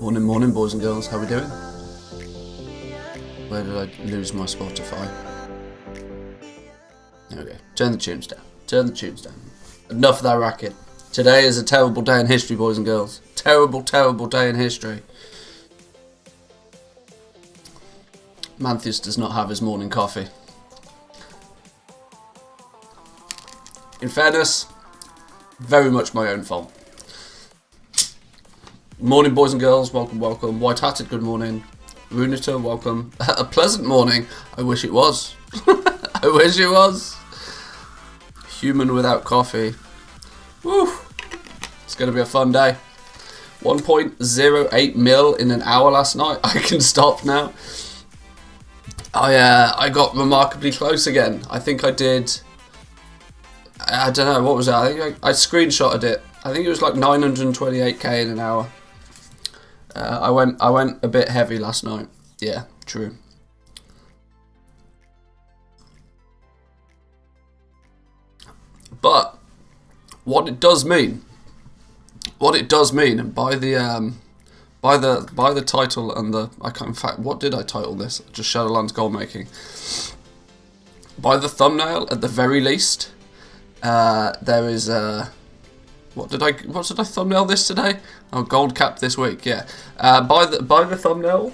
Morning, morning, boys and girls. How we doing? Where did I lose my Spotify? There we go. Turn the tunes down. Turn the tunes down. Enough of that racket. Today is a terrible day in history, boys and girls. Terrible, terrible day in history. Manthieus does not have his morning coffee. In fairness, very much my own fault. Morning, boys and girls. Welcome, welcome. White-hatted, good morning. Runiter, welcome. A pleasant morning. I wish it was. I wish it was. Human without coffee. Woo. It's going to be a fun day. 1.08 mil in an hour last night. I can stop now. I got remarkably close again. I think I did. I don't know, what was that? I think I screenshotted it. I think it was like 928k in an hour. I went a bit heavy last night. Yeah, true. But what it does mean, and by the title and the in fact, what did I title this? Just Shadowlands Goldmaking. By the thumbnail, at the very least, there is what did I thumbnail this today? Oh, gold cap this week. Yeah. By the thumbnail,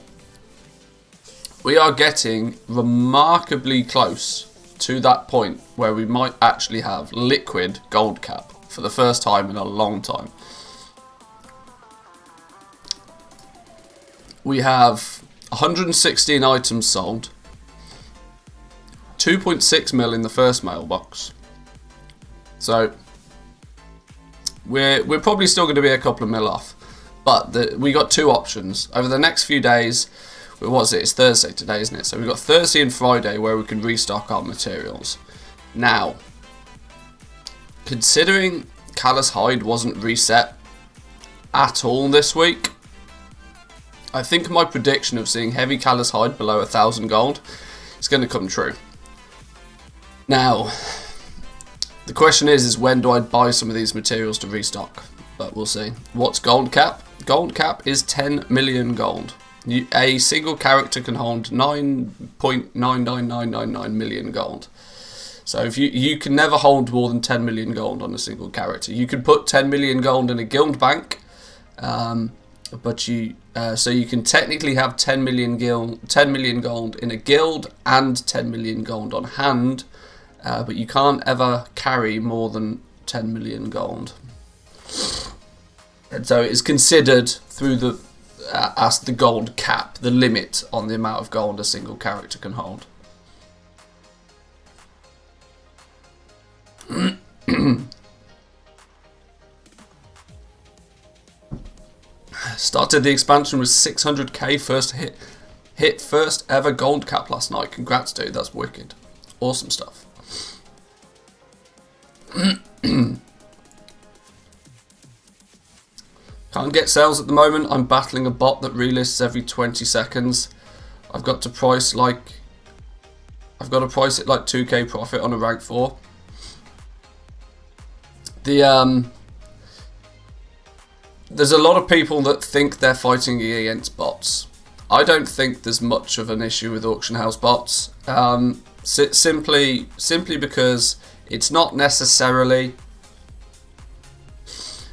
we are getting remarkably close to that point where we might actually have liquid gold cap for the first time in a long time. We have 116 items sold, 2.6 mil in the first mailbox. So we're probably still going to be a couple of mil off, but we got two options over the next few days. What was it? It's Thursday today, isn't it? So we've got Thursday and Friday where we can restock our materials. Now, considering Callous Hide wasn't reset at all this week, I think my prediction of seeing heavy Callous Hide below 1,000 gold is going to come true. Now, the question is when do I buy some of these materials to restock? But we'll see. What's gold cap? Gold cap is 10 million gold. A single character can hold 9.99999 million gold. So if you can never hold more than 10 million gold on a single character. You can put 10 million gold in a guild bank, but so you can technically have 10 million gold in a guild and 10 million gold on hand, but you can't ever carry more than 10 million gold. And so it's considered through the as the gold cap, the limit on the amount of gold a single character can hold. Started the expansion with 600k hit first ever gold cap last night. Congrats, dude, that's wicked. Awesome stuff. Can't get sales at the moment. I'm battling a bot that relists every 20 seconds. I've got to price it like 2k profit on a rank 4. There's a lot of people that think they're fighting against bots. I don't think there's much of an issue with auction house bots. Simply because it's not necessarily.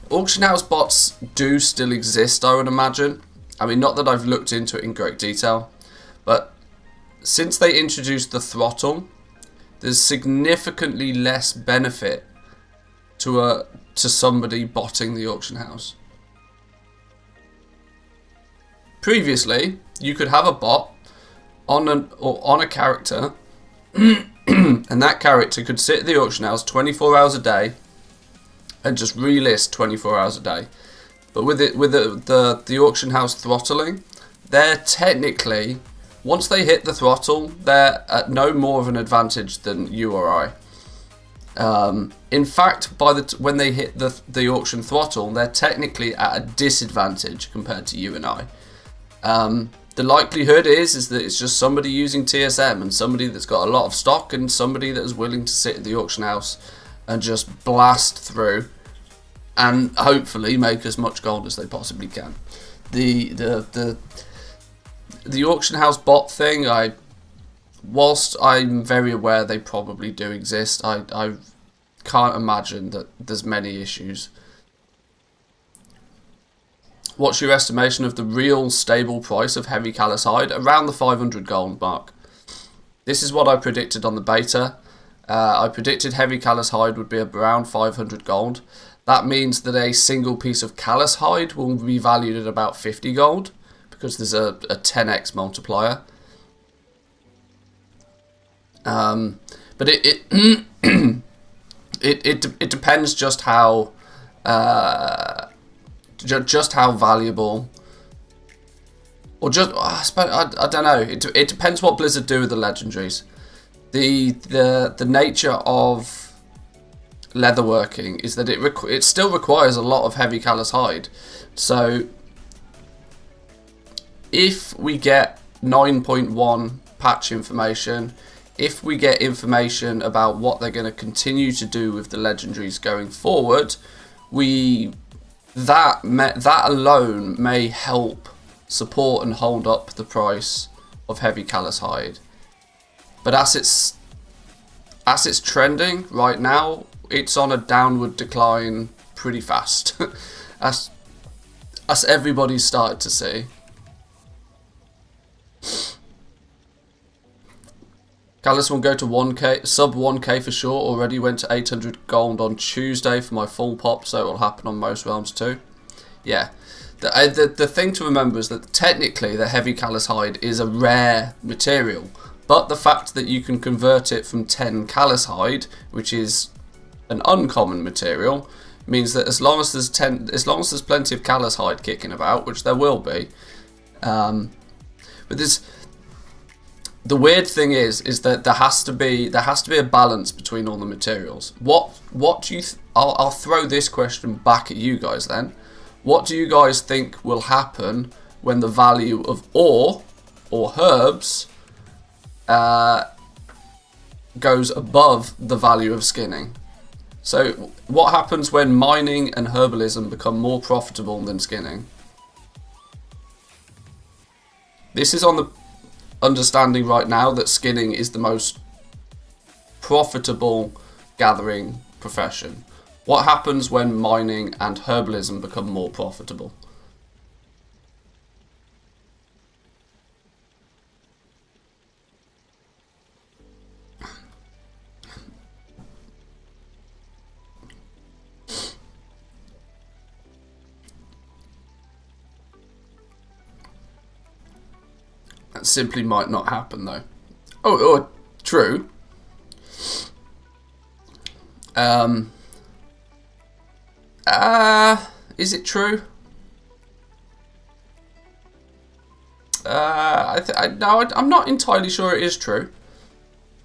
Auction house bots do still exist, I would imagine. I mean, not that I've looked into it in great detail, but since they introduced the throttle, there's significantly less benefit to somebody botting the auction house. Previously, you could have a bot on a character, and that character could sit at the auction house 24 hours a day and just relist 24 hours a day. But with the auction house throttling, they're technically, once they hit the throttle, they're at no more of an advantage than you or I. In fact, when they hit the auction throttle, they're technically at a disadvantage compared to you and I. The likelihood is that it's just somebody using TSM and somebody that's got a lot of stock and somebody that is willing to sit at the auction house and just blast through and hopefully make as much gold as they possibly can. The auction house bot thing, I whilst I'm very aware they probably do exist, I can't imagine that there's many issues. What's your estimation of the real stable price of heavy callous hide? Around the 500 gold mark. This is what I predicted on the beta. I predicted heavy callous hide would be around 500 gold. That means that a single piece of callous hide will be valued at about 50 gold, because there's a 10x multiplier. But it depends just how valuable, or just I don't know. It depends what Blizzard do with the legendaries. The nature of leatherworking is that it still requires a lot of heavy callous hide. So if we get 9.1 patch information, if we get information about what they're going to continue to do with the legendaries going forward, that alone may help support and hold up the price of heavy callous hide. But as it's trending right now, it's on a downward decline pretty fast. as everybody's started to see. Callous will go to 1k, sub 1k for sure. Already went to 800 gold on Tuesday for my full pop, so it will happen on most realms too. Yeah, the thing to remember is that technically the heavy callous hide is a rare material, but the fact that you can convert it from 10 callous hide, which is an uncommon material, means that as long as there's plenty of callous hide kicking about, which there will be, but the weird thing is that there has to be a balance between all the materials. What do you? I'll throw this question back at you guys then. What do you guys think will happen when the value of ore or herbs goes above the value of skinning? So what happens when mining and herbalism become more profitable than skinning? This is on the understanding right now that skinning is the most profitable gathering profession. What happens when mining and herbalism become more profitable? That simply might not happen though. Oh, true. Is it true? No, I'm not entirely sure it is true.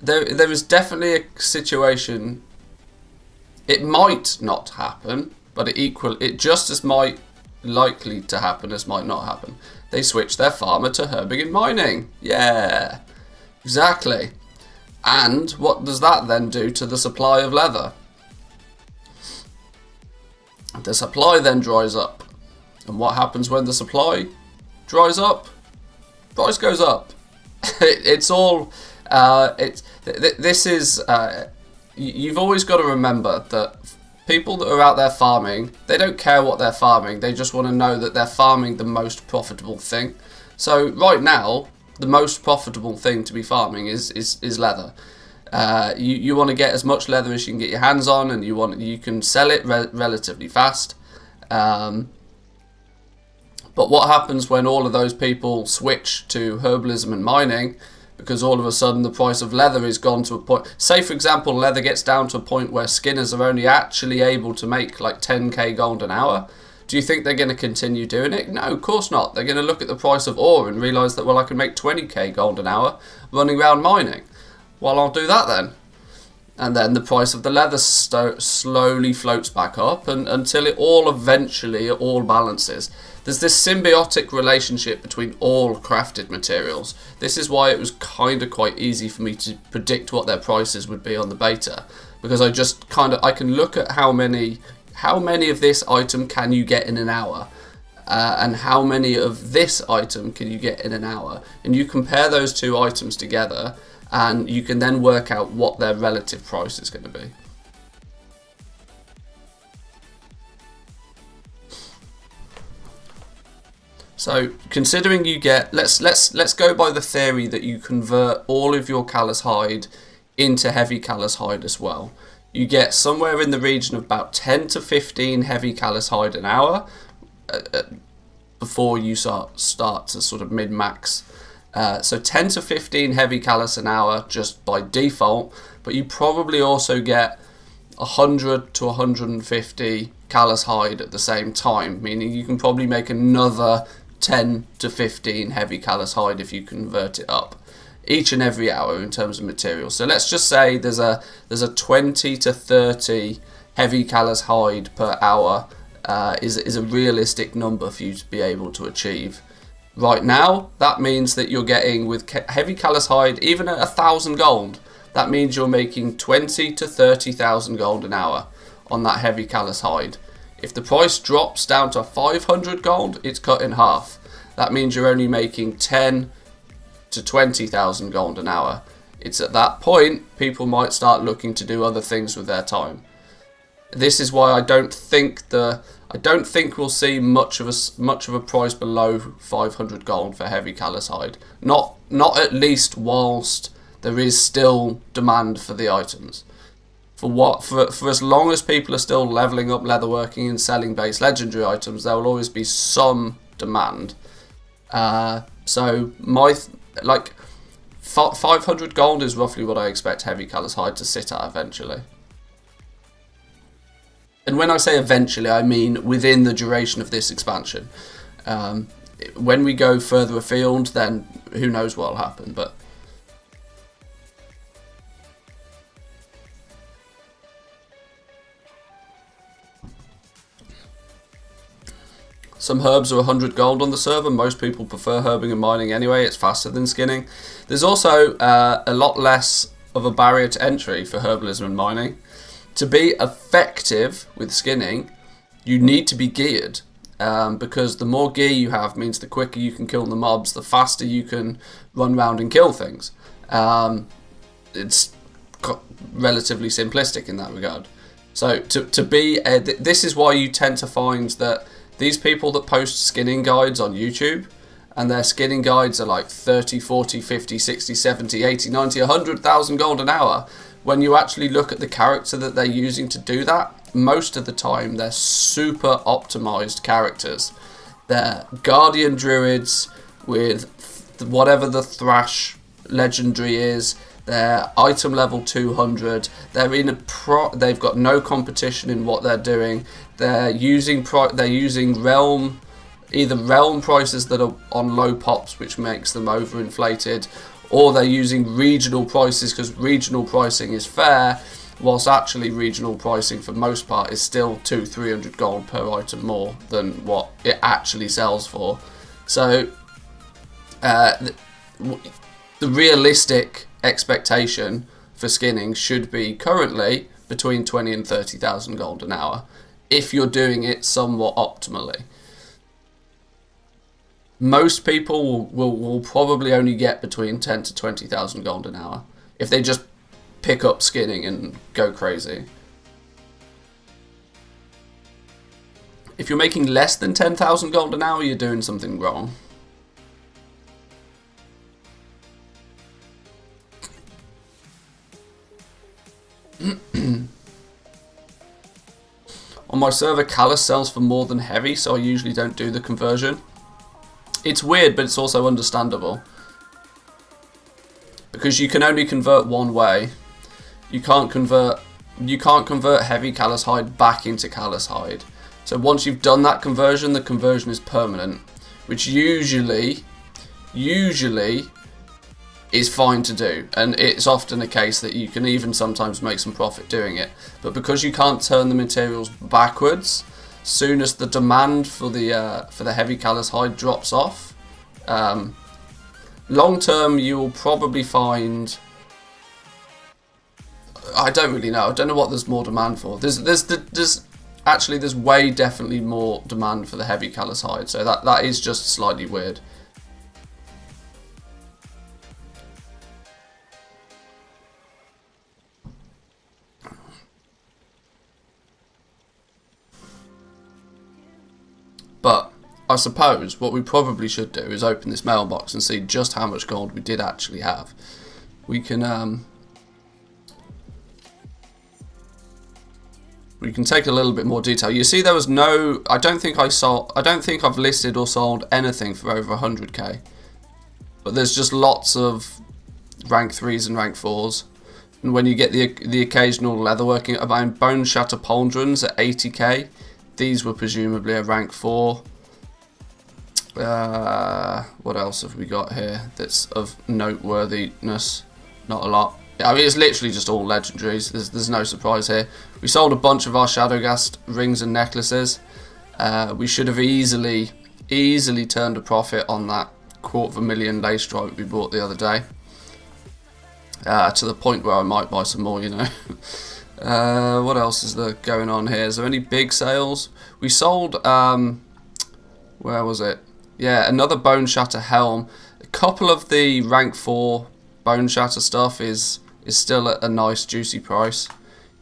There is definitely a situation. It might not happen, but it just as might likely to happen as might not happen. They switch their farmer to herbing and mining. Yeah, exactly. And what does that then do to the supply of leather? The supply then dries up. And what happens when the supply dries up? Price goes up. It's all... You've always got to remember that people that are out there farming, they don't care what they're farming. They just want to know that they're farming the most profitable thing. So right now, the most profitable thing to be farming is leather. You want to get as much leather as you can get your hands on, and you can sell it relatively fast. But what happens when all of those people switch to herbalism and mining? Because all of a sudden the price of leather is gone to a point. Say for example, leather gets down to a point where skinners are only actually able to make like 10k gold an hour. Do you think they're going to continue doing it? No, of course not. They're going to look at the price of ore and realise that, well, I can make 20k gold an hour running around mining. Well, I'll do that then. And then the price of the leather slowly floats back up until it eventually balances. There's this symbiotic relationship between all crafted materials. This is why it was kind of quite easy for me to predict what their prices would be on the beta, because I can look at how many of this item can you get in an hour, and how many of this item can you get in an hour, and you compare those two items together, and you can then work out what their relative price is going to be. So considering you get, let's go by the theory that you convert all of your callous hide into heavy callous hide as well. You get somewhere in the region of about 10 to 15 heavy callous hide an hour before you start to sort of mid-max. So 10 to 15 heavy callous an hour just by default, but you probably also get 100 to 150 callous hide at the same time, meaning you can probably make another 10 to 15 heavy callous hide if you convert it up each and every hour in terms of material. So let's just say there's a 20 to 30 heavy callous hide per hour is a realistic number for you to be able to achieve. Right now, that means that you're getting, with heavy callous hide, even at 1,000 gold, that means you're making 20 to 30,000 gold an hour on that heavy callous hide. If the price drops down to 500 gold, it's cut in half. That means you're only making 10 to 20,000 gold an hour. It's at that point people might start looking to do other things with their time. This is why I don't think we'll see much of a price below 500 gold for heavy callous hide. Not at least whilst there is still demand for the items. For as long as people are still leveling up leatherworking and selling base legendary items, there will always be some demand. So 500 gold is roughly what I expect heavy callous hide to sit at eventually. And when I say eventually, I mean within the duration of this expansion. When we go further afield, then who knows what will happen, but some herbs are 100 gold on the server. Most people prefer herbing and mining anyway. It's faster than skinning. There's also a lot less of a barrier to entry for herbalism and mining. To be effective with skinning, you need to be geared, because the more gear you have means the quicker you can kill the mobs, the faster you can run around and kill things. It's relatively simplistic in that regard. So this is why you tend to find that these people that post skinning guides on YouTube, and their skinning guides are like 30, 40, 50, 60, 70, 80, 90, 100,000 gold an hour. When you actually look at the character that they're using to do that, most of the time they're super optimized characters. They're Guardian Druids with whatever the Thrash legendary is. They're item level 200. They've got no competition in what they're doing. They're using realm prices that are on low pops, which makes them overinflated, or they're using regional prices because regional pricing is fair, whilst actually regional pricing for most part is still 200-300 gold per item more than what it actually sells for. So the realistic expectation for skinning should be currently between 20 and 30,000 gold an hour if you're doing it somewhat optimally. Most people will probably only get between 10 to 20,000 gold an hour if they just pick up skinning and go crazy. If you're making less than 10,000 gold an hour, you're doing something wrong. On my server, callous sells for more than heavy, so I usually don't do the conversion. It's weird, but it's also understandable. Because you can only convert one way. You can't convert heavy callous hide back into callous hide. So once you've done that conversion, the conversion is permanent, which usually is fine to do, and it's often a case that you can even sometimes make some profit doing it. But because you can't turn the materials backwards, soon as the demand for the heavy callous hide drops off, long term you will probably find, I don't really know. I don't know what there's more demand for. There's way definitely more demand for the heavy callous hide, so that is just slightly weird. But I suppose what we probably should do is open this mailbox and see just how much gold we did actually have. We can take a little bit more detail. You see, there was no. I don't think I've listed or sold anything for over 100k. But there's just lots of rank 3s and rank 4s. And when you get the occasional leatherworking, about Bone Shatter Pauldrons at 80k, these were presumably a rank 4. What else have we got here that's of noteworthiness? Not a lot. I mean, it's literally just all legendaries. There's no surprise here. We sold a bunch of our Shadowghast rings and necklaces. We should have easily turned a profit on that 250,000 lace stripe we bought the other day. To the point where I might buy some more, you know. What else is there going on here? Is there any big sales? We sold, where was it? Yeah, another Bone Shatter helm. A couple of the rank 4 Bone Shatter stuff is still at a nice juicy price.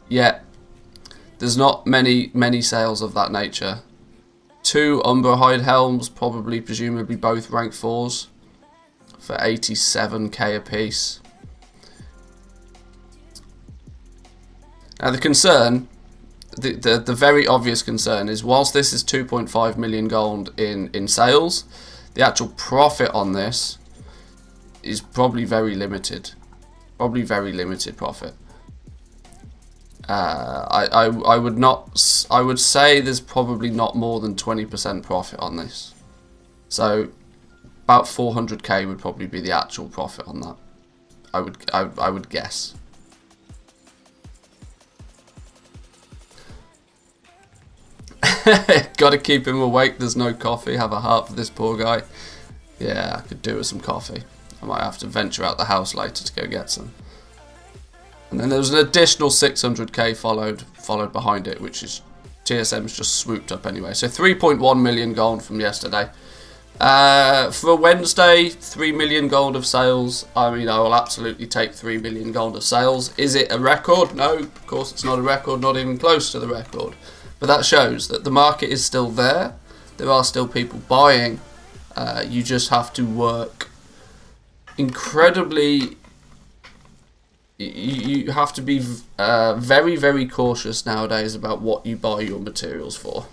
Yet there's not many sales of that nature. 2 Umberhide helms, presumably both rank 4s, for 87k a piece. Now the concern, the very obvious concern is, whilst this is 2.5 million gold in sales, the actual profit on this is probably very limited. Probably very limited profit. I would say there's probably not more than 20% profit on this. So about 400k would probably be the actual profit on that. I would guess. Gotta keep him awake. There's no coffee. Have a heart for this poor guy. Yeah, I could do with some coffee. I might have to venture out the house later to go get some. And then there was an additional 600k followed behind it, which is TSM's just swooped up anyway. So 3.1 million gold from yesterday. For a Wednesday, 3 million gold of sales. I mean, I will absolutely take 3 million gold of sales. Is it a record? No, of course it's not a record, not even close to the record. But that shows that the market is still there. There are still people buying. You just have to work incredibly. You have to be very, very cautious nowadays about what you buy your materials for.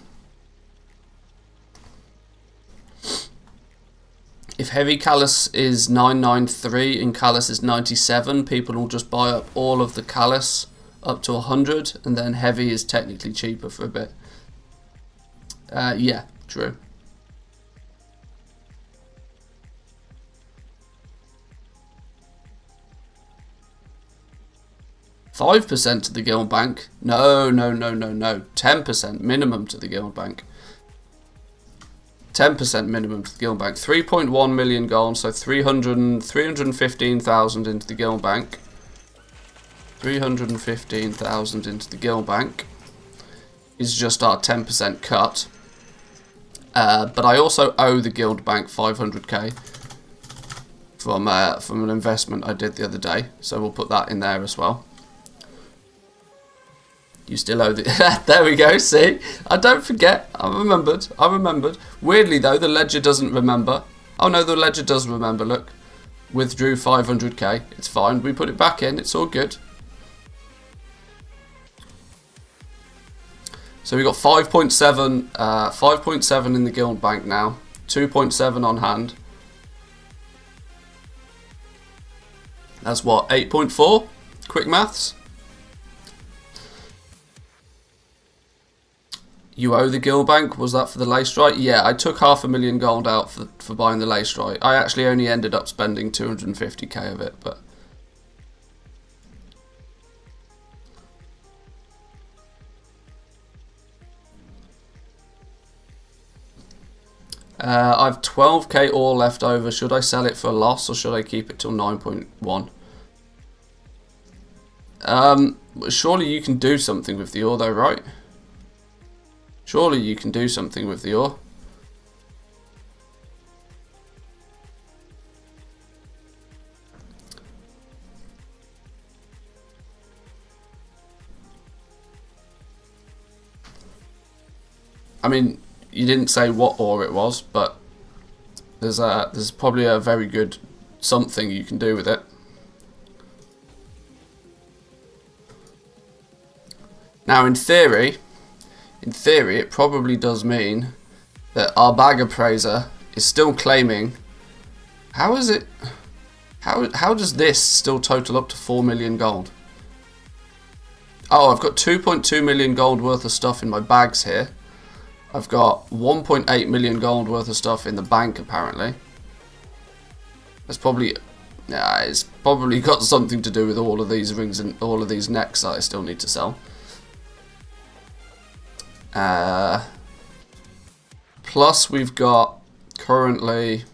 If heavy callus is 993 and callus is 97, people will just buy up all of the callus up to 100, and then heavy is technically cheaper for a bit. Yeah, true. $5% to the guild bank? No. 10% minimum to the guild bank. 10% minimum to the guild bank. 3.1 million gold, so 315,000 into the guild bank. 315,000 into the guild bank is just our 10% cut. But I also owe the guild bank 500k from an investment I did the other day, so we'll put that in there as well. You still owe the... There we go, see? I don't forget. I remembered. Weirdly, though, the ledger doesn't remember. Oh, no, the ledger does remember, look. Withdrew 500k. It's fine. We put it back in. It's all good. So we got 5.7 in the guild bank now. 2.7 on hand. That's what, 8.4? Quick maths. You owe the guild bank. Was that for the lace strike? Yeah, I took 500,000 gold out for buying the lace strike. I actually only ended up spending 250k of it, but I've 12k ore left over. Should I sell it for a loss or should I keep it till 9.1? Surely you can do something with the ore though, right? Surely you can do something with the ore. I mean, you didn't say what ore it was, but there's probably a very good something you can do with it. Now, in theory, it probably does mean that our bag appraiser is still claiming. How is it? How does this still total up to 4 million gold? Oh, I've got 2.2 million gold worth of stuff in my bags here. I've got 1.8 million gold worth of stuff in the bank, apparently. It's probably got something to do with all of these rings and all of these necks that I still need to sell. Plus, we've got currently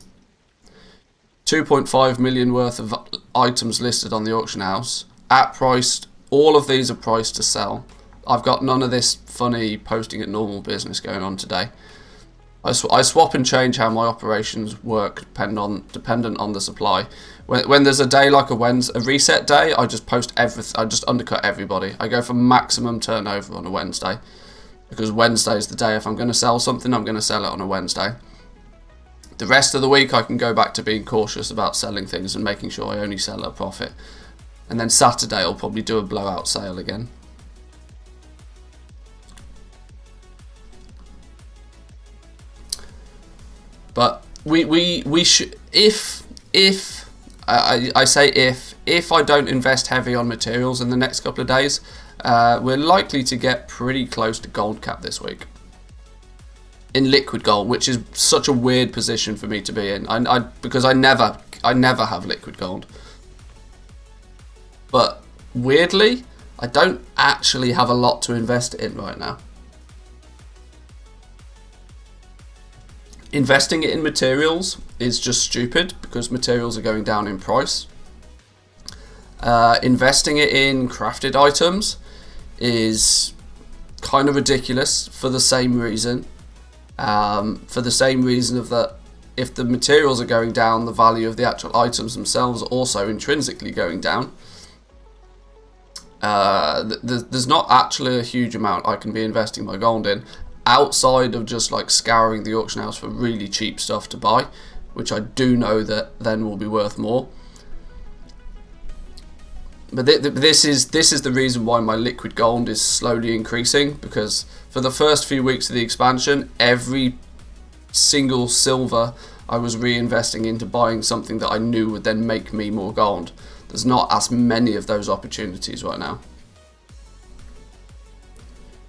2.5 million worth of items listed on the auction house at price. All of these are priced to sell. I've got none of this funny posting at normal business going on today. I swap and change how my operations work dependent on the supply. When there's a day like a reset day, I just post everything. I just undercut everybody. I go for maximum turnover on a Wednesday, because Wednesday is the day. If I'm going to sell something, I'm going to sell it on a Wednesday. The rest of the week, I can go back to being cautious about selling things and making sure I only sell at a profit. And then Saturday, I'll probably do a blowout sale again. But we should, if I say if I don't invest heavy on materials in the next couple of days, we're likely to get pretty close to gold cap this week in liquid gold, which is such a weird position for me to be in. Because I never have liquid gold. But weirdly, I don't actually have a lot to invest in right now. Investing it in materials is just stupid because materials are going down in price. Investing it in crafted items is kind of ridiculous for the same reason. For the same reason of that, if the materials are going down, the value of the actual items themselves are also intrinsically going down. There's not actually a huge amount I can be investing my gold in, outside of just like scouring the auction house for really cheap stuff to buy, which I do know that then will be worth more. But this is the reason why my liquid gold is slowly increasing, because for the first few weeks of the expansion, every single silver I was reinvesting into buying something that I knew would then make me more gold. There's not as many of those opportunities right now.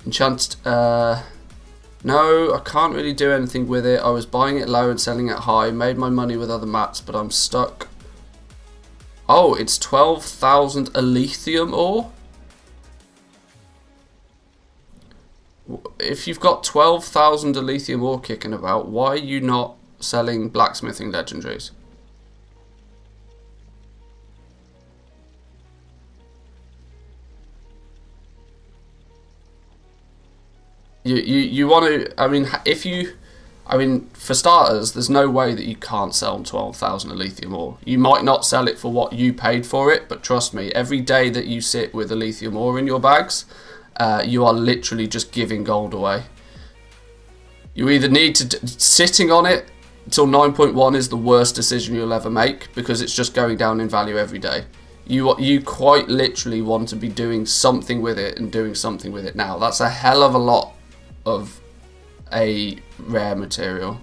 Enchanted, no, I can't really do anything with it. I was buying it low and selling it high, made my money with other mats, but I'm stuck. Oh, it's 12,000 lithium ore? If you've got 12,000 lithium ore kicking about, why are you not selling blacksmithing legendaries? You want to, for starters, there's no way that you can't sell 12,000 lithium ore. You might not sell it for what you paid for it, but trust me, every day that you sit with a lithium ore in your bags, you are literally just giving gold away. You either need to, sitting on it until 9.1 is the worst decision you'll ever make, because it's just going down in value every day. You quite literally want to be doing something with it and doing something with it now. That's a hell of a lot of a rare material.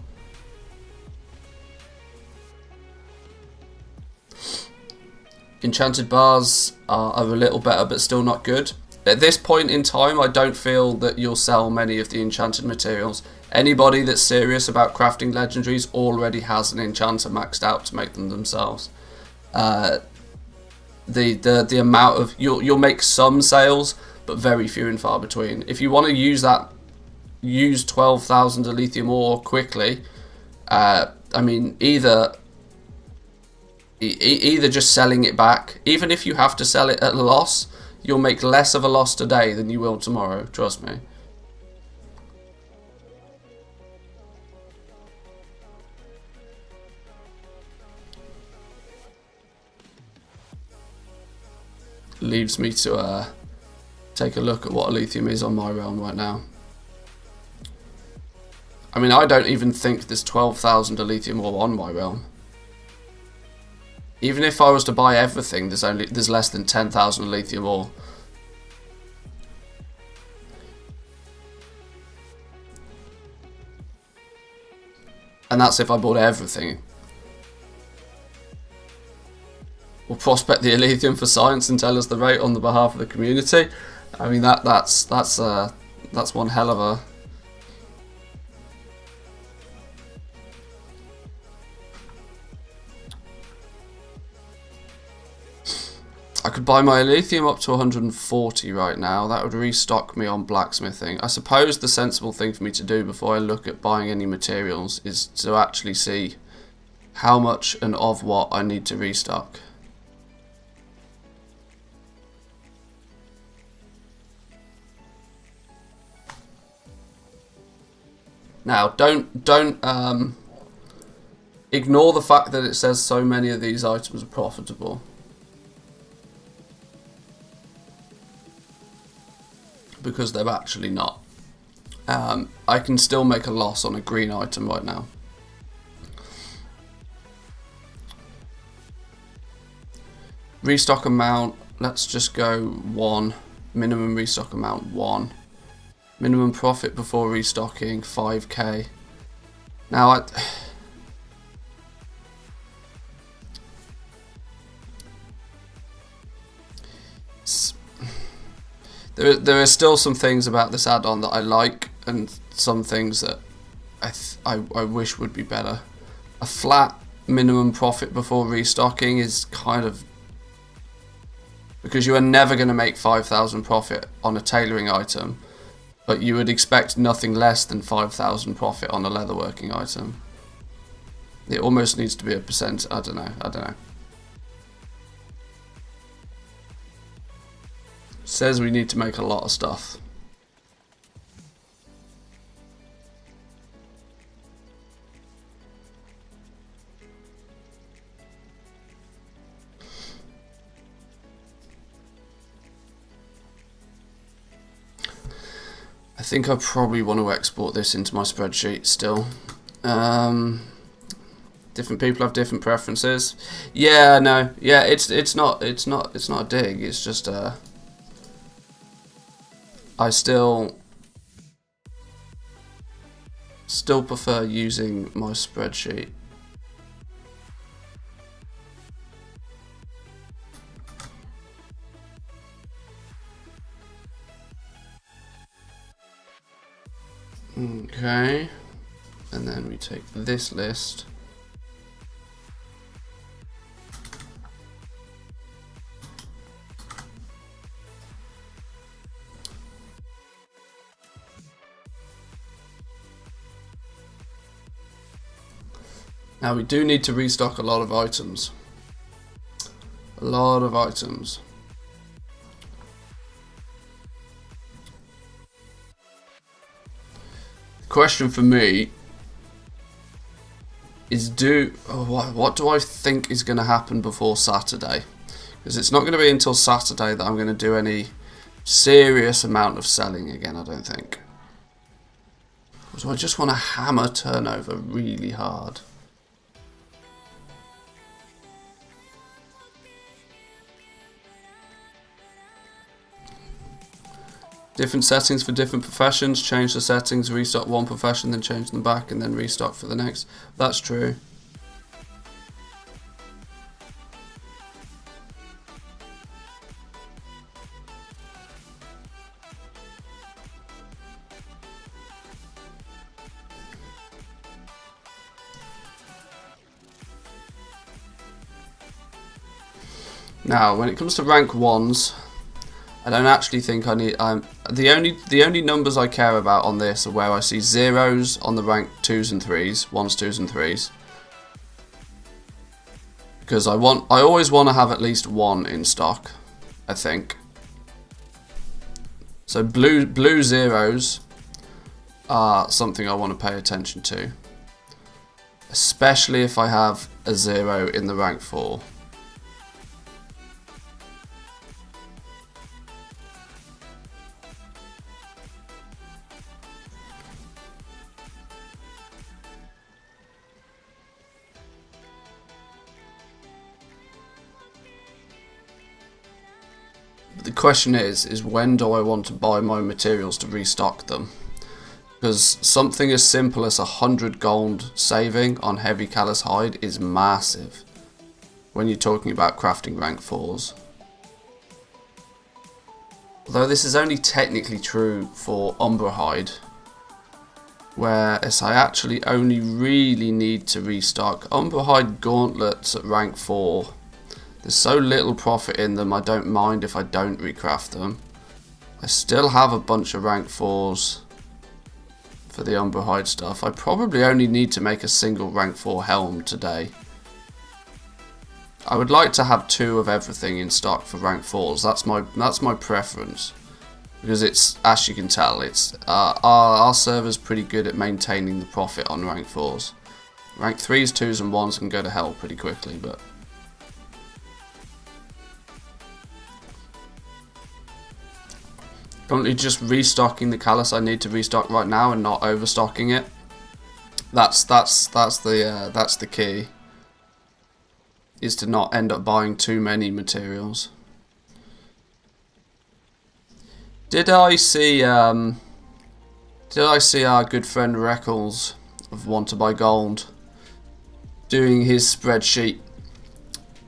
Enchanted bars are a little better, but still not good. At this point in time, I don't feel that you'll sell many of the enchanted materials. Anybody that's serious about crafting legendaries already has an enchanter maxed out to make them themselves. The amount of you'll make some sales, but very few and far between. If you want to use 12,000 lithium ore quickly, either just selling it back, even if you have to sell it at a loss, you'll make less of a loss today than you will tomorrow, trust me. Leaves me to take a look at what lithium is on my realm right now. I mean, I don't even think there's 12,000 Elysium ore on my realm. Even if I was to buy everything, there's less than 10,000 Elysium ore. And that's if I bought everything. We'll prospect the Elysium for science and tell us the rate on the behalf of the community. I mean, that's one hell of a... I could buy my Elysium up to 140 right now. That would restock me on blacksmithing. I suppose the sensible thing for me to do before I look at buying any materials is to actually see how much and of what I need to restock. Now, don't ignore the fact that it says so many of these items are profitable. Because they're actually not. I can still make a loss on a green item right now. Restock amount, let's just go 1. Minimum restock amount 1. Minimum profit before restocking 5k. Now there are still some things about this add-on that I like, and some things that I wish would be better. A flat minimum profit before restocking is kind of... because you are never going to make 5,000 profit on a tailoring item, but you would expect nothing less than 5,000 profit on a leatherworking item. It almost needs to be a percent. I don't know. Says we need to make a lot of stuff. I think I probably want to export this into my spreadsheet still. Different people have different preferences. Yeah, no, yeah, it's not a dig. It's just I still prefer using my spreadsheet. Okay, and then we take this list. Now we do need to restock a lot of items. A lot of items. Question for me is what do I think is going to happen before Saturday? Because it's not going to be until Saturday that I'm going to do any serious amount of selling again, I don't think. So I just want to hammer turnover really hard. Different settings for different professions. Change the settings, restock one profession, then change them back, and then restock for the next. That's true. Now, when it comes to rank 1s, I don't actually think I need... the only numbers I care about on this are where I see zeros on the rank 2s and 3s, 1s, 2s and 3s. Because I always want to have at least 1 in stock, I think. So blue zeros are something I want to pay attention to. Especially if I have a 0 in the rank 4. The question is when do I want to buy my materials to restock them? Because something as simple as 100 gold saving on heavy callous hide is massive when you're talking about crafting rank 4s. Although this is only technically true for Umbra hide, whereas I actually only really need to restock Umbra hide gauntlets at rank 4. There's so little profit in them, I don't mind if I don't recraft them. I still have a bunch of rank 4s for the Umbra hide stuff. I probably only need to make a single rank 4 helm today. I would like to have 2 of everything in stock for rank 4s. That's my preference, because it's, as you can tell, it's our server's pretty good at maintaining the profit on rank 4s. Rank 3s, 2s and 1s can go to hell pretty quickly, but currently just restocking the callus I need to restock right now and not overstocking it. That's the key. Is to not end up buying too many materials. Did I see our good friend Reckles of Want to Buy Gold doing his spreadsheet,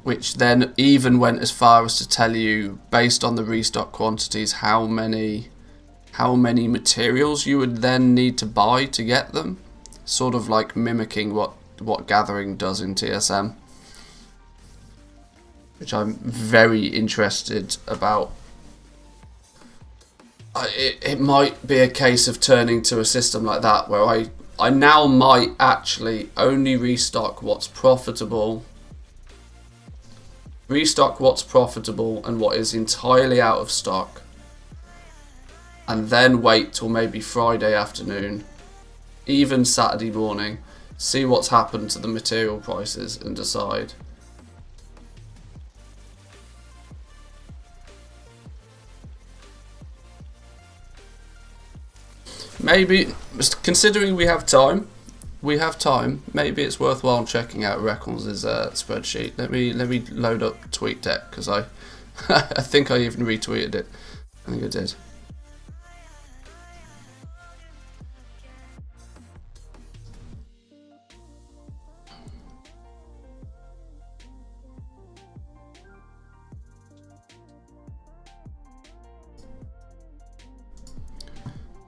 which then even went as far as to tell you, based on the restock quantities, how many materials you would then need to buy to get them, sort of like mimicking what gathering does in TSM, which I'm very interested about. It might be a case of turning to a system like that, where I now might actually only restock what's profitable, and what is entirely out of stock, and then wait till maybe Friday afternoon, even Saturday morning, see what's happened to the material prices and decide. Maybe, considering we have time, maybe it's worthwhile checking out Reckles' spreadsheet. Let me load up TweetDeck, because I I think I even retweeted it. I think I did.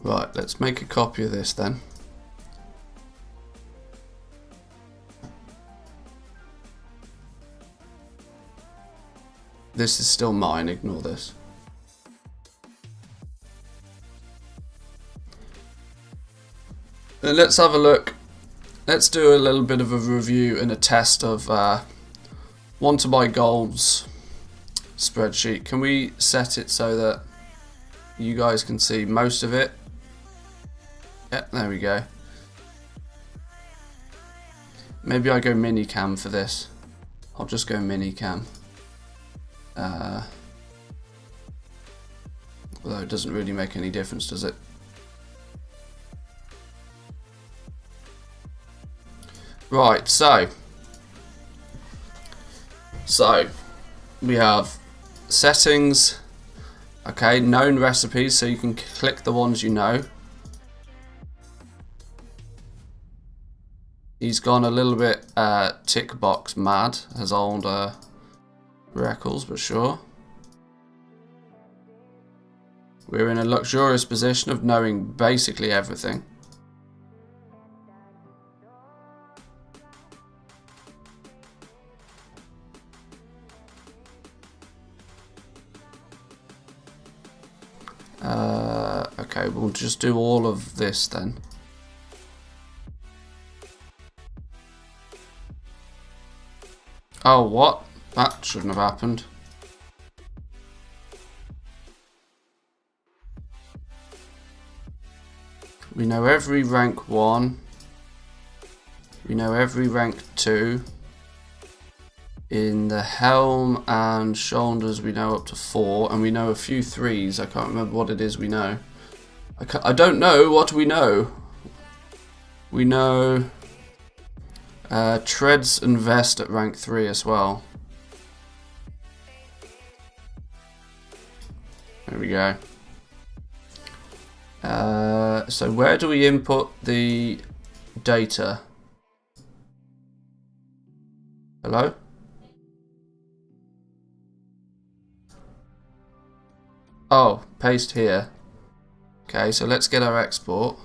Right, let's make a copy of this then. This is still mine, ignore this. And let's have a look. Let's do a little bit of a review and a test of Want to Buy Gold's spreadsheet. Can we set it so that you guys can see most of it? Yep, there we go. Maybe I go mini cam for this. I'll just go mini cam. Although it doesn't really make any difference, does it? Right, so we have settings. Okay, known recipes, so you can click the ones you know. He's gone a little bit tick box mad, as old Reckles, but sure. We're in a luxurious position of knowing basically everything. Okay, we'll just do all of this then. Oh, what? That shouldn't have happened. We know every rank 1. We know every rank 2. In the helm and shoulders we know up to 4, and we know a few 3s. I can't remember what it is we know. I don't know what we know. We know treads and vest at rank 3 as well. There we go. So where do we input the data? Hello? Oh, paste here. Okay, so let's get our export.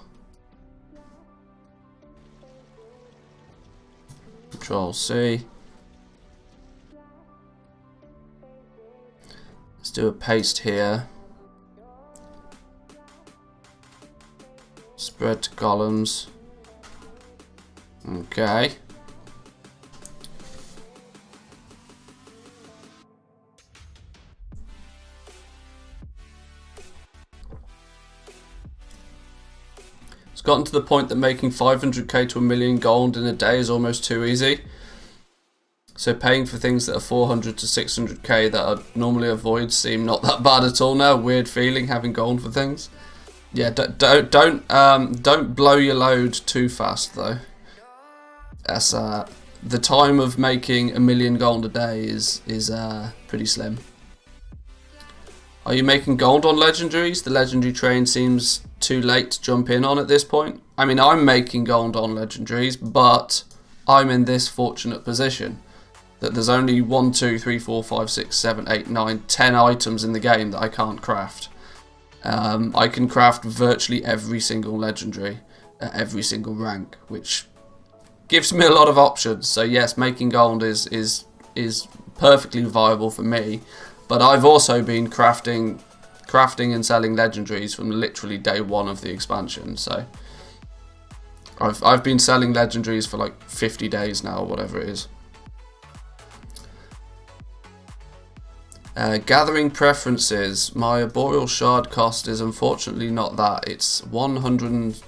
Control C. Let's do a paste here. Spread to columns. Okay. It's gotten to the point that making 500k to 1 million gold in a day is almost too easy. So paying for things that are 400 to 600k that I'd normally avoid seem not that bad at all now. Weird feeling having gold for things. Yeah, don't blow your load too fast though. That's the time of making 1 million gold a day is pretty slim. Are you making gold on legendaries? The legendary train seems too late to jump in on at this point. I mean, I'm making gold on legendaries, but I'm in this fortunate position that there's only 1, 2, 3, 4, 5, 6, 7, 8, 9, 10 items in the game that I can't craft. I can craft virtually every single legendary at every single rank, which gives me a lot of options. So yes, making gold is perfectly viable for me. But I've also been crafting and selling legendaries from literally day 1 of the expansion. So I've been selling legendaries for like 50 days now, or whatever it is. Gathering preferences. My arboreal shard cost is unfortunately not that. It's 100.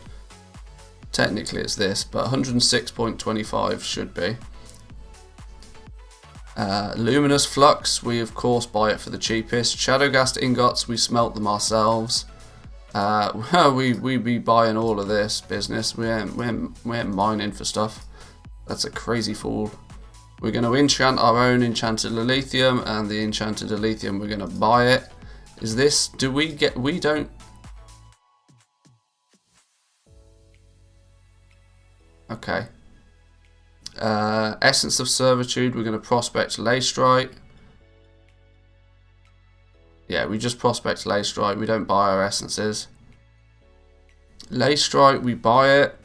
Technically it's this, but 106.25 should be. Luminous flux, we of course buy it for the cheapest. Shadowghast ingots, we smelt them ourselves. We be buying all of this business. We ain't mining for stuff. That's a crazy fool. We're going to enchant our own enchanted lithium, and the enchanted lithium we're going to buy it. Is this? Do we get? We don't. Okay. Essence of Servitude, we're going to prospect Leystrite. Yeah, we just prospect Leystrite, we don't buy our essences. Leystrite, we buy it.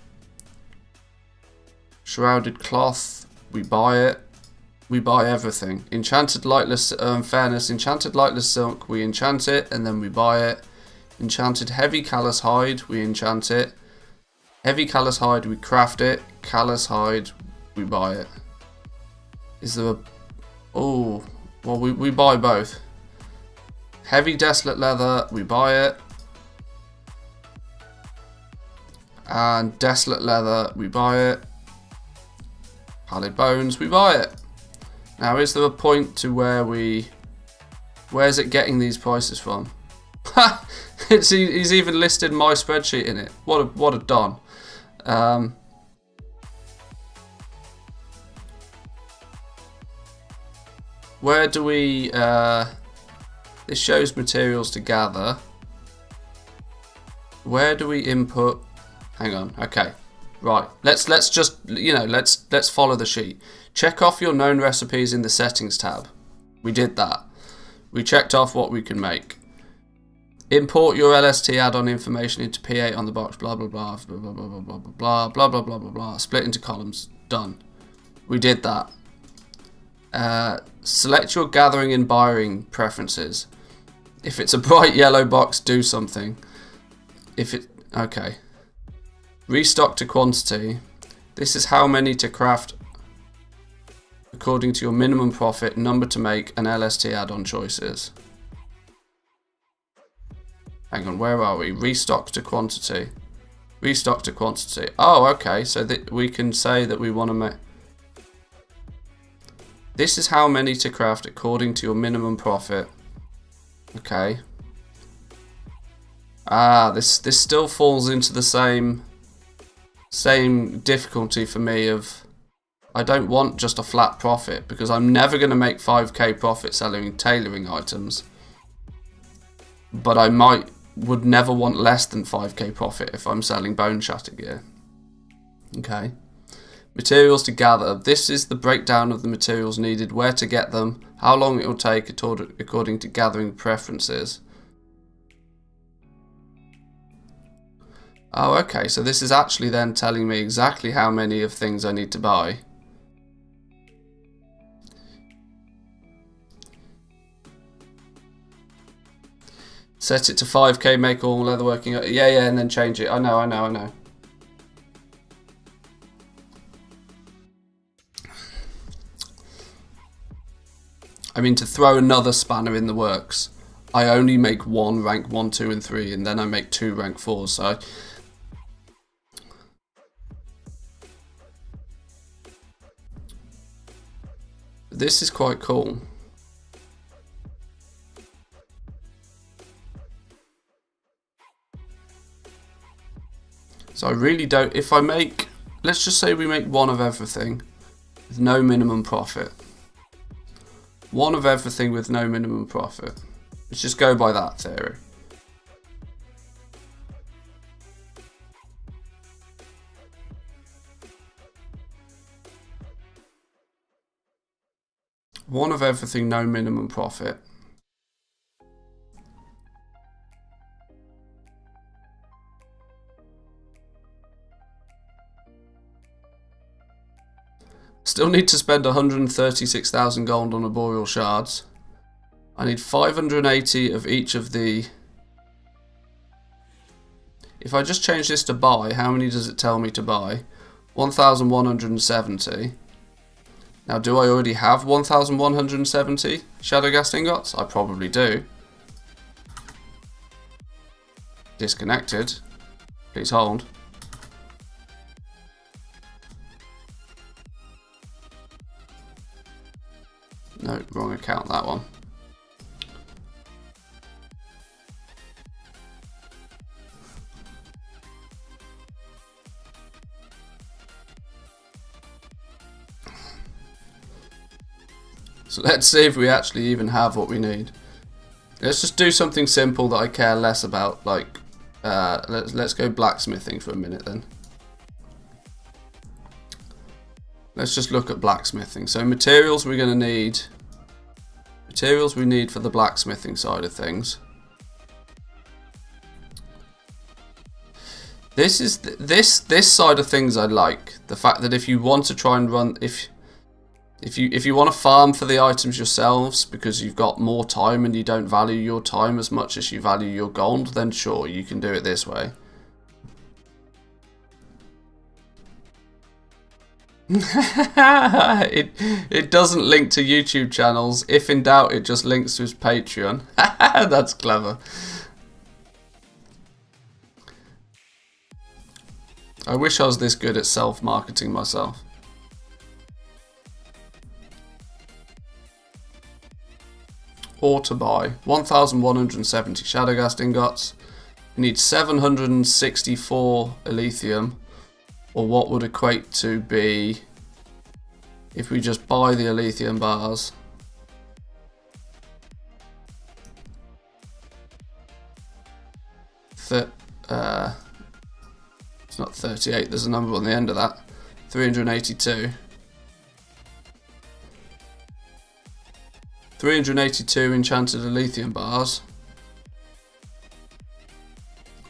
Shrouded Cloth, we buy it. We buy everything. Enchanted Lightless Fairness, Enchanted Lightless Silk, we enchant it and then we buy it. Enchanted Heavy Callous Hide, we enchant it. Heavy Callous Hide, we craft it. Callous Hide, we buy it. Is there a... Oh, well we buy both. Heavy Desolate Leather, we buy it. And Desolate Leather, we buy it. Pallid Bones, we buy it. Now is there a point to where we... Where's it getting these prices from? Ha! He's even listed my spreadsheet in it. What a don. Where do we... this shows materials to gather. Where do we input... Hang on, okay. Right, let's just, you know, let's follow the sheet. Check off your known recipes in the settings tab. We did that. We checked off what we can make. Import your LST add-on information into P8 on the box, blah blah blah blah blah blah blah blah blah blah blah blah blah blah. Split into columns. Done. We did that. Select your gathering and buying preferences. If it's a bright yellow box, do something. If it... Okay. Restock to quantity. This is how many to craft according to your minimum profit, number to make, and LST add-on choices. Hang on, where are we? Restock to quantity. Restock to quantity. Oh, okay, so that we can say that we want to make... This is how many to craft according to your minimum profit. Okay. Ah, this still falls into the same difficulty for me of... I don't want just a flat profit, because I'm never going to make 5k profit selling tailoring items. but I would never want less than 5k profit if I'm selling bone shatter gear. Okay. Materials to gather. This is the breakdown of the materials needed, where to get them, how long it will take according to gathering preferences. Oh, okay, so this is actually then telling me exactly how many of things I need to buy. Set it to 5k, make all leatherworking. Yeah, and then change it. I know. I mean, to throw another spanner in the works, I only make one rank 1, 2, and 3, and then I make 2 rank 4s, so... This is quite cool. So I really don't... If I make... Let's just say we make 1 of everything with no minimum profit. 1 of everything with no minimum profit. Let's just go by that theory. One of everything, no minimum profit. Still need to spend 136,000 gold on arboreal shards. I need 580 of each of the... If I just change this to buy, how many does it tell me to buy? 1,170. Now, do I already have 1,170 Shadowghast ingots? I probably do. Disconnected. Please hold. No, wrong account, that one. So let's see if we actually even have what we need. Let's just do something simple that I care less about, like, let's go blacksmithing for a minute then. Let's just look at blacksmithing. So materials we're going to need. Materials we need for the blacksmithing side of things. This is this side of things I like. The fact that if you want to try and run, if you want to farm for the items yourselves because you've got more time and you don't value your time as much as you value your gold, then sure, you can do it this way. it doesn't link to YouTube channels. If in doubt, it just links to his Patreon. That's clever. I wish I was this good at self-marketing myself. Or to buy 1,170 Shadowghast ingots. We need 764 Elithium, or what would equate to be, if we just buy the Elithium bars, it's not 38, there's a number on the end of that, 382. 382 enchanted Elithium bars,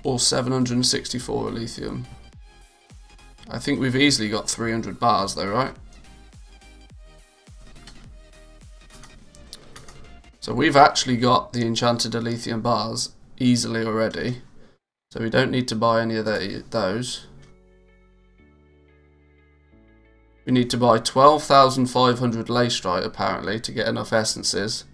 or 764 Elithium. I think we've easily got 300 bars though, right? So we've actually got the enchanted Elithium bars easily already. So we don't need to buy any of those. We need to buy 12,500 Leystrite apparently to get enough essences.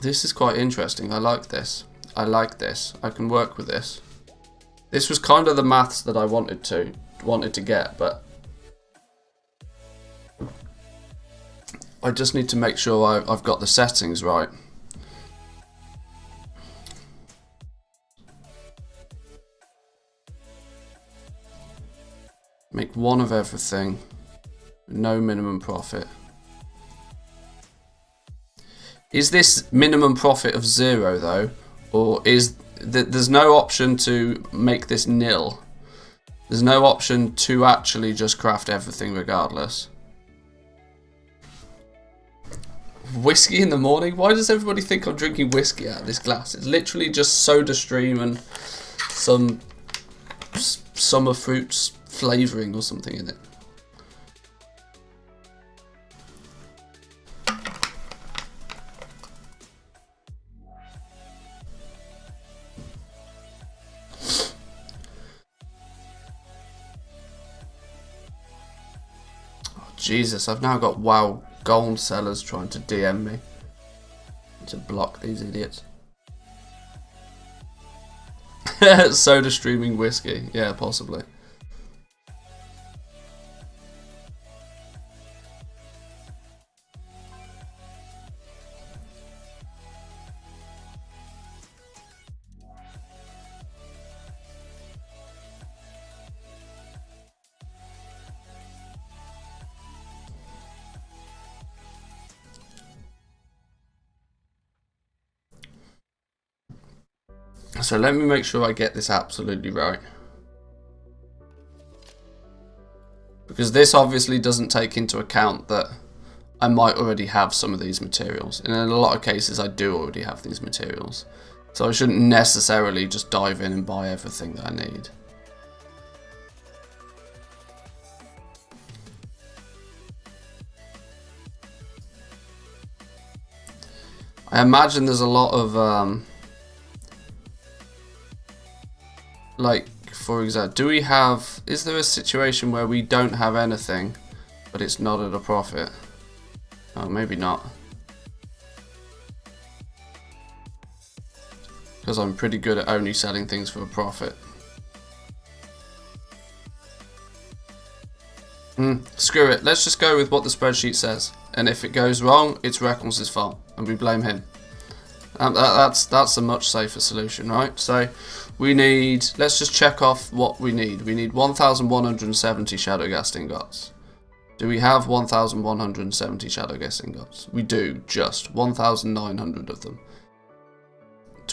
This is quite interesting. I like this. I like this. I can work with this. This was kind of the maths that I wanted to get, but I just need to make sure I've got the settings right. Make 1 of everything, no minimum profit. Is this minimum profit of 0 though, or is there's no option to make this nil? There's no option to actually just craft everything regardless. Whiskey in the morning? Why does everybody think I'm drinking whiskey out of this glass? It's literally just soda stream and some summer fruits flavouring or something in it. Jesus, I've now got WoW gold sellers trying to DM me to block these idiots. Soda streaming whiskey, yeah, possibly. So let me make sure I get this absolutely right. Because this obviously doesn't take into account that I might already have some of these materials. And in a lot of cases I do already have these materials. So I shouldn't necessarily just dive in and buy everything that I need. I imagine there's a lot of like, for example, is there a situation where we don't have anything, but it's not at a profit? Oh, maybe not. Because I'm pretty good at only selling things for a profit. Screw it, let's just go with what the spreadsheet says. And if it goes wrong, it's Reckles' fault, and we blame him. That's a much safer solution, right? So we need, let's just check off what we need. We need 1,170 Shadowghast ingots. Do we have 1,170 Shadowghast ingots? We do, just 1,900 of them.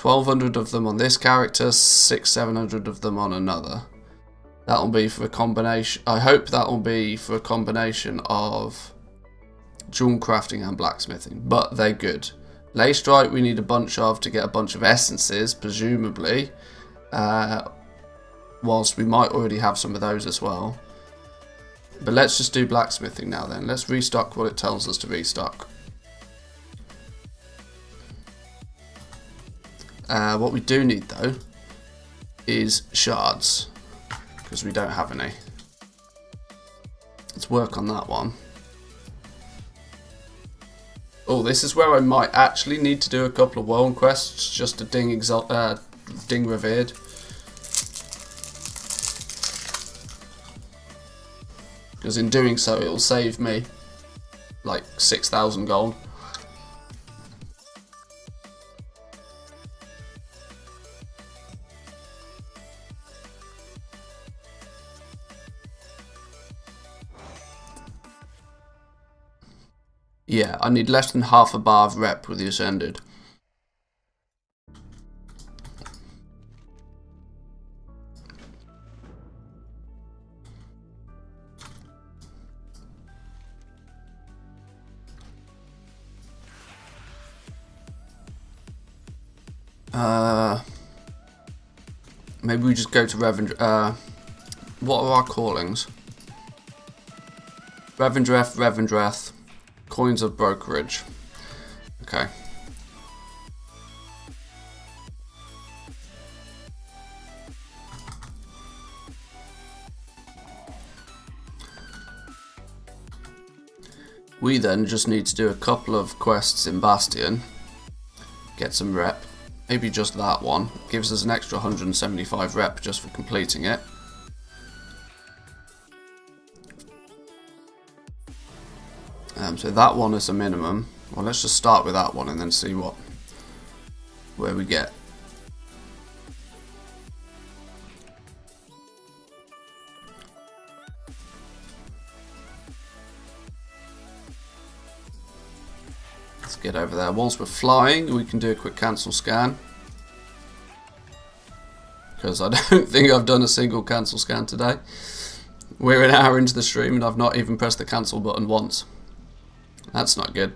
1,200 of them on this character, 600-700 of them on another. That'll be for a combination, I hope that'll be for a combination of jewel crafting and blacksmithing, but they're good. Leystrike we need a bunch of to get a bunch of essences, presumably. Whilst we might already have some of those as well. But let's just do blacksmithing now then. Let's restock what it tells us to restock. What we do need though is shards, because we don't have any. Let's work on that one. Oh, this is where I might actually need to do a couple of world quests just to ding revered. Because in doing so, it'll save me like 6,000 gold. Yeah, I need less than half a bar of rep with the Ascended. Maybe we just go to Revendreth. What are our callings? Revendreth. Coins of brokerage. Okay. We then just need to do a couple of quests in Bastion. Get some rep. Maybe just that one. Gives us an extra 175 rep just for completing it. So that one is a minimum. Well, let's just start with that one and then see where we get. get over there. Whilst we're flying, we can do a quick cancel scan. Because I don't think I've done a single cancel scan today. We're an hour into the stream and I've not even pressed the cancel button once. That's not good.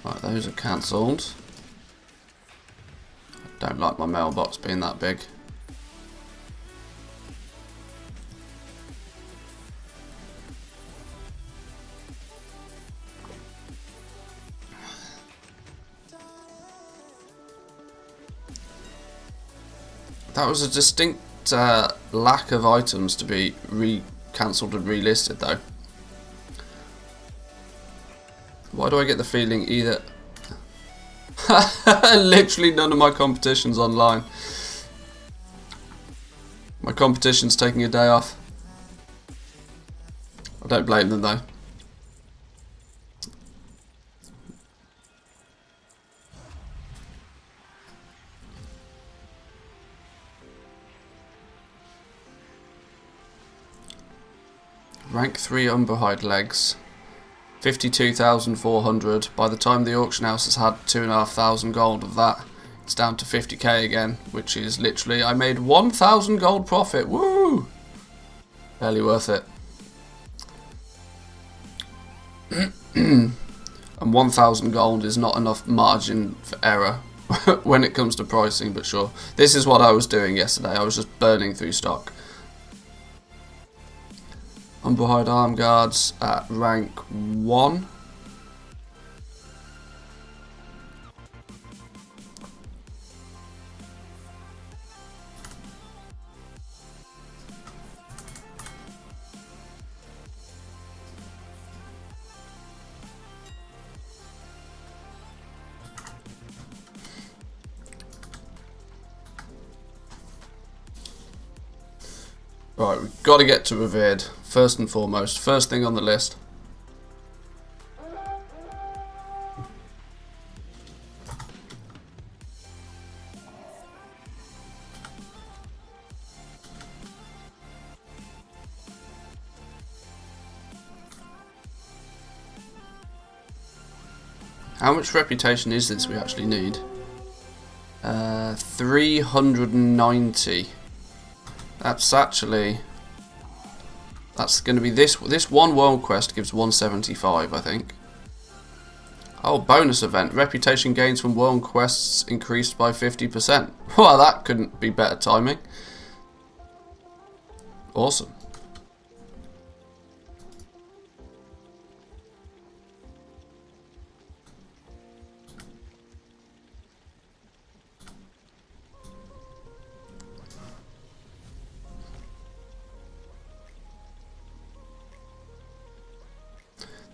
Right, those are cancelled. I don't like my mailbox being that big. That was a distinct lack of items to be cancelled and relisted though. Why do I get the feeling either... Literally none of my competition's online. My competition's taking a day off. I don't blame them though. Rank 3 Umberhide legs. 52,400. By the time the auction house has had 2,500 gold of that, it's down to 50k again, which is literally, I made 1,000 gold profit. Woo! Barely worth it. And 1,000 gold is not enough margin for error when it comes to pricing, but sure. This is what I was doing yesterday. I was just burning through stock. Umberhide arm guards at rank 1. Right, we've got to get to Revered, first and foremost. First thing on the list. How much reputation is this we actually need? 390. That's actually... That's going to be this one world quest gives 175, I think. Oh, bonus event. Reputation gains from world quests increased by 50%. Well, that couldn't be better timing. Awesome.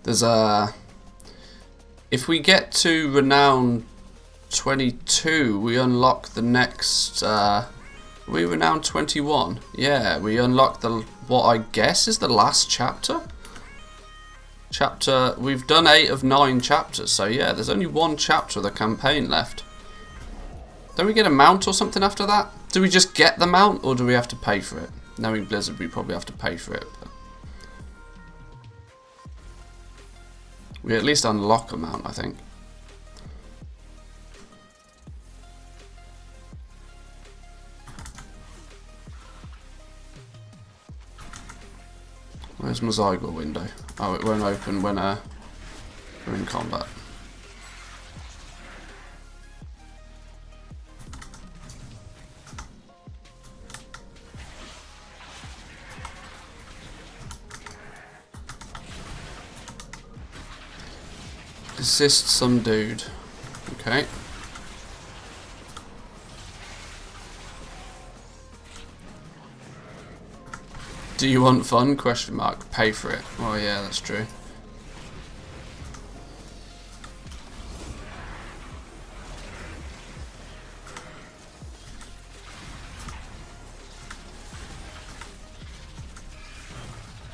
There's a... If we get to Renown 22, we unlock the next... we Renown 21? Yeah, we unlock the... what I guess is the last chapter? We've done 8 of 9 chapters, so yeah, there's only one chapter of the campaign left. Don't we get a mount or something after that? Do we just get the mount, or do we have to pay for it? Knowing Blizzard, we probably have to pay for it. But we at least unlock a mount, I think. Where's my Zygor window? Oh, it won't open when we're in combat. Assist some dude. Okay. Do you want fun? Question mark. Pay for it. Oh yeah, that's true.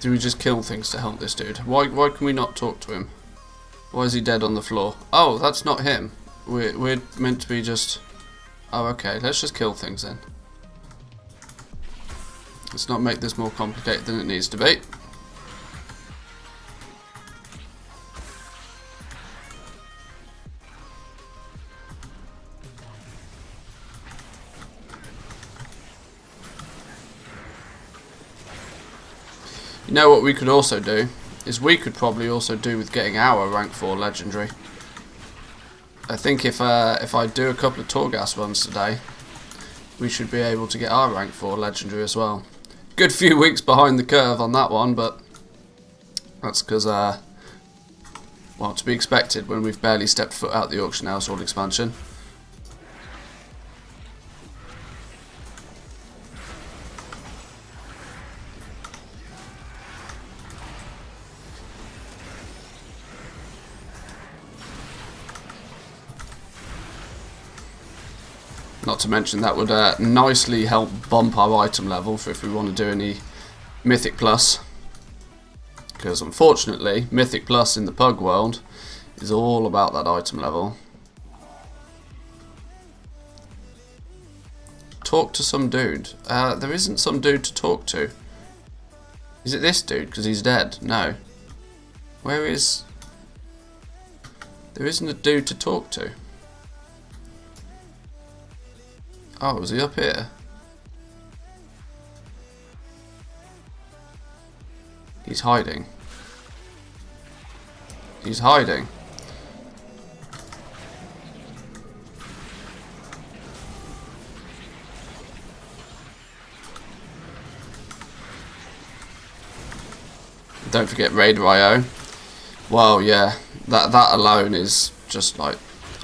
Do we just kill things to help this dude? Why can we not talk to him? Why is he dead on the floor? Oh, that's not him. We're meant to be just... Oh, okay. Let's just kill things then. Let's not make this more complicated than it needs to be. You know what we could also do? Is we could probably also do with getting our rank 4 legendary. I think if I do a couple of Torghast runs today, we should be able to get our rank 4 legendary as well. Good few weeks behind the curve on that one, but that's because, well, to be expected when we've barely stepped foot out the Auction Household expansion. Not to mention that would nicely help bump our item level for if we want to do any Mythic Plus. Because unfortunately, Mythic Plus in the Pug world is all about that item level. Talk to some dude. There isn't some dude to talk to. Is it this dude? Because he's dead. No. Where is... There isn't a dude to talk to. Oh, is he up here? He's hiding. He's hiding. Don't forget Raider IO. Well, yeah, that alone is just like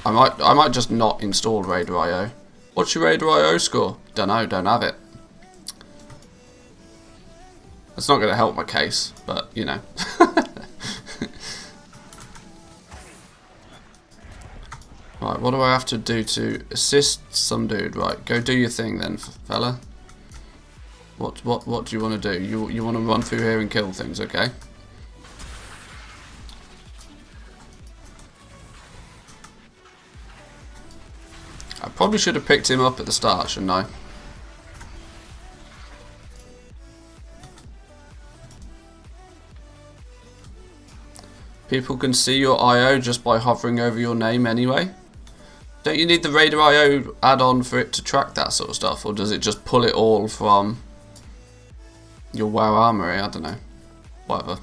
I might just not install Raider IO. What's your Raider IO score? Don't know, don't have it. That's not going to help my case, but you know. Right, what do I have to do to assist some dude? Right, go do your thing then, fella. What do you want to do? You want to run through here and kill things, okay? I probably should have picked him up at the start, shouldn't I? People can see your IO just by hovering over your name anyway. Don't you need the Raider IO add-on for it to track that sort of stuff? Or does it just pull it all from your WoW armory? I don't know. Whatever.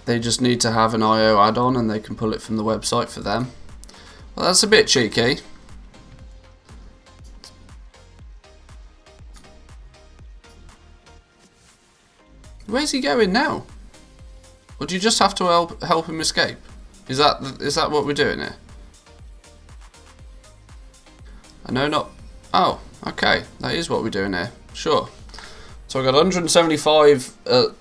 They just need to have an IO add-on and they can pull it from the website for them. Well, that's a bit cheeky. Where's he going now? Or do you just have to help him escape? Is that what we're doing here? I know not... Oh, okay. That is what we're doing here. Sure. So I got 175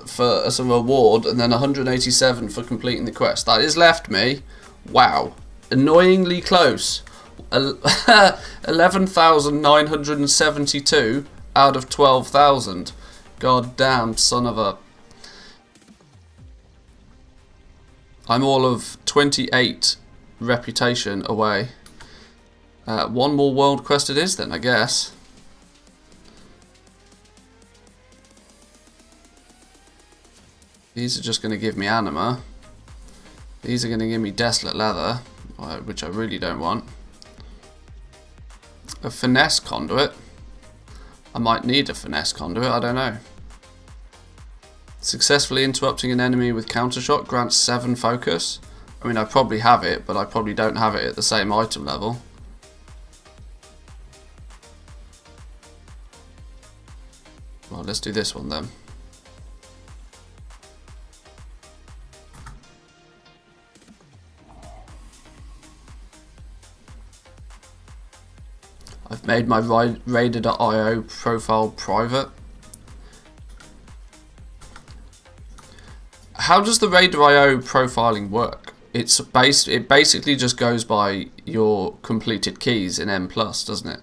for as a reward and then 187 for completing the quest. That has left me, wow, annoyingly close. 11,972 out of 12,000. God damn son of a... I'm all of 28 reputation away. One more world quest it is then, I guess. These are just going to give me anima. These are going to give me desolate leather, which I really don't want. A finesse conduit. I might need a finesse conduit, I don't know. Successfully interrupting an enemy with countershot grants 7 focus. I mean, I probably have it, but I probably don't have it at the same item level. Well, let's do this one then. I've made my Raider.io profile private. How does the Raider.io profiling work? It basically just goes by your completed keys in M+, doesn't it?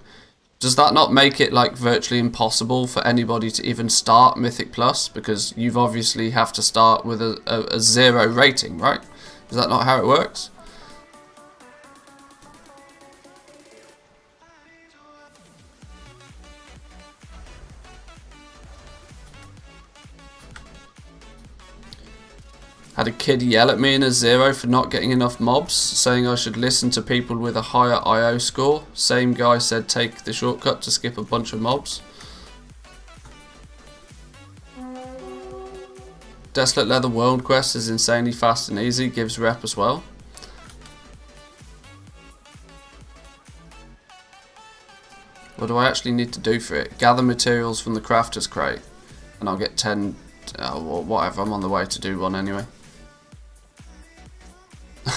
Does that not make it like virtually impossible for anybody to even start Mythic Plus? Because you've obviously have to start with a 0 rating, right? Is that not how it works? Had a kid yell at me in a 0 for not getting enough mobs, saying I should listen to people with a higher IO score. Same guy said take the shortcut to skip a bunch of mobs. Desolate Leather World Quest is insanely fast and easy, gives rep as well. What do I actually need to do for it? Gather materials from the crafter's crate and I'll get 10, or whatever, I'm on the way to do one anyway.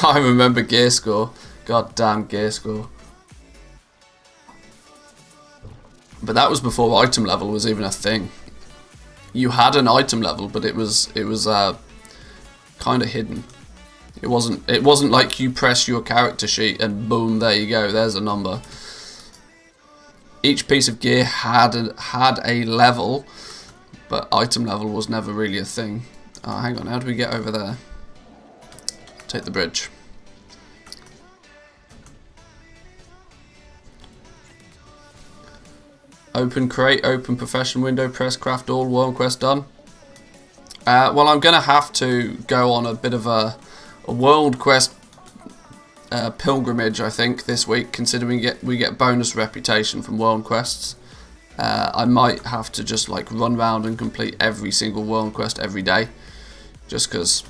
I remember gear score. God damn gear score. But that was before item level was even a thing. You had an item level, but it was kind of hidden. It wasn't like you press your character sheet and boom, there you go, there's a number. Each piece of gear had a level, but item level was never really a thing. Oh, hang on, how do we get over there? Take the bridge. Open crate, open profession window, press craft all, world quest done. Well, I'm going to have to go on a bit of a world quest pilgrimage, I think, this week, considering we get bonus reputation from world quests. I might have to just like run around and complete every single world quest every day, just because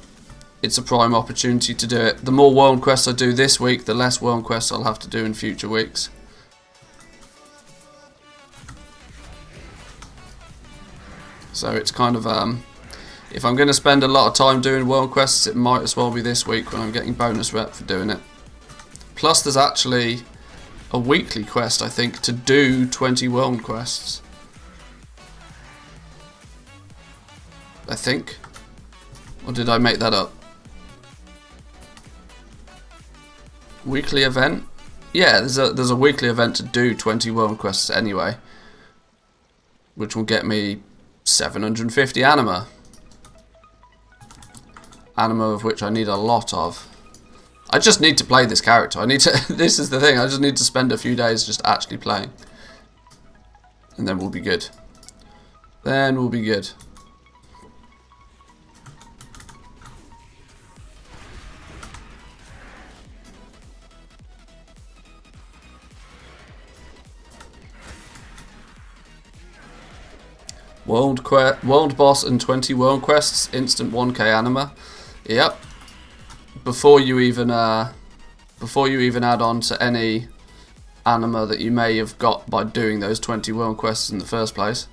it's a prime opportunity to do it. The more world quests I do this week, the less world quests I'll have to do in future weeks. So it's kind of, if I'm going to spend a lot of time doing world quests, it might as well be this week when I'm getting bonus rep for doing it. Plus there's actually a weekly quest, I think, to do 20 world quests. I think. Or did I make that up? Weekly event? Yeah, there's a weekly event to do 20 world quests anyway, which will get me 750 anima. Anima of which I need a lot of. I just need to play this character. I need to. This is the thing. I just need to spend a few days just actually playing, and then we'll be good. Then we'll be good. World boss and 20 world quests, instant 1k anima. Yep. Before you even add on to any anima that you may have got by doing those 20 world quests in the first place,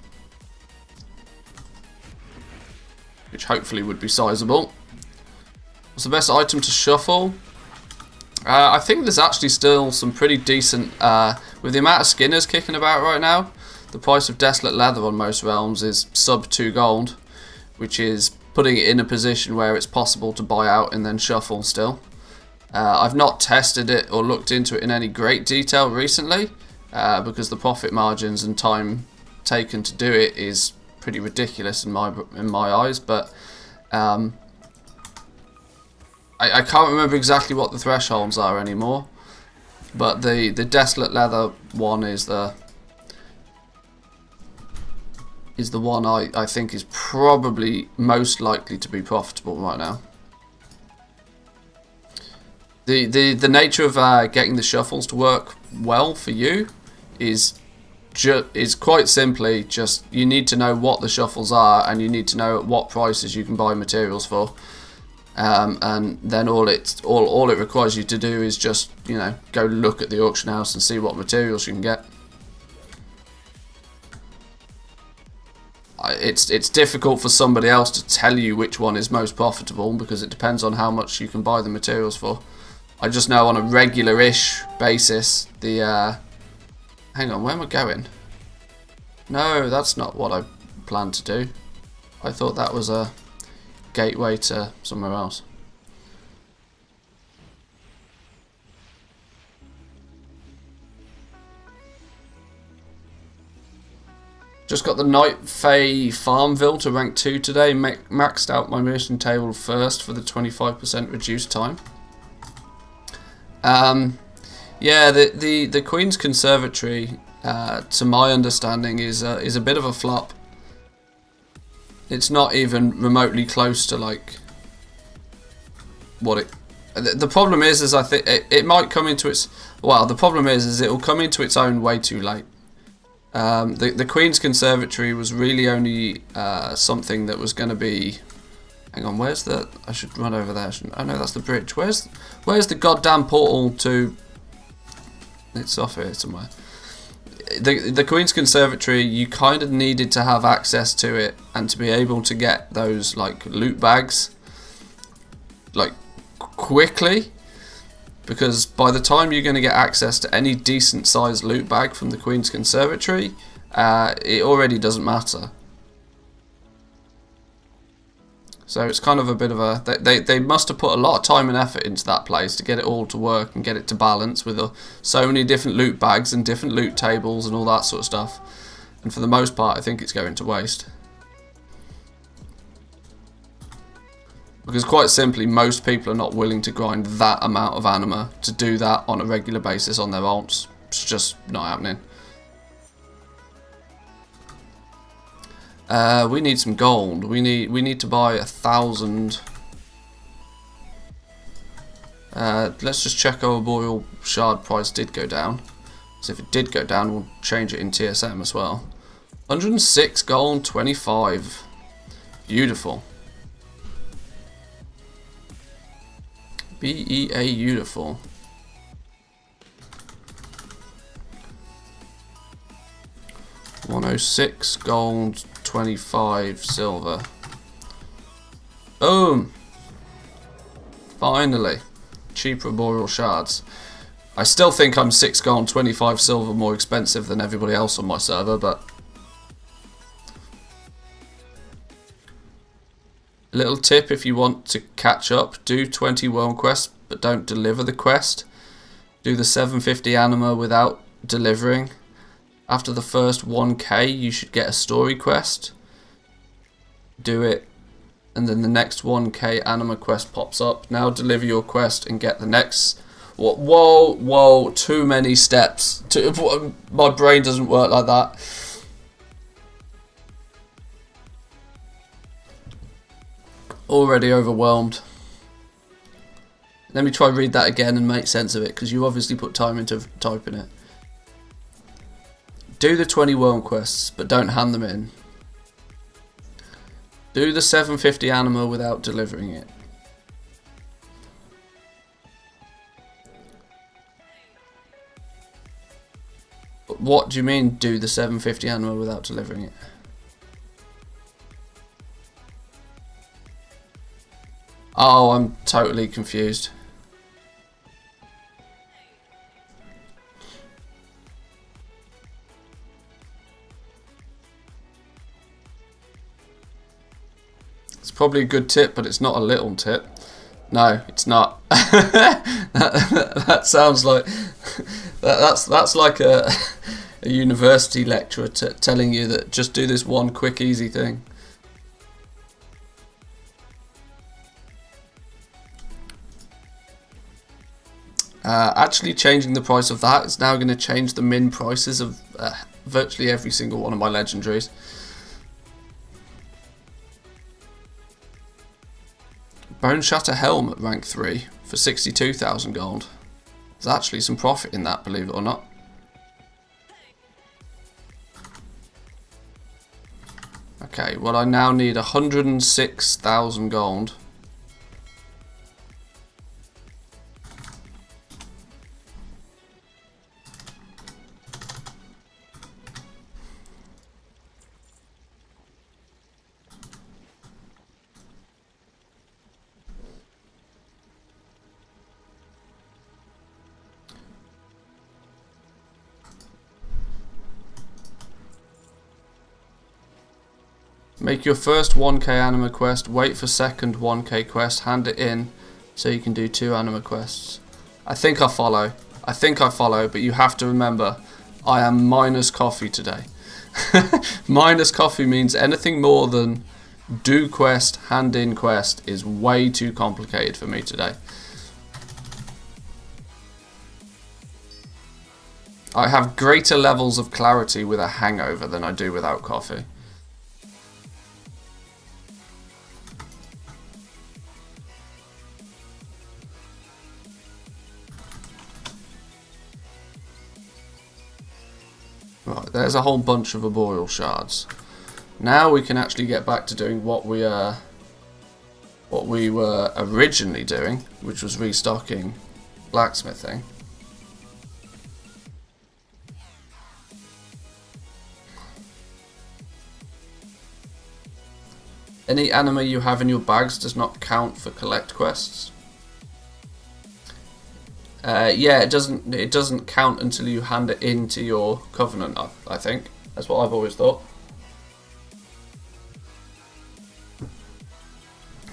which hopefully would be sizable. What's the best item to shuffle? I think there's actually still some pretty decent, with the amount of skinners kicking about right now. The price of Desolate Leather on most realms is sub 2 gold, which is putting it in a position where it's possible to buy out and then shuffle still. I've not tested it or looked into it in any great detail recently, because the profit margins and time taken to do it is pretty ridiculous in my eyes, but I can't remember exactly what the thresholds are anymore, but the Desolate Leather one is the one I think is probably most likely to be profitable right now. The nature of getting the shuffles to work well for you is quite simply just you need to know what the shuffles are and you need to know at what prices you can buy materials for, and then all it requires you to do is just, you know, go look at the auction house and see what materials you can get. It's difficult for somebody else to tell you which one is most profitable because it depends on how much you can buy the materials for. I just know on a regular-ish basis Hang on, where am I going? No, that's not what I planned to do. I thought that was a gateway to somewhere else. Just got the Night Fae Farmville to rank 2 today. Maxed out my mission table first for the 25% reduced time. Yeah, the Queen's Conservatory, to my understanding, is a bit of a flop. It's not even remotely close to like what it. The problem is I think it might come into its. Well, the problem is it will come into its own way too late. The Queen's Conservatory was really only something that was going to be. Hang on, where's the? I should run over there. Oh no, that's the bridge. Where's the goddamn portal to? It's off here somewhere. The Queen's Conservatory, you kind of needed to have access to it and to be able to get those like loot bags like quickly, because by the time you're going to get access to any decent sized loot bag from the Queen's Conservatory, it already doesn't matter. So it's kind of a bit of a... They must have put a lot of time and effort into that place to get it all to work and get it to balance with so many different loot bags and different loot tables and all that sort of stuff. And for the most part, I think it's going to waste. Because quite simply, most people are not willing to grind that amount of anima to do that on a regular basis on their alts. It's just not happening. We need some gold. We need to buy 1,000. Let's just check our Boreal Shard price did go down. So if it did go down, we'll change it in TSM as well. 106 gold, 25. Beautiful. BEA beautiful. $106 gold, 25 silver. Boom! Finally, cheaper Boreal Shards. I still think I'm 6 gold, 25 silver more expensive than everybody else on my server, but little tip if you want to catch up: do 20 world quests, but don't deliver the quest. Do the 750 anima without delivering. After the first 1k, you should get a story quest. Do it, and then the next 1k anima quest pops up. Now deliver your quest and get the next. Whoa, too many steps. My brain doesn't work like that. Already overwhelmed. Let me try read that again and make sense of it, because you obviously put time into typing it. Do the 20 world quests, but don't hand them in. Do the 750 anima without delivering it. What do you mean, do the 750 anima without delivering it? Oh, I'm totally confused. It's probably a good tip, but it's not a little tip. No, it's not. that sounds like that's like a university lecturer telling you that just do this one quick, easy thing. Actually changing the price of that is now going to change the min prices of virtually every single one of my legendaries. Bone Shatter Helm at rank 3 for 62,000 gold. There's actually some profit in that, believe it or not. Okay, well I now need 106,000 gold. Make your first 1k anima quest, wait for second 1k quest, hand it in so you can do 2 anima quests. I think I follow. I think I follow, but you have to remember, I am minus coffee today. Minus coffee means anything more than do quest, hand in quest is way too complicated for me today. I have greater levels of clarity with a hangover than I do without coffee. Right, there's a whole bunch of arboreal shards. Now we can actually get back to doing what we were originally doing, which was restocking blacksmithing. Any anima you have in your bags does not count for collect quests. Yeah, it doesn't count until you hand it into your covenant. I think that's what I've always thought.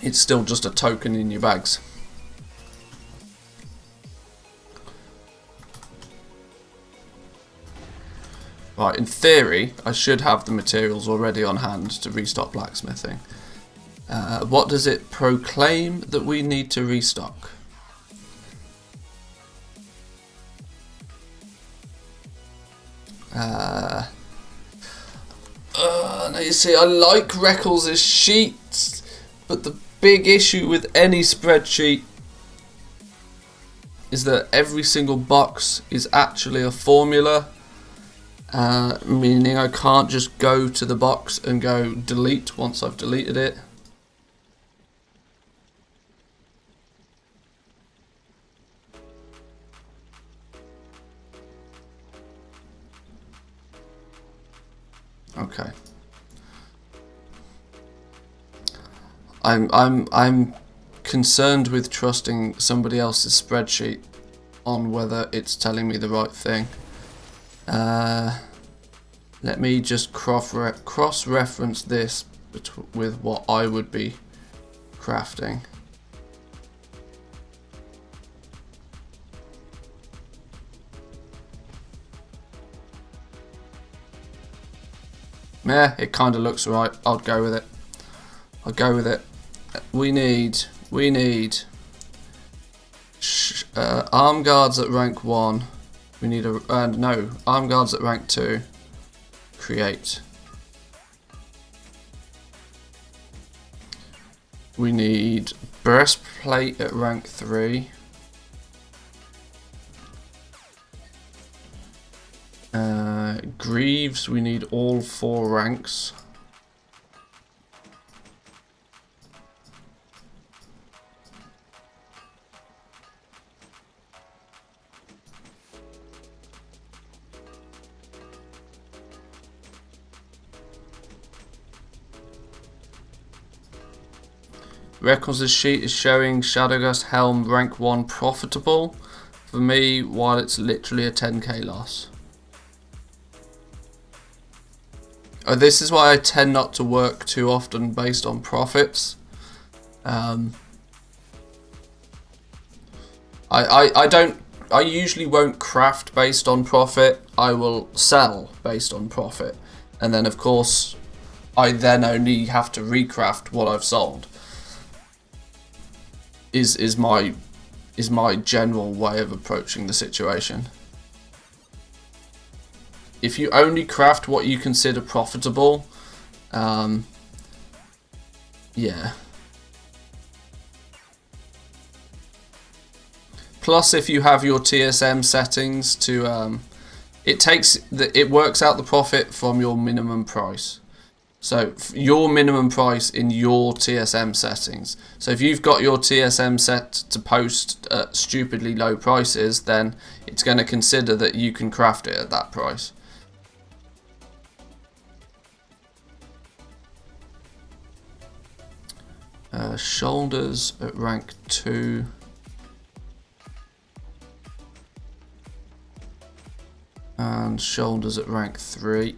It's still just a token in your bags. Right, in theory, I should have the materials already on hand to restock blacksmithing. What does it proclaim that we need to restock? Now you see, I like Reckles' sheets, but the big issue with any spreadsheet is that every single box is actually a formula, meaning I can't just go to the box and go delete once I've deleted it. Okay. I'm concerned with trusting somebody else's spreadsheet on whether it's telling me the right thing. Let me just cross-reference this with what I would be crafting. Yeah, it kind of looks right. I'll go with it. I'll go with it. We need arm guards at rank 1. We need no, arm guards at rank 2. Create. We need breastplate at rank 3. Greaves, we need all 4 ranks. Reckles' sheet is showing Shadowgust Helm rank 1 profitable for me, while it's literally a 10k loss. Oh, this is why I tend not to work too often based on profits. I usually won't craft based on profit. I will sell based on profit, and then of course I then only have to recraft what I've sold. Is my general way of approaching the situation. If you only craft what you consider profitable, yeah. Plus, if you have your TSM settings to, it works out the profit from your minimum price. So your minimum price in your TSM settings. So if you've got your TSM set to post at stupidly low prices, then it's going to consider that you can craft it at that price. Shoulders at rank 2. And shoulders at rank 3.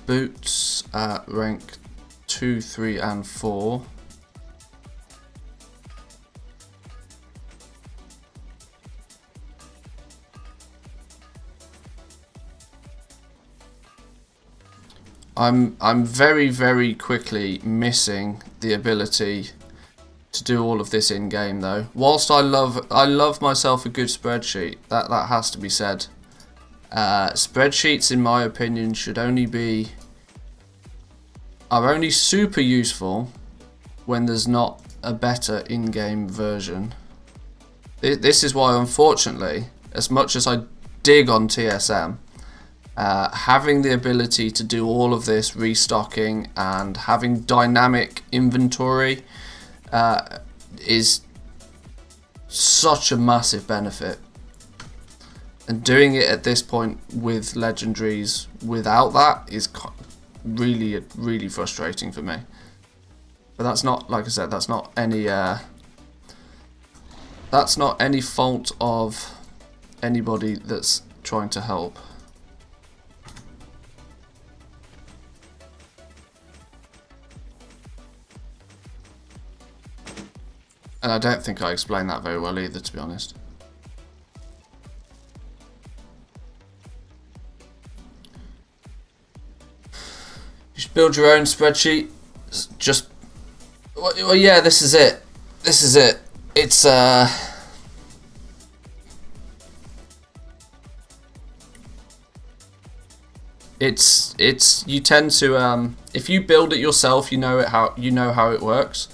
Boots at rank 2, 3 and 4. I'm very, very quickly missing the ability to do all of this in game though. Whilst I love myself a good spreadsheet, that has to be said. Spreadsheets, in my opinion, are only super useful when there's not a better in-game version. This is why, unfortunately, as much as I dig on TSM, having the ability to do all of this restocking and having dynamic inventory is such a massive benefit. And doing it at this point with legendaries without that is really, really frustrating for me. But that's not, like I said, that's not any fault of anybody that's trying to help. And I don't think I explained that very well either, to be honest. You should build your own spreadsheet. Just, well, yeah, this is it. This is it. It's you tend to if you build it yourself, you know how it works.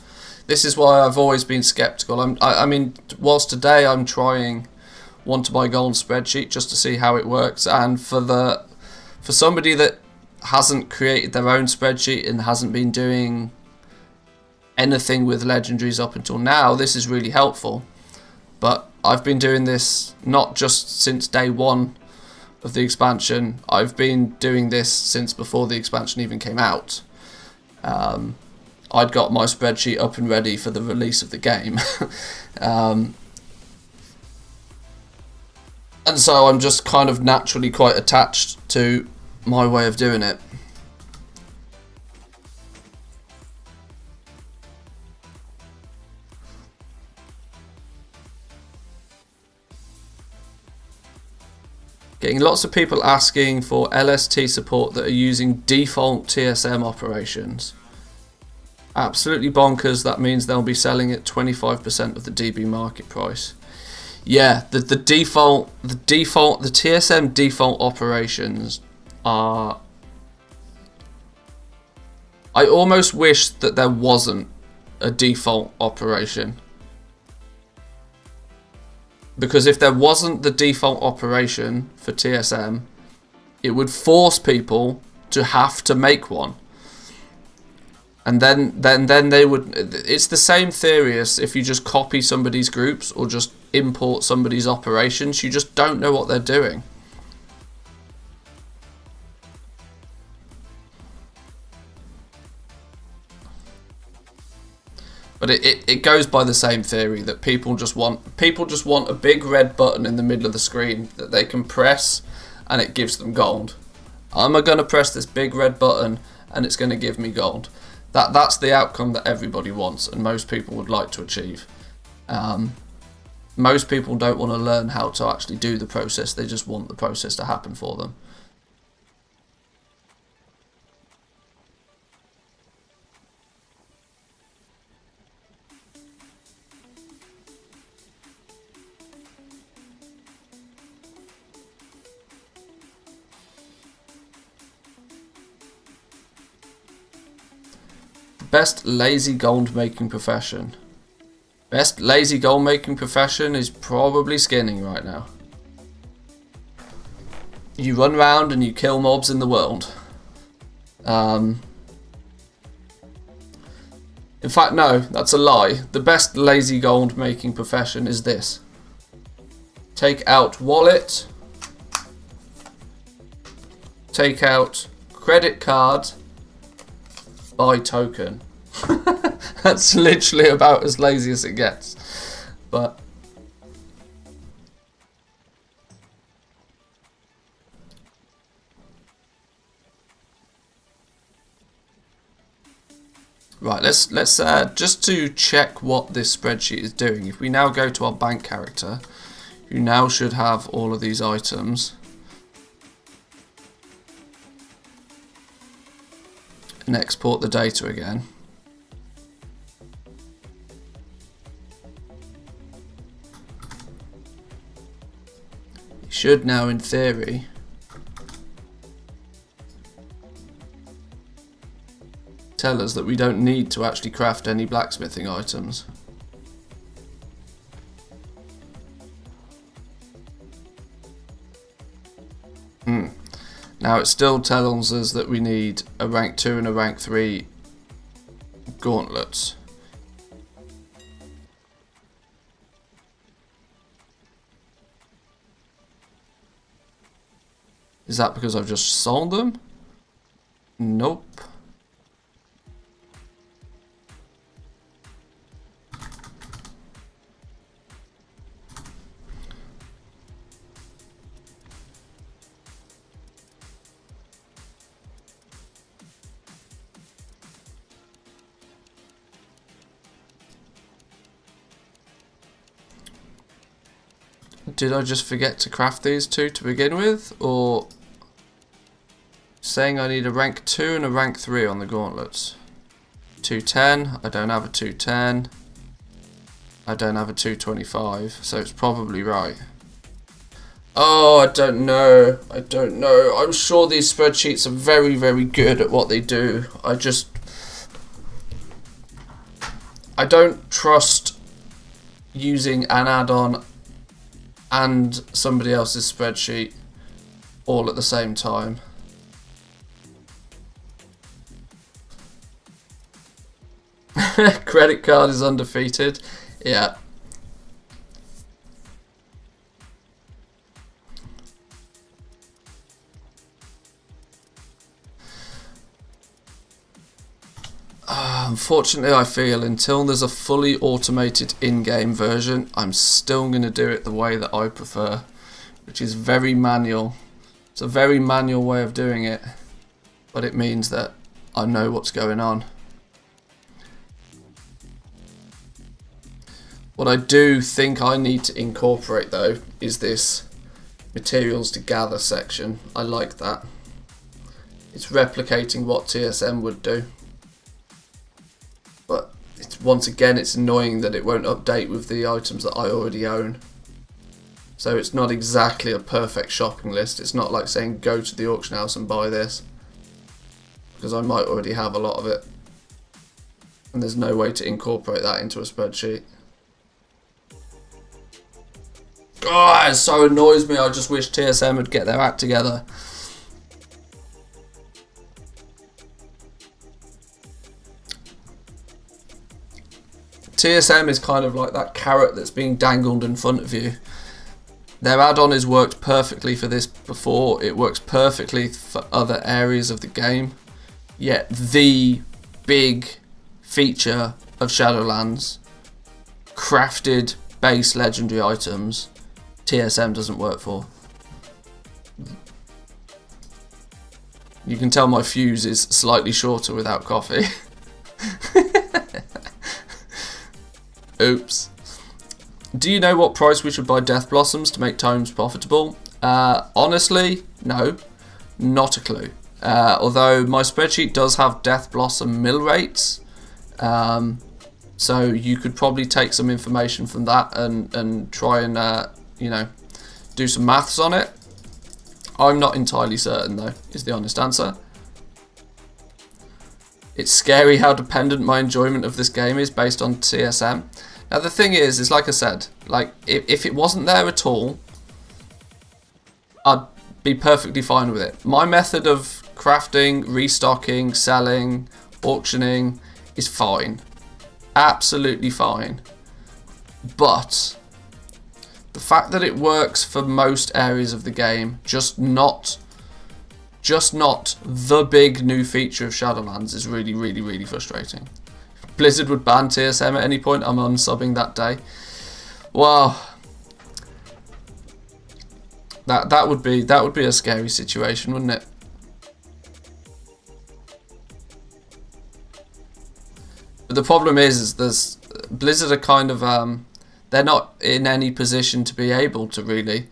This is why I've always been skeptical. I mean, whilst today I'm trying Want to Buy Gold spreadsheet just to see how it works, and for somebody that hasn't created their own spreadsheet and hasn't been doing anything with legendaries up until now, this is really helpful. But I've been doing this not just since day one of the expansion. I've been doing this since before the expansion even came out. I'd got my spreadsheet up and ready for the release of the game. And so I'm just kind of naturally quite attached to my way of doing it. Getting lots of people asking for LST support that are using default TSM operations. Absolutely bonkers. That means they'll be selling at 25% of the DB market price. Yeah, the TSM default operations are... I almost wish that there wasn't a default operation. Because if there wasn't the default operation for TSM, it would force people to have to make one. And then they would... It's the same theory as if you just copy somebody's groups or just import somebody's operations. You just don't know what they're doing. But it goes by the same theory that people just want a big red button in the middle of the screen that they can press and it gives them gold. I'm going to press this big red button and it's going to give me gold. That's the outcome that everybody wants and most people would like to achieve. Most people don't want to learn how to actually do the process, they just want the process to happen for them. Best lazy gold making profession. Best lazy gold making profession is probably skinning right now. You run around and you kill mobs in the world. In fact, no, that's a lie. The best lazy gold making profession is this. Take out wallet. Take out credit card. Buy token. That's literally about as lazy as it gets. But Right, let's just to check what this spreadsheet is doing. If we now go to our bank character, who now should have all of these items, and export the data again. It should now, in theory, tell us that we don't need to actually craft any blacksmithing items. Now it still tells us that we need a rank 2 and a rank 3 gauntlets. Is that because I've just sold them? Nope. Did I just forget to craft these two to begin with, or saying I need a rank 2 and a rank 3 on the gauntlets? 210, I don't have a 210, I don't have a 225, so it's probably right. Oh, I don't know, I'm sure these spreadsheets are very, very good at what they do. I don't trust using an add-on and somebody else's spreadsheet all at the same time. Credit card is undefeated. Yeah. Unfortunately, I feel until there's a fully automated in-game version, I'm still going to do it the way that I prefer, which is very manual. It's a very manual way of doing it, but it means that I know what's going on. What I do think I need to incorporate though is this materials to gather section. I like that. It's replicating what TSM would do. But once again, it's annoying that it won't update with the items that I already own. So it's not exactly a perfect shopping list. It's not like saying go to the auction house and buy this, because I might already have a lot of it. And there's no way to incorporate that into a spreadsheet. Oh, it so annoys me. I just wish TSM would get their act together. TSM is kind of like that carrot that's being dangled in front of you. Their add-on has worked perfectly for this before. It works perfectly for other areas of the game. Yet the big feature of Shadowlands, crafted base legendary items, TSM doesn't work for. You can tell my fuse is slightly shorter without coffee. Oops. Do you know what price we should buy Death Blossoms to make tomes profitable? Honestly, no. Not a clue. Although my spreadsheet does have Death Blossom mill rates. So you could probably take some information from that and try and, you know, do some maths on it. I'm not entirely certain though, is the honest answer. It's scary how dependent my enjoyment of this game is based on TSM. Now the thing is like I said, like if it wasn't there at all, I'd be perfectly fine with it. My method of crafting, restocking, selling, auctioning is fine. Absolutely fine. But the fact that it works for most areas of the game, just not the big new feature of Shadowlands, is really, really, really frustrating. If Blizzard would ban TSM at any point, I'm unsubbing that day. Wow. That would be a scary situation, wouldn't it? But the problem is there's Blizzard are kind of they're not in any position to be able to really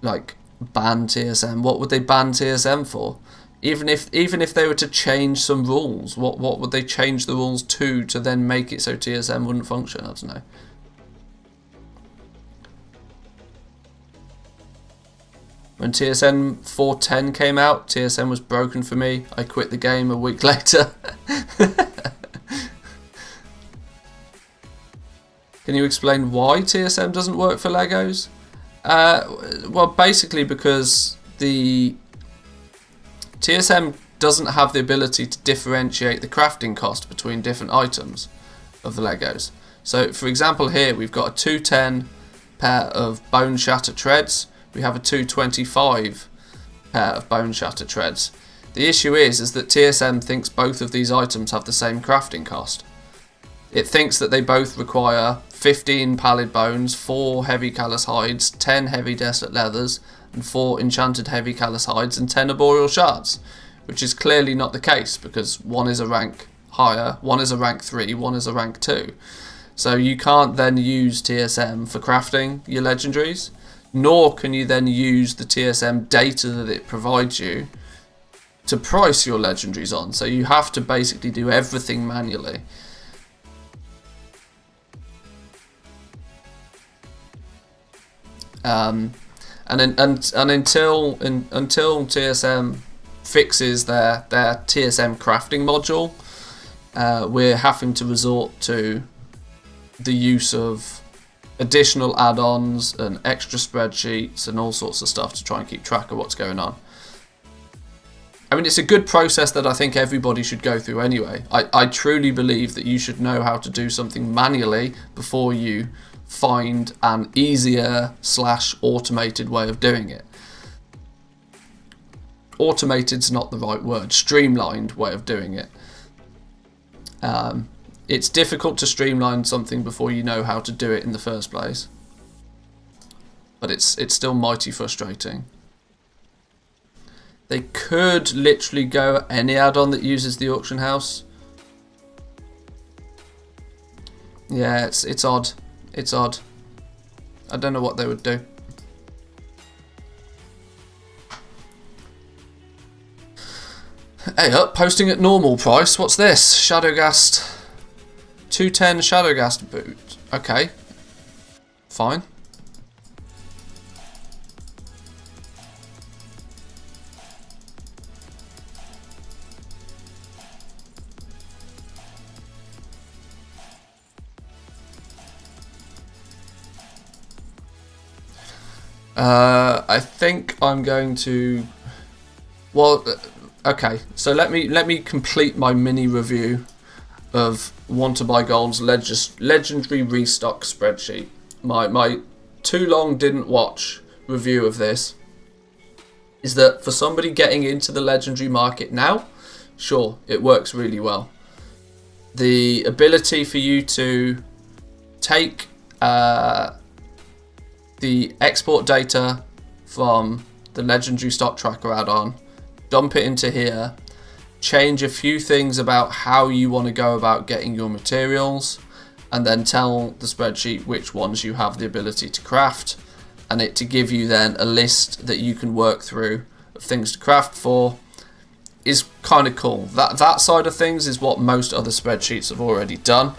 like ban TSM. What would they ban TSM for? Even if they were to change some rules, what would they change the rules to then make it so TSM wouldn't function? I don't know. When TSM 4.10 came out, TSM was broken for me. I quit the game a week later. Can you explain why TSM doesn't work for Legos? Well, basically because the TSM doesn't have the ability to differentiate the crafting cost between different items of the Legos. So, for example, here we've got a 210 pair of Bone Shatter Treads. We have a 225 pair of Bone Shatter Treads. The issue is that TSM thinks both of these items have the same crafting cost. It thinks that they both require 15 pallid bones, 4 heavy callous hides, 10 heavy desert leathers, and 4 enchanted heavy callous hides, and 10 arboreal shards, which is clearly not the case because one is a rank higher, one is a rank 3, one is a rank 2. So you can't then use TSM for crafting your legendaries, nor can you then use the TSM data that it provides you to price your legendaries on. So you have to basically do everything manually. And until TSM fixes their TSM crafting module, we're having to resort to the use of additional add-ons and extra spreadsheets and all sorts of stuff to try and keep track of what's going on. I mean, it's a good process that I think everybody should go through anyway. I truly believe that you should know how to do something manually before you find an easier / automated way of doing it. Automated's not the right word. Streamlined way of doing it. It's difficult to streamline something before you know how to do it in the first place. But it's still mighty frustrating. They could literally go any add-on that uses the auction house. Yeah, it's odd. It's odd. I don't know what they would do. Hey up, posting at normal price. What's this? Shadowgast 210 Shadowgast boot. Okay. Fine. I think I'm going to. Well, okay. So let me complete my mini review of Want to Buy Gold's legendary restock spreadsheet. My too long didn't watch review of this is that for somebody getting into the legendary market now, sure, it works really well. The ability for you to take the export data from the legendary stock tracker add-on, dump it into here, change a few things about how you want to go about getting your materials, and then tell the spreadsheet which ones you have the ability to craft, and it to give you then a list that you can work through of things to craft for, is kind of cool. That side of things is what most other spreadsheets have already done.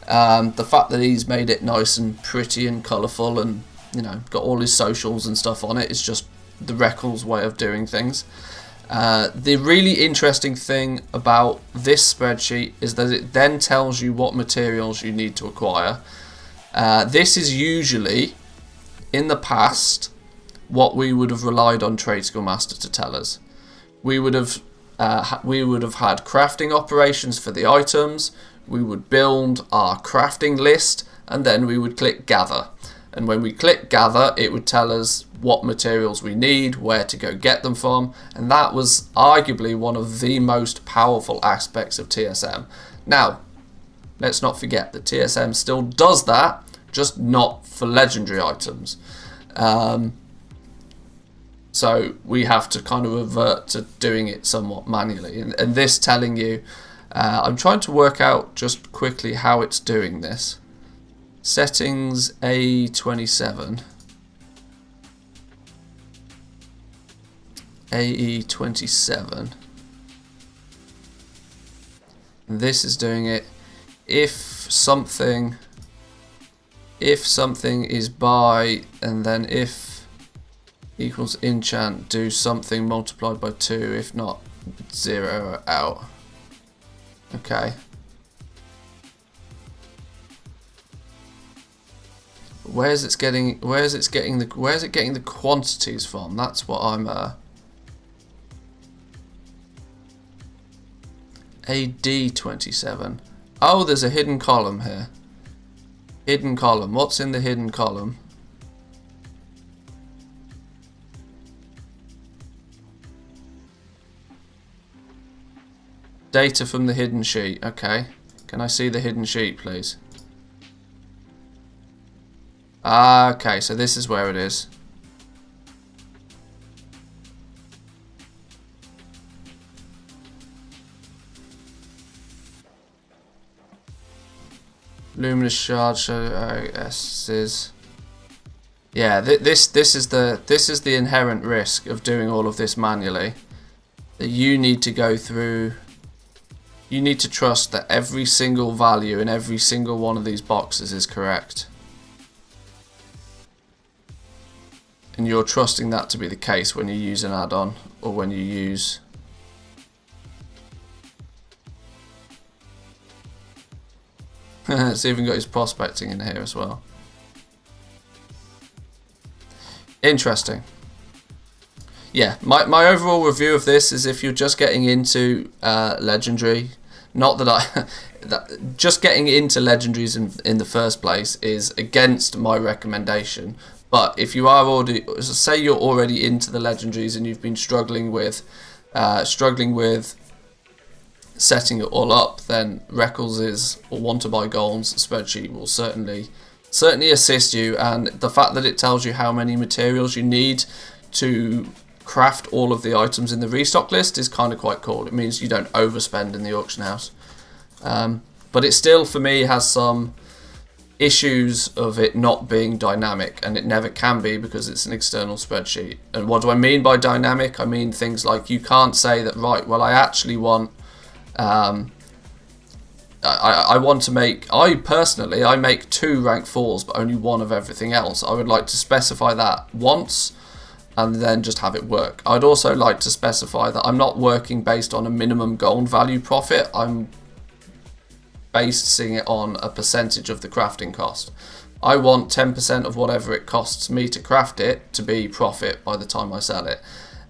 The fact that he's made it nice and pretty and colourful and, you know, got all his socials and stuff on it is just the Reckles way of doing things. The really interesting thing about this spreadsheet is that it then tells you what materials you need to acquire. This is usually, in the past, what we would have relied on Trade Skill Master to tell us. We would have had crafting operations for the items, we would build our crafting list, and then we would click Gather. And when we click Gather, it would tell us what materials we need, where to go get them from, and that was arguably one of the most powerful aspects of TSM. Now, let's not forget that TSM still does that, just not for legendary items. So we have to kind of revert to doing it somewhat manually, and this telling you I'm trying to work out just quickly how it's doing this. Settings A27. AE27. And this is doing it if something is by, and then if equals enchant, do something multiplied by 2, if not 0 out. Okay. Where's it getting the quantities from? That's what I'm AD27. Oh, there's a hidden column here. Hidden column. What's in the hidden column? Data from the hidden sheet. Okay. Can I see the hidden sheet, please? Ah, okay. So this is where it is. Luminous shard S's. Yeah, this is the inherent risk of doing all of this manually. That you need to go through. You need to trust that every single value in every single one of these boxes is correct. And you're trusting that to be the case when you use an add-on or when you use it's even got his prospecting in here as well. Interesting. Yeah, my overall review of this is if you're just getting into Legendary, not that just getting into Legendaries in the first place is against my recommendation. But if you are already, say you're already into the Legendaries and you've been struggling with setting it all up, then Reckles' or Want to Buy Golds spreadsheet will certainly assist you. And the fact that it tells you how many materials you need to craft all of the items in the restock list is kind of quite cool. It means you don't overspend in the auction house. But it still, for me, has some issues of it not being dynamic, and it never can be because it's an external spreadsheet. And what do I mean by dynamic? I mean things like you can't say that, right, well, I actually want I want to make, I make 2 rank 4s but only 1 of everything else. I would like to specify that once and then just have it work. I'd also like to specify that I'm not working based on a minimum gold value profit. I'm basing it on a percentage of the crafting cost. I want 10% of whatever it costs me to craft it to be profit by the time I sell it.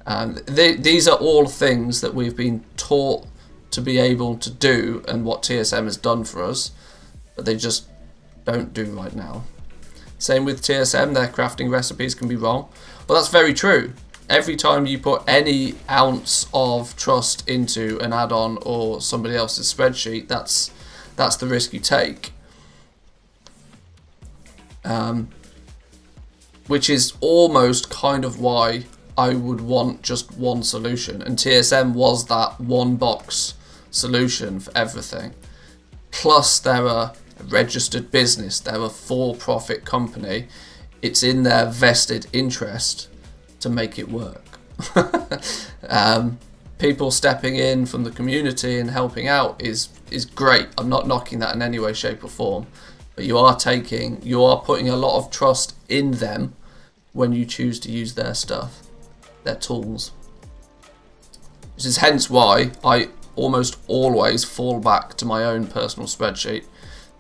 And these are all things that we've been taught to be able to do, and what TSM has done for us, but they just don't do right now. Same with TSM, their crafting recipes can be wrong. Well, that's very true. Every time you put any ounce of trust into an add-on or somebody else's spreadsheet, that's the risk you take. Which is almost kind of why I would want just one solution, and TSM was that one box solution for everything. Plus they're a registered business, they're a for-profit company. It's in their vested interest to make it work. People stepping in from the community and helping out is great. I'm not knocking that in any way, shape or form, but you are putting a lot of trust in them when you choose to use their stuff, their tools. This is hence why I almost always fall back to my own personal spreadsheet,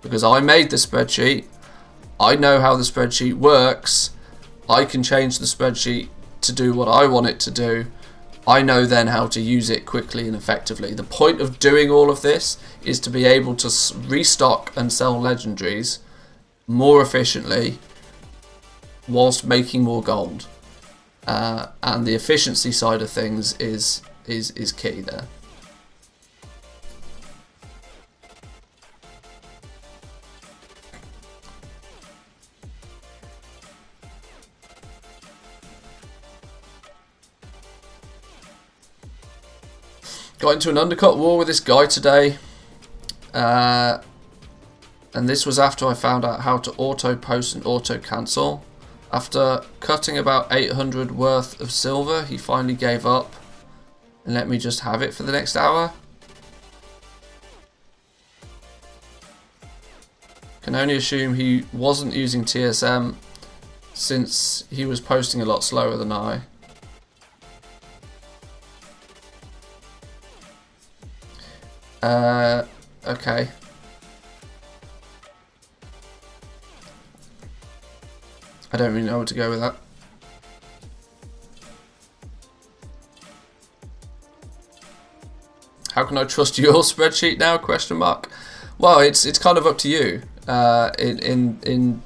because I made the spreadsheet, I know how the spreadsheet works, I can change the spreadsheet to do what I want it to do, I know then how to use it quickly and effectively. The point of doing all of this is to be able to restock and sell legendaries more efficiently whilst making more gold, and the efficiency side of things is key there. Got into an undercut war with this guy today. And this was after I found out how to auto post and auto cancel. After cutting about 800 worth of silver, he finally gave up and let me just have it for the next hour. Can only assume he wasn't using TSM since he was posting a lot slower than I. Okay. I don't really know where to go with that. How can I trust your spreadsheet now? Question mark. Well, it's kind of up to you. In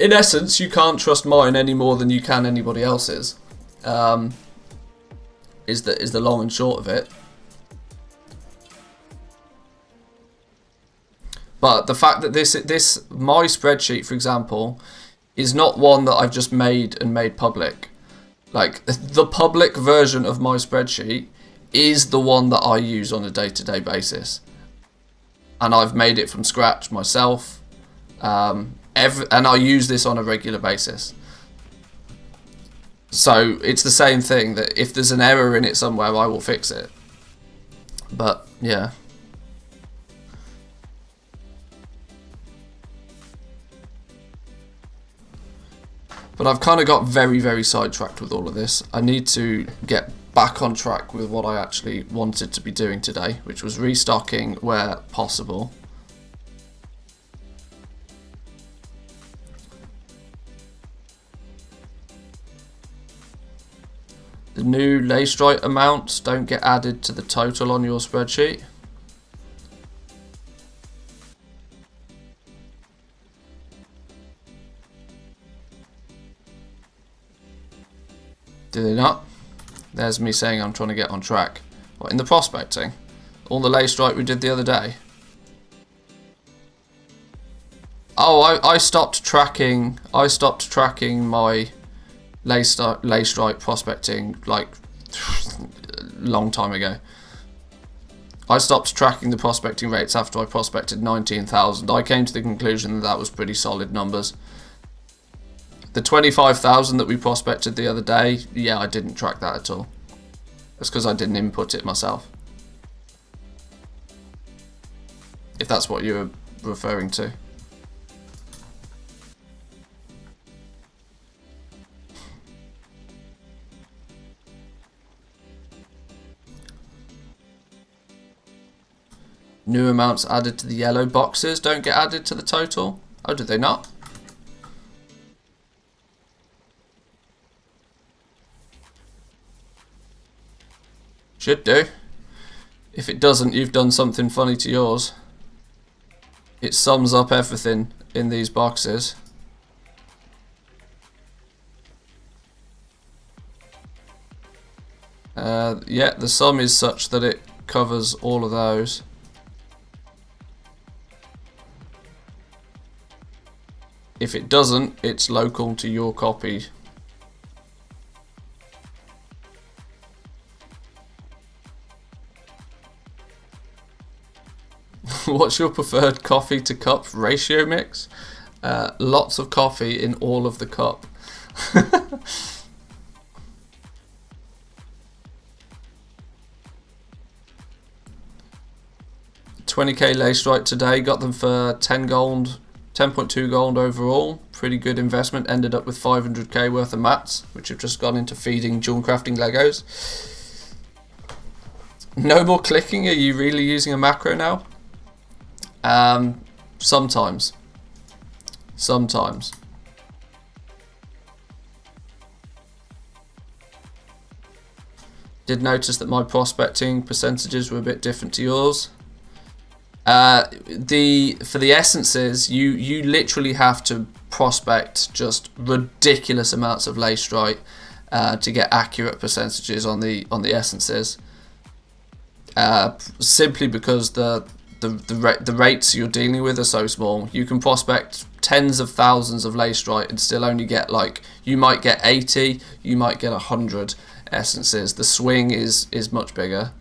essence, you can't trust mine any more than you can anybody else's. Is the long and short of it. But the fact that this my spreadsheet, for example, is not one that I've just made and made public. Like, the public version of my spreadsheet is the one that I use on a day-to-day basis, and I've made it from scratch myself. And I use this on a regular basis. So it's the same thing, that if there's an error in it somewhere, I will fix it. But yeah. But I've kind of got very, very sidetracked with all of this. I need to get back on track with what I actually wanted to be doing today, which was restocking where possible. The new Leystrite amounts don't get added to the total on your spreadsheet. Do they not? There's me saying I'm trying to get on track. What, in the prospecting? All the Leystrite we did the other day? Oh, I stopped tracking my Leystrite prospecting like a long time ago. I stopped tracking the prospecting rates after I prospected 19,000. I came to the conclusion that that was pretty solid numbers. The 25,000 that we prospected the other day, yeah, I didn't track that at all. That's because I didn't input it myself. If that's what you're referring to. New amounts added to the yellow boxes don't get added to the total. Oh, did they not? Should do. If it doesn't, you've done something funny to yours. It sums up everything in these boxes. Yeah, the sum is such that it covers all of those. If it doesn't, it's local to your copy. What's your preferred coffee to cup ratio mix? Lots of coffee in all of the cup. 20k Leystrite today, got them for 10 gold, 10.2 gold overall. Pretty good investment, ended up with 500k worth of mats, which have just gone into feeding jewel crafting Legos. No more clicking, are you really using a macro now? Sometimes. Did notice that my prospecting percentages were a bit different to yours. For the essences, you literally have to prospect just ridiculous amounts of Leystrite to get accurate percentages on the essences. Simply because the rates you're dealing with are so small. You can prospect tens of thousands of Leystrite and still only get, like, you might get 80, you might get 100 essences. The swing is much bigger.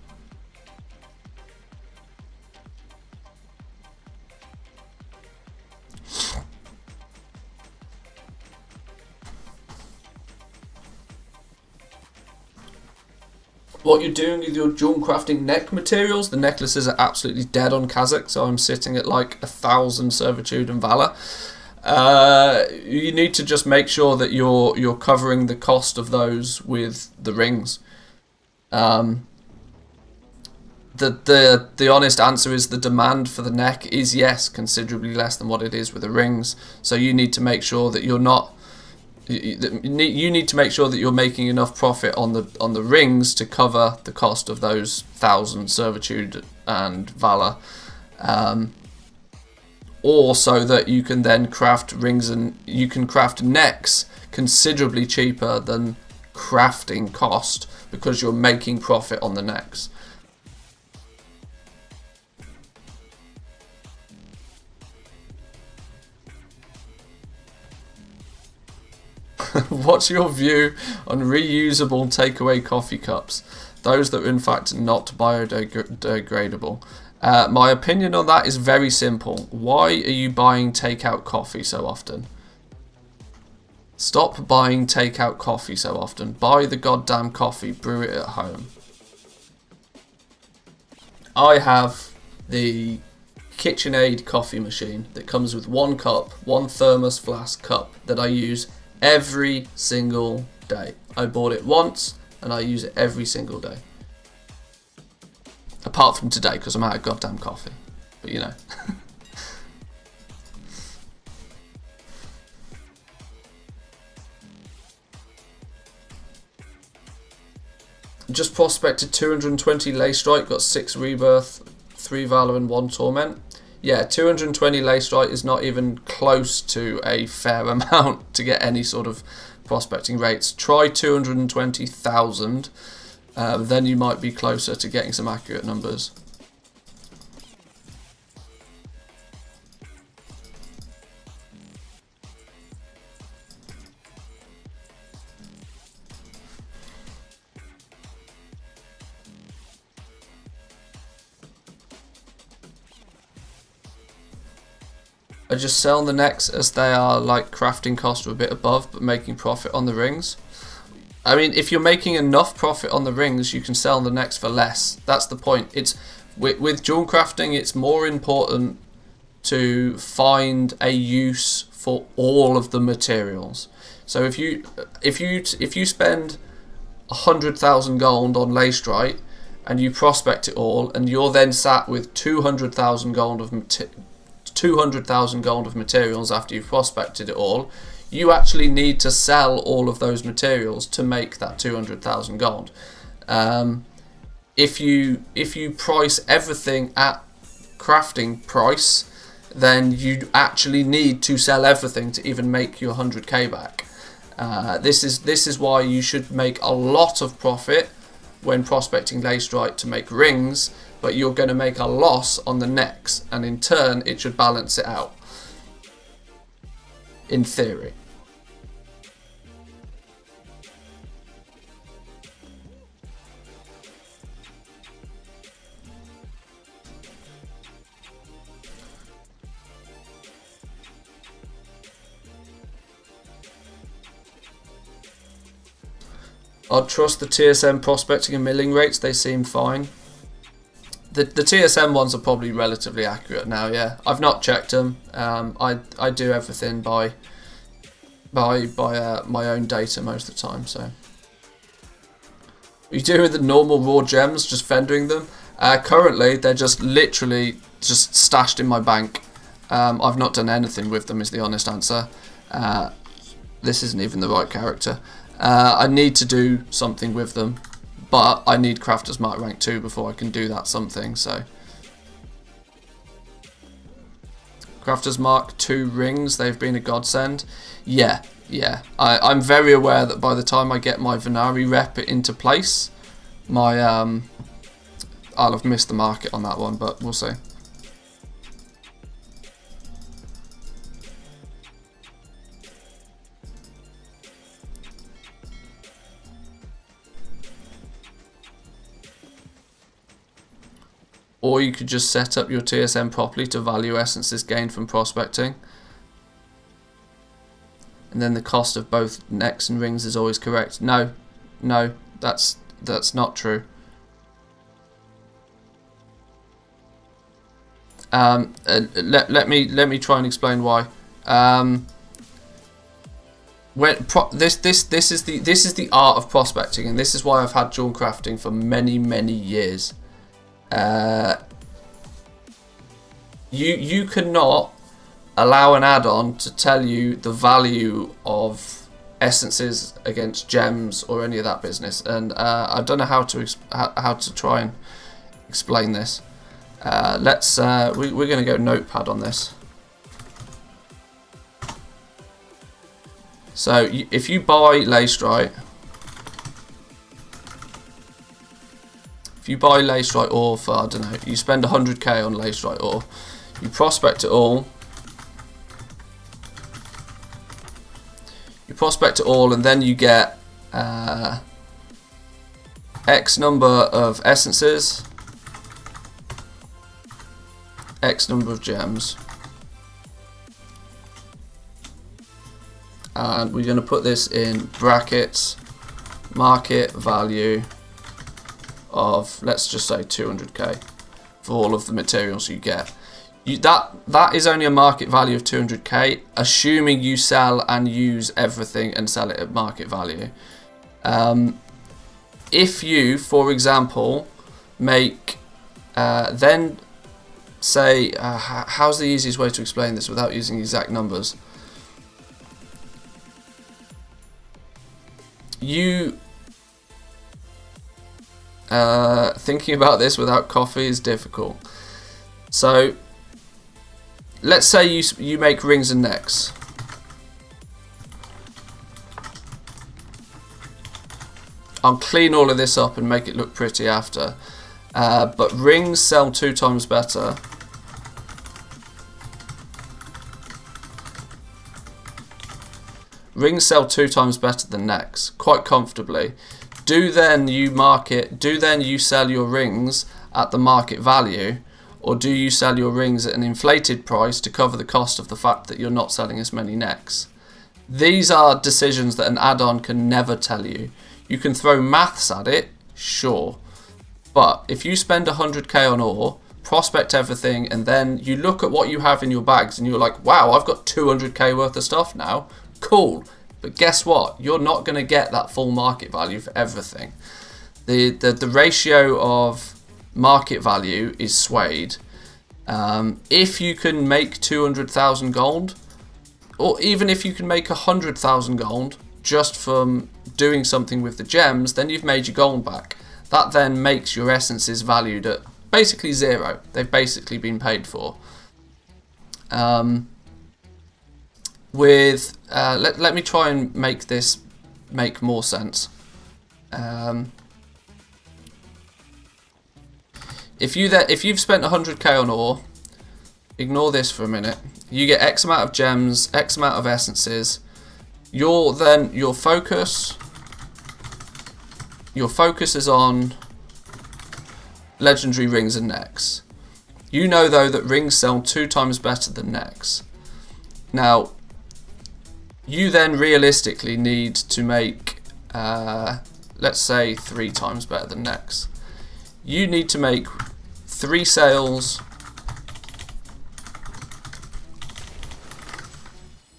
what you're doing with your jewel crafting neck materials. The necklaces are absolutely dead on Kazakh, so I'm sitting at like 1,000 servitude and valor. You need to just make sure that you're covering the cost of those with the rings. The honest answer is the demand for the neck is, yes, considerably less than what it is with the rings. So you need to make sure that you're not. You need to make sure that you're making enough profit on the rings to cover the cost of those 1,000 servitude and valor, or so that you can then craft rings, and you can craft necks considerably cheaper than crafting cost because you're making profit on the necks. What's your view on reusable takeaway coffee cups? Those that are in fact not biodegradable. My opinion on that is very simple. Why are you buying takeout coffee so often? Stop buying takeout coffee so often. Buy the goddamn coffee, brew it at home. I have the KitchenAid coffee machine that comes with one cup, one thermos flask cup that I use every single day. I bought it once and I use it every single day. Apart from today because I'm out of goddamn coffee. But you know. Just prospected 220 lay strike, got 6 rebirth, 3 valor and 1 torment. Yeah, 220 lay strike is not even close to a fair amount to get any sort of prospecting rates. Try 220,000, then you might be closer to getting some accurate numbers. I just sell the necks as they are, like crafting cost or a bit above, but making profit on the rings. I mean, if you're making enough profit on the rings, you can sell the necks for less. That's the point. It's with jewel crafting, it's more important to find a use for all of the materials. So if you spend 100,000 gold on lay strike and you prospect it all, and you're then sat with 200,000 gold of 200,000 gold of materials after you've prospected it all, you actually need to sell all of those materials to make that 200,000 gold. If you price everything at crafting price, then you actually need to sell everything to even make your 100k back. This is why you should make a lot of profit when prospecting lay strike to make rings, but you're going to make a loss on the necks, and in turn it should balance it out, in theory. I'd trust the TSM prospecting and milling rates, they seem fine. The TSM ones are probably relatively accurate now, yeah. I've not checked them. I do everything by my own data most of the time, so. Are you doing the normal raw gems, just vendoring them? Currently, they're just literally just stashed in my bank. I've not done anything with them, is the honest answer. This isn't even the right character. I need to do something with them, but I need Crafter's Mark rank 2 before I can do that something, so. Crafter's Mark 2 rings, they've been a godsend. Yeah. I'm very aware that by the time I get my Venari rep into place, I'll have missed the market on that one, but we'll see. Or you could just set up your TSM properly to value essences gained from prospecting. And then the cost of both necks and rings is always correct. No, that's not true. Let me try and explain why. This is the art of prospecting, and this is why I've had jewel crafting for many years. You cannot allow an add-on to tell you the value of essences against gems or any of that business, and I don't know how to try and explain this. We're going to go notepad on this. So if you buy lacerite, ore for, I don't know, you spend 100k on lacerite ore, you prospect it all, and then you get X number of essences, X number of gems. And we're going to put this in brackets, market value of, let's just say 200k for all of the materials you get. That is only a market value of 200k, assuming you sell and use everything and sell it at market value. If you, for example, make, then say, how's the easiest way to explain this without using exact numbers? Thinking about this without coffee is difficult. So let's say you make rings and necks. I'll clean all of this up and make it look pretty after. But rings sell 2 times better. Rings sell 2 times better than necks, quite comfortably. Do then you sell your rings at the market value, or do you sell your rings at an inflated price to cover the cost of the fact that you're not selling as many necks? These are decisions that an add-on can never tell you. You can throw maths at it, sure, but if you spend 100k on ore, prospect everything, and then you look at what you have in your bags and you're like, wow, I've got 200k worth of stuff now. Cool, but guess what? You're not going to get that full market value for everything. The ratio of market value is swayed. If you can make 200,000 gold, or even if you can make 100,000 gold just from doing something with the gems, then you've made your gold back. That then makes your essences valued at basically 0. They've basically been paid for. Let me try and make this make more sense. If you've spent 100k on ore, ignore this for a minute. You get X amount of gems, X amount of essences. Your focus is on legendary rings and necks. You know though that rings sell 2 times better than necks. Now, you then realistically need to make, let's say, 3 times better than necks. You need to make 3 sales,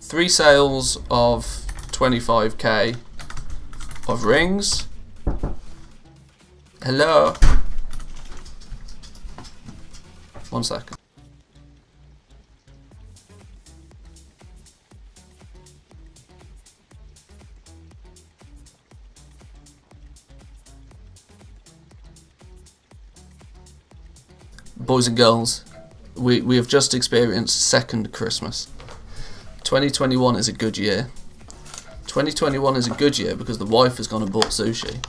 3 sales of 25k of rings. Hello. 1 second. Boys and girls, we have just experienced second Christmas. 2021 is a good year. 2021 is a good year because the wife has gone and bought sushi.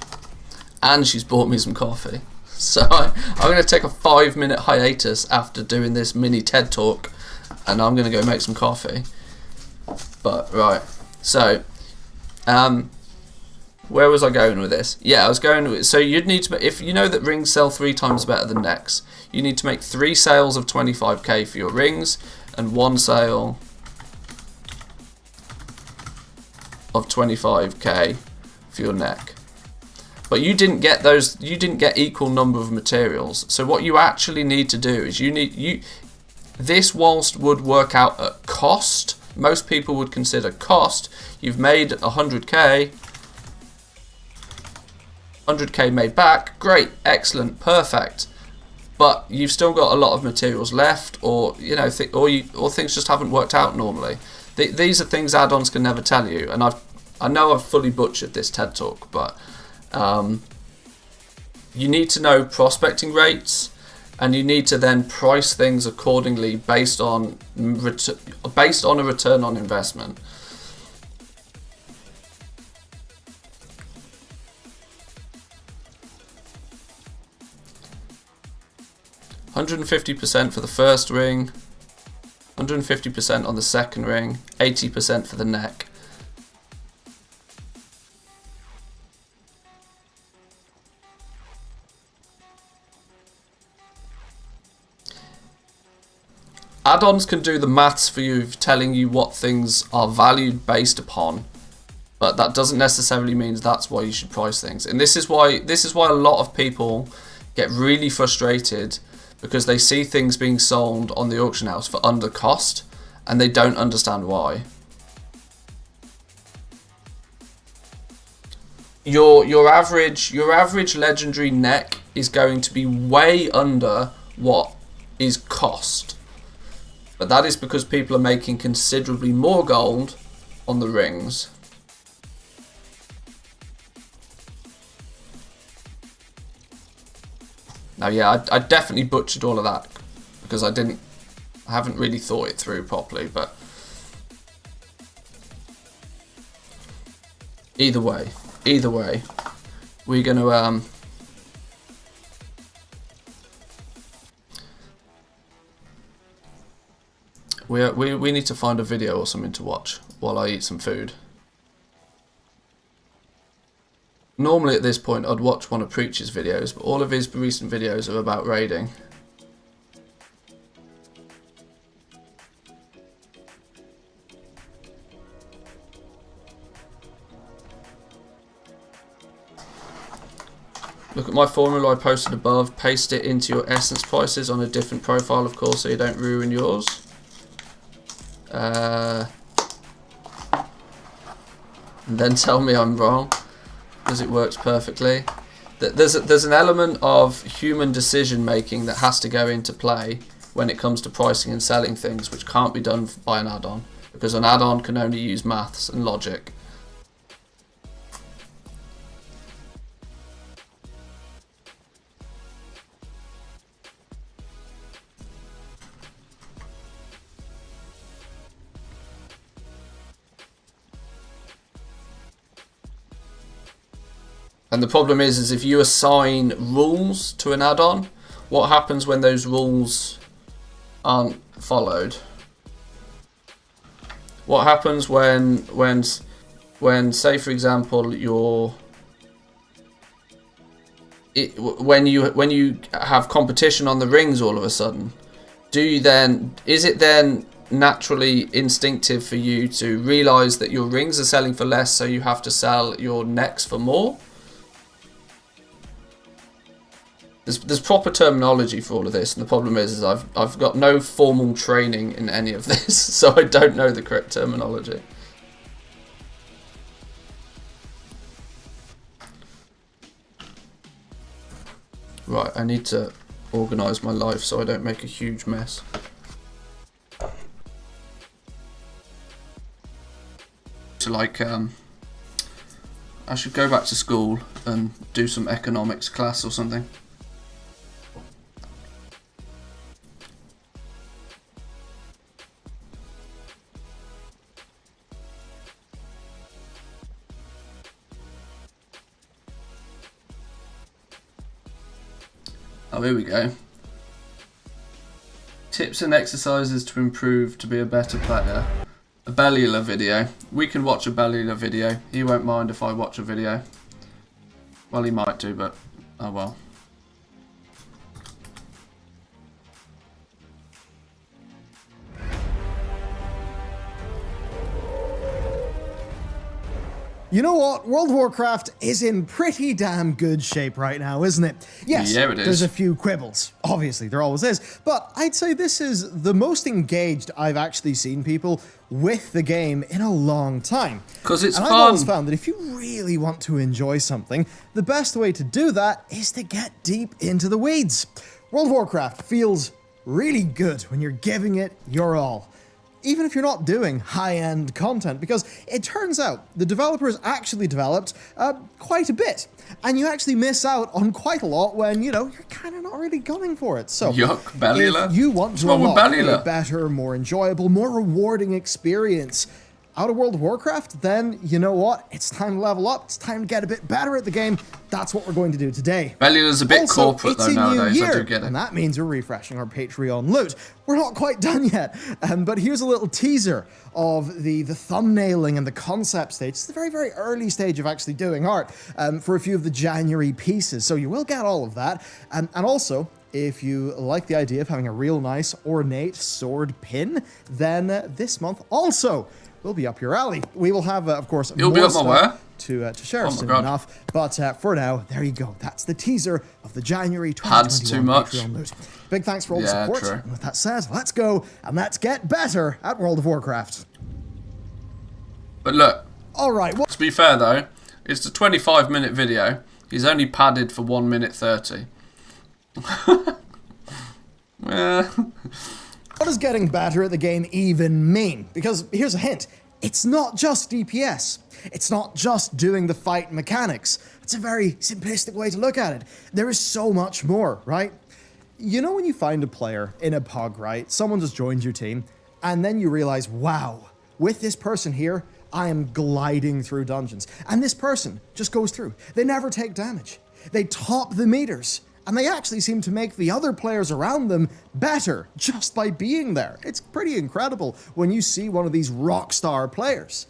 And she's bought me some coffee. So I'm going to take a 5-minute hiatus after doing this mini TED talk. And I'm going to go make some coffee. But, right. So, where was I going with this? Yeah, I was going with, so you'd need to, if you know that rings sell 3 times better than necks, you need to make 3 sales of 25k for your rings and 1 sale of 25k for your neck. But you didn't get equal number of materials. So what you actually need to do is this, whilst would work out at cost, most people would consider cost. You've made 100k, 100k made back, great, excellent, perfect. But you've still got a lot of materials left, or you know, or things just haven't worked out normally. These are things add-ons can never tell you, and I know I've fully butchered this TED talk, but you need to know prospecting rates, and you need to then price things accordingly based on a return on investment. $150% for the first ring, 150% on the second ring, 80% for the neck. Add-ons can do the maths for you, telling you what things are valued based upon, but that doesn't necessarily mean that's why you should price things. And this is why a lot of people get really frustrated, because they see things being sold on the auction house for under cost, and they don't understand why. Your average legendary neck is going to be way under what is cost. But that is because people are making considerably more gold on the rings. Now, yeah, I definitely butchered all of that because I haven't really thought it through properly, but either way, we're gonna we need to find a video or something to watch while I eat some food. Normally at this point I'd watch one of Preach's videos, but all of his recent videos are about raiding. Look at my formula I posted above, paste it into your essence prices on a different profile, of course, so you don't ruin yours. And then tell me I'm wrong, because it works perfectly. There's an element of human decision making that has to go into play when it comes to pricing and selling things, which can't be done by an add-on, because an add-on can only use maths and logic. And the problem is if you assign rules to an add-on, what happens when those rules aren't followed? What happens when say for example when you have competition on the rings all of a sudden? Is it then naturally instinctive for you to realise that your rings are selling for less, so you have to sell your necks for more? There's proper terminology for all of this, and the problem is I've got no formal training in any of this, so I don't know the correct terminology. Right, I need to organise my life so I don't make a huge mess. So like, I should go back to school and do some economics class or something. Oh, here we go. Tips and exercises to improve to be a better player. A Bellular video. We can watch a Bellular video. He won't mind if I watch a video. Well, he might do, but oh well. You know what? World of Warcraft is in pretty damn good shape right now, isn't it? Yes, yeah, it is. There's a few quibbles. Obviously, there always is. But I'd say this is the most engaged I've actually seen people with the game in a long time. Because it's fun. fun. I've always found that if you really want to enjoy something, the best way to do that is to get deep into the weeds. World of Warcraft feels really good when you're giving it your all. Even if you're not doing high-end content, because it turns out the developers actually developed quite a bit, and you actually miss out on quite a lot when, you know, you're kind of not really going for it. So, Yuck, Bellula. if you want to unlock a better, more enjoyable, more rewarding experience out of World of Warcraft, then you know what? It's time to level up. It's time to get a bit better at the game. That's what we're going to do today. Bellula's a bit Also, corporate it's though a nowadays, new year, I do get it. And that means we're refreshing our Patreon loot. We're not quite done yet, but here's a little teaser of the thumbnailing and the concept stage. It's the very, very early stage of actually doing art for a few of the January pieces. So you will get all of that. And also, if you like the idea of having a real nice ornate sword pin, then this month also will be up your alley. We will have, of course, You'll be up my where? To share soon enough. But for now, there you go. That's the teaser of the January 2021 Patreon loot. Big thanks for all the support. True. And with that said, let's go and let's get better at World of Warcraft. But look. All right. To be fair though, it's a 25-minute video. He's only padded for 1 minute 30. What does getting better at the game even mean? Because here's a hint. It's not just DPS. It's not just doing the fight mechanics. It's a very simplistic way to look at it. There is so much more, right? You know when you find a player in a pug, right? Someone just joins your team, and then you realize, wow, with this person here, I am gliding through dungeons. And this person just goes through. They never take damage. They top the meters. And they actually seem to make the other players around them better just by being there. It's pretty incredible when you see one of these rock star players.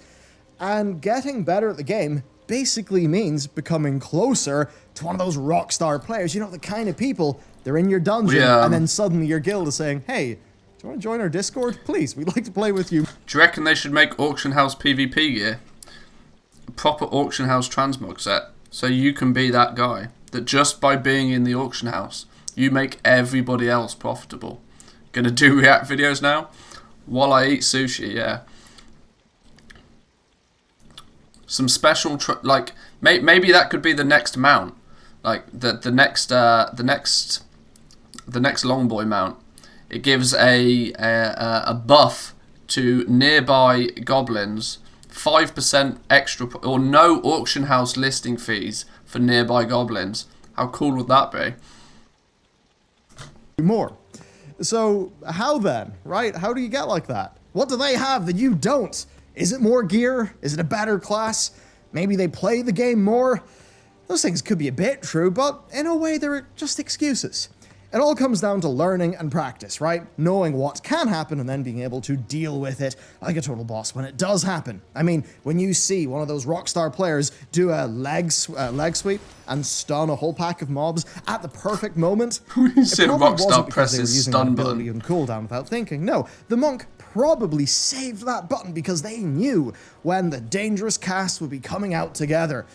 And getting better at the game basically means becoming closer to one of those rock star players. You know, the kind of people, they're in your dungeon, and then suddenly your guild is saying, hey, do you want to join our Discord? Please, we'd like to play with you. Do you reckon they should make Auction House PvP gear? A proper Auction House transmog set, so you can be that guy. That just by being in the auction house, you make everybody else profitable. Gonna do react videos now? While I eat sushi, yeah. Some special, like, maybe that could be the next mount. Like, the next Longboy mount. It gives a buff to nearby goblins, 5% extra, or no auction house listing fees for nearby goblins. How cool would that be? More. So how then, right? How do you get like that? What do they have that you don't? Is it more gear? Is it a better class? Maybe they play the game more? Those things could be a bit true, but in a way they're just excuses. It all comes down to learning and practice, right? Knowing what can happen and then being able to deal with it like a total boss when it does happen. I mean, when you see one of those rockstar players do a leg sweep and stun a whole pack of mobs at the perfect moment, You said rockstar presses stun button and cooldown without thinking. No, the monk probably saved that button because they knew when the dangerous cast would be coming out together.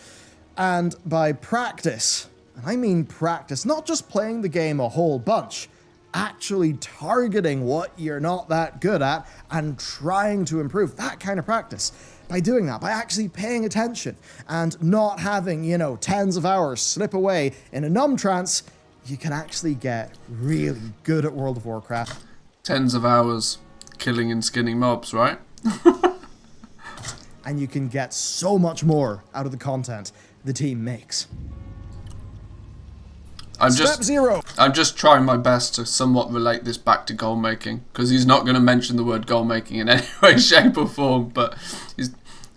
And by practice, and I mean practice, not just playing the game a whole bunch, actually targeting what you're not that good at and trying to improve, that kind of practice. By doing that, by actually paying attention and not having, you know, tens of hours slip away in a numb trance, you can actually get really good at World of Warcraft. Tens of hours killing and skinning mobs, right? And you can get so much more out of the content the team makes. I'm just trying my best to somewhat relate this back to goal making, because he's not going to mention the word goal making in any way, shape or form, but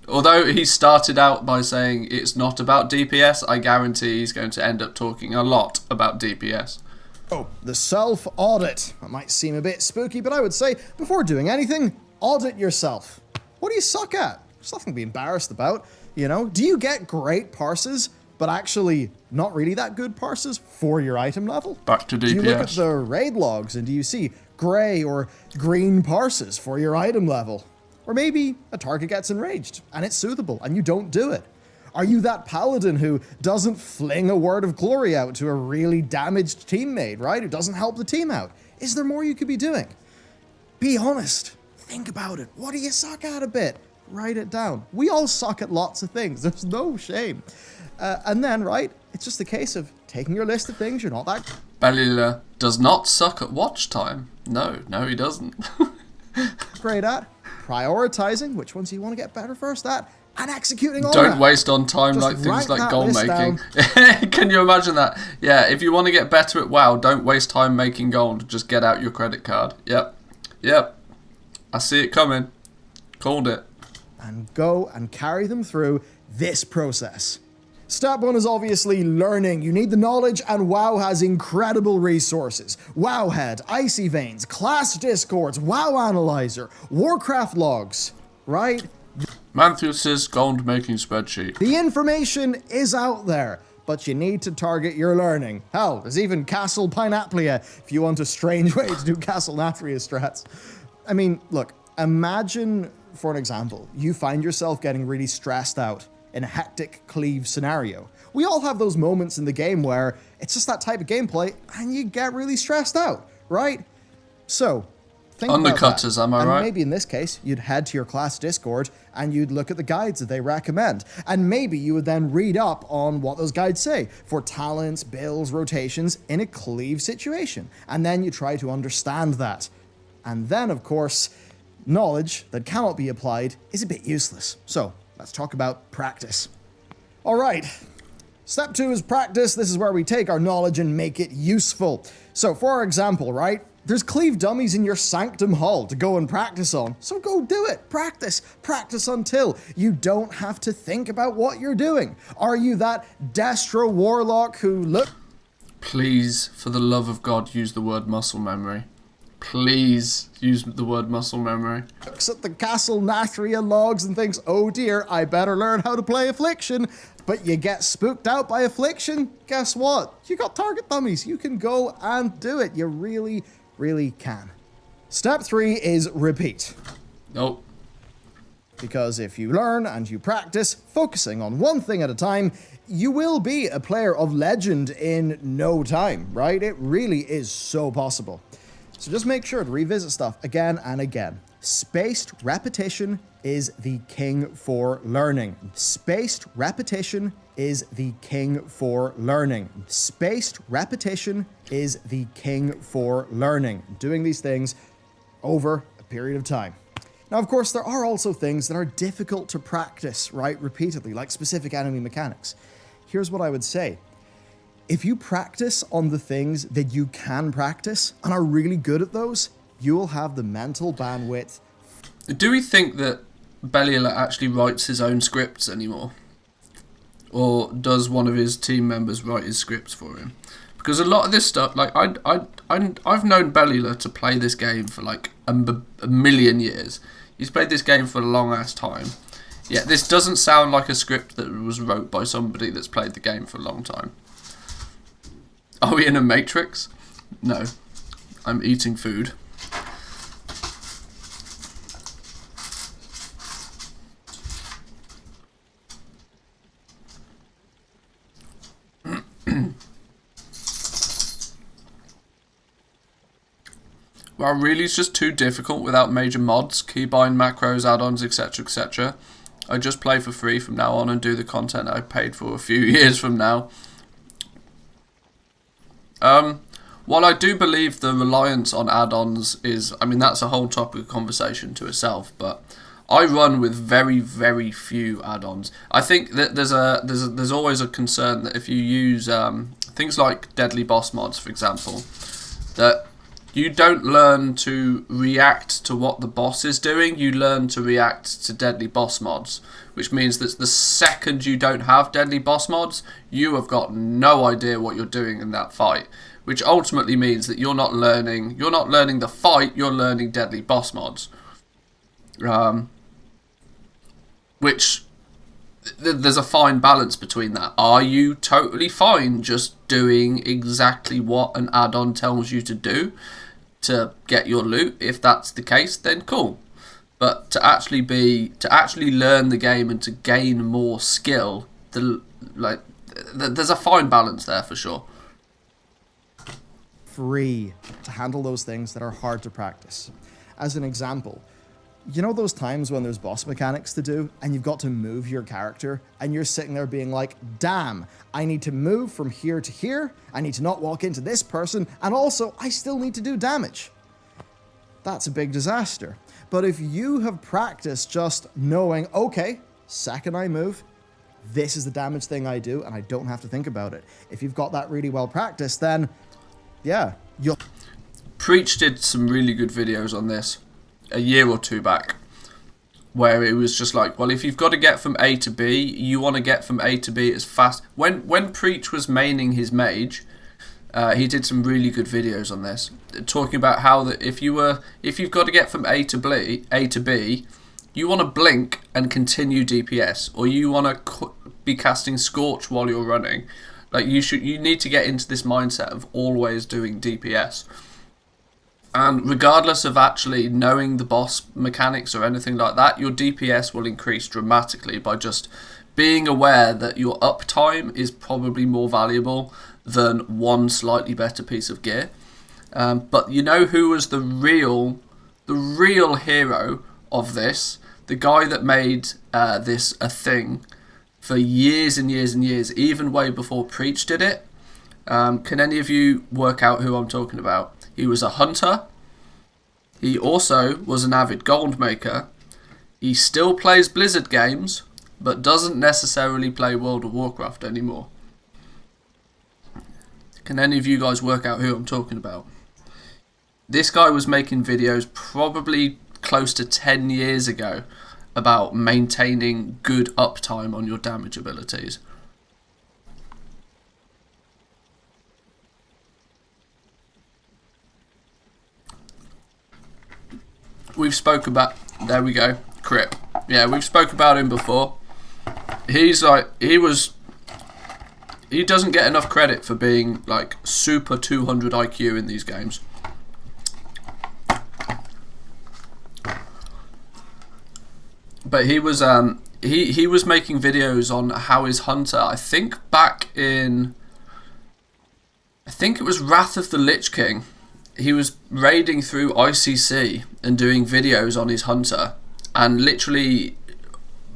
although he started out by saying it's not about DPS, I guarantee he's going to end up talking a lot about DPS. Oh, the self-audit. That might seem a bit spooky, but I would say, before doing anything, audit yourself. What do you suck at? There's nothing to be embarrassed about, you know? Do you get great parses, but actually not really that good parses for your item level? Back to DPS. Do you look at the raid logs and do you see gray or green parses for your item level? Or maybe a target gets enraged and it's soothable and you don't do it. Are you that paladin who doesn't fling a word of glory out to a really damaged teammate, right? Who doesn't help the team out? Is there more you could be doing? Be honest. Think about it. What do you suck at a bit? Write it down. We all suck at lots of things. There's no shame. And then, right, it's just a case of taking your list of things you're not that... Belila does not suck at watch time. No, he doesn't. great at, prioritizing which ones you want to get better first at, and executing on Don't that. waste on time Just like things like write gold that list making. Can you imagine that? Yeah, if you want to get better at WoW, don't waste time making gold. Just get out your credit card. Yep. I see it coming. Called it. And go and carry them through this process. Step 1 is obviously learning. You need the knowledge, and WoW has incredible resources. Wowhead, Icy Veins, class discords, WoW Analyzer, Warcraft logs, right? Manthieus' gold making spreadsheet. The information is out there, but you need to target your learning. Hell, there's even Castle Pinaplia if you want a strange way to do Castle Natria strats. I mean, look, imagine, for an example, you find yourself getting really stressed out in a hectic cleave scenario. We all have those moments in the game where it's just that type of gameplay and you get really stressed out, right? So, think about that. Undercutters, am I and right? Maybe in this case, you'd head to your class Discord and you'd look at the guides that they recommend. And maybe you would then read up on what those guides say for talents, builds, rotations in a cleave situation. And then you try to understand that. And then, of course, knowledge that cannot be applied is a bit useless. So, let's talk about practice. All right. Step 2 is practice. This is where we take our knowledge and make it useful. So, for example, right, there's cleave dummies in your sanctum hall to go and practice on. So go do it. Practice. Practice until you don't have to think about what you're doing. Are you that Destro warlock who look... Please, for the love of God, use the word muscle memory. Please use the word muscle memory. Looks at the Castle Natria logs and thinks, oh dear, I better learn how to play Affliction. But you get spooked out by Affliction, guess what? You got target dummies. You can go and do it. You really, really can. Step 3 is repeat. Nope. Because if you learn and you practice, focusing on one thing at a time, you will be a player of legend in no time, right? It really is so possible. So just make sure to revisit stuff again and again. Spaced repetition is the king for learning. Spaced repetition is the king for learning. Spaced repetition is the king for learning. Doing these things over a period of time. Now, of course, there are also things that are difficult to practice, right, repeatedly, like specific enemy mechanics. Here's what I would say. If you practice on the things that you can practice and are really good at those, you will have the mental bandwidth. Do we think that Belila actually writes his own scripts anymore? Or does one of his team members write his scripts for him? Because a lot of this stuff, like, I've known Belila to play this game for like a million years. He's played this game for a long-ass time. Yet this doesn't sound like a script that was wrote by somebody that's played the game for a long time. Are we in a Matrix? No. I'm eating food. Well, really, it's just too difficult without major mods, keybind, macros, add-ons, etc, etc. I just play for free from now on and do the content I paid for a few years from now. While I do believe the reliance on add-ons is, I mean, that's a whole topic of conversation to itself, but I run with very, very few add-ons. I think that there's always a concern that if you use things like deadly boss mods, for example, that you don't learn to react to what the boss is doing, you learn to react to deadly boss mods, which means that the second you don't have deadly boss mods, you have got no idea what you're doing in that fight, which ultimately means that you're not learning the fight, you're learning deadly boss mods. Which there's a fine balance between that. Are you totally fine just doing exactly what an add-on tells you to do to get your loot? If that's the case, then cool. But to actually learn the game and to gain more skill there's a fine balance there for sure. Free to handle those things that are hard to practice. As an example, you know those times when there's boss mechanics to do and you've got to move your character and you're sitting there being like, damn, I need to move from here to here, I need to not walk into this person, and also I still need to do damage. That's a big disaster. But if you have practiced just knowing, okay, second I move, this is the damage thing I do, and I don't have to think about it. If you've got that really well practiced, then yeah, you'll... Preach did some really good videos on this a year or two back, where it was just like, well, if you've got to get from A to B, you want to get from A to B as fast. When Preach was maining his mage, he did some really good videos on this, talking about how that if you've got to get from A to B, you want to blink and continue DPS, or you want to be casting Scorch while you're running. Like you need to get into this mindset of always doing DPS. And regardless of actually knowing the boss mechanics or anything like that, your DPS will increase dramatically by just being aware that your uptime is probably more valuable than one slightly better piece of gear. But you know who was the real hero of this? The guy that made this a thing for years and years and years, even way before Preach did it. Can any of you work out who I'm talking about? He was a hunter. He also was an avid Goldmaker. He still plays Blizzard games, but doesn't necessarily play World of Warcraft anymore. Can any of you guys work out who I'm talking about? This guy was making videos probably close to 10 years ago about maintaining good uptime on your damage abilities. We've spoke about, there we go, Crip. Yeah, we've spoke about him before. He's like, he doesn't get enough credit for being like super 200 IQ in these games. But he was he was making videos on how his hunter, I think it was Wrath of the Lich King. He was raiding through ICC and doing videos on his hunter, and literally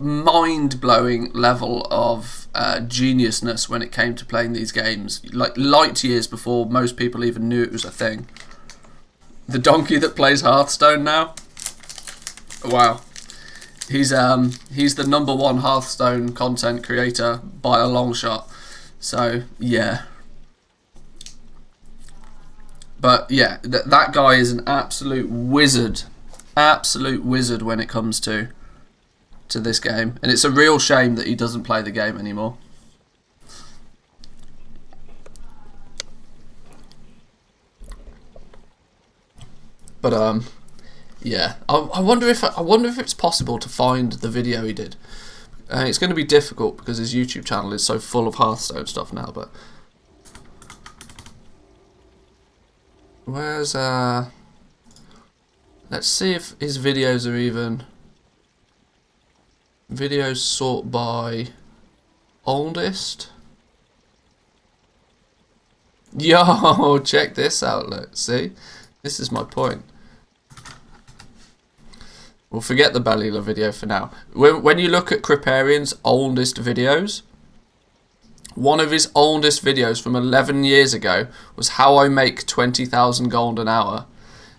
mind-blowing level of geniusness when it came to playing these games, like light years before most people even knew it was a thing. The donkey that plays Hearthstone now, wow, he's the #1 Hearthstone content creator by a long shot. So yeah. But yeah, that guy is an absolute wizard when it comes to this game, and it's a real shame that he doesn't play the game anymore. But yeah, I wonder if it's possible to find the video he did. It's going to be difficult because his YouTube channel is so full of Hearthstone stuff now, but. Where's let's see if his videos are even videos sort by oldest. Yo, check this out, look, see? This is my point. We'll forget the Balila video for now. When you look at Criparian's oldest videos, one of his oldest videos from 11 years ago was how I make 20,000 gold an hour.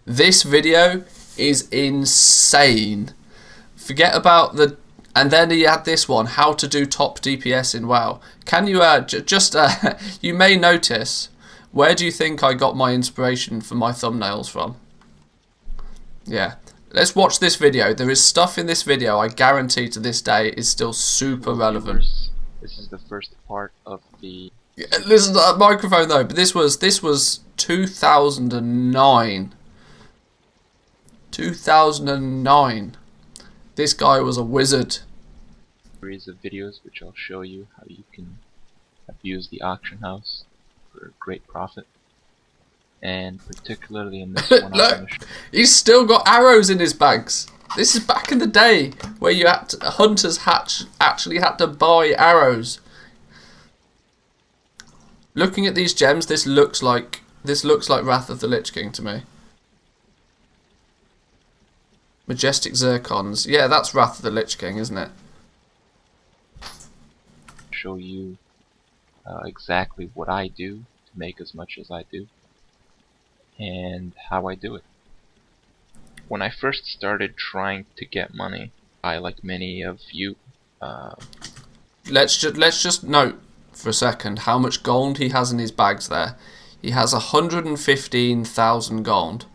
This video is insane. Forget about the... And then he had this one, how to do top DPS in WoW. Can you you may notice, where do you think I got my inspiration for my thumbnails from? Yeah. Let's watch this video. There is stuff in this video I guarantee to this day is still super relevant. This is the first part of the... Yeah, listen to that microphone though, but this was 2009. 2009. This guy was a wizard. Series of videos which I'll show you how you can abuse the auction house for great profit. And particularly in this one, look, he's still got arrows in his bags. This is back in the day where hunters actually had to buy arrows Looking at these gems, this looks like Wrath of the Lich King to me. Majestic Zircons. Yeah, that's Wrath of the Lich King, isn't it? Show you exactly what I do to make as much as I do, and how I do it. When I first started trying to get money, I, like many of you, Let's just note for a second how much gold he has in his bags there. He has 115,000 gold.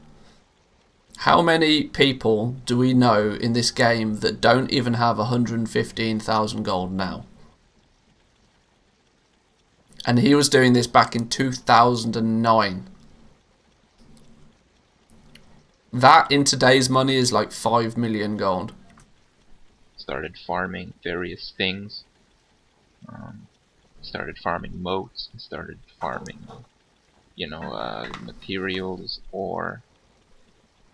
How many people do we know in this game that don't even have 115,000 gold now? And he was doing this back in 2009. That in today's money is like 5 million gold. started farming various things. Started farming moats, started farming, materials, ore.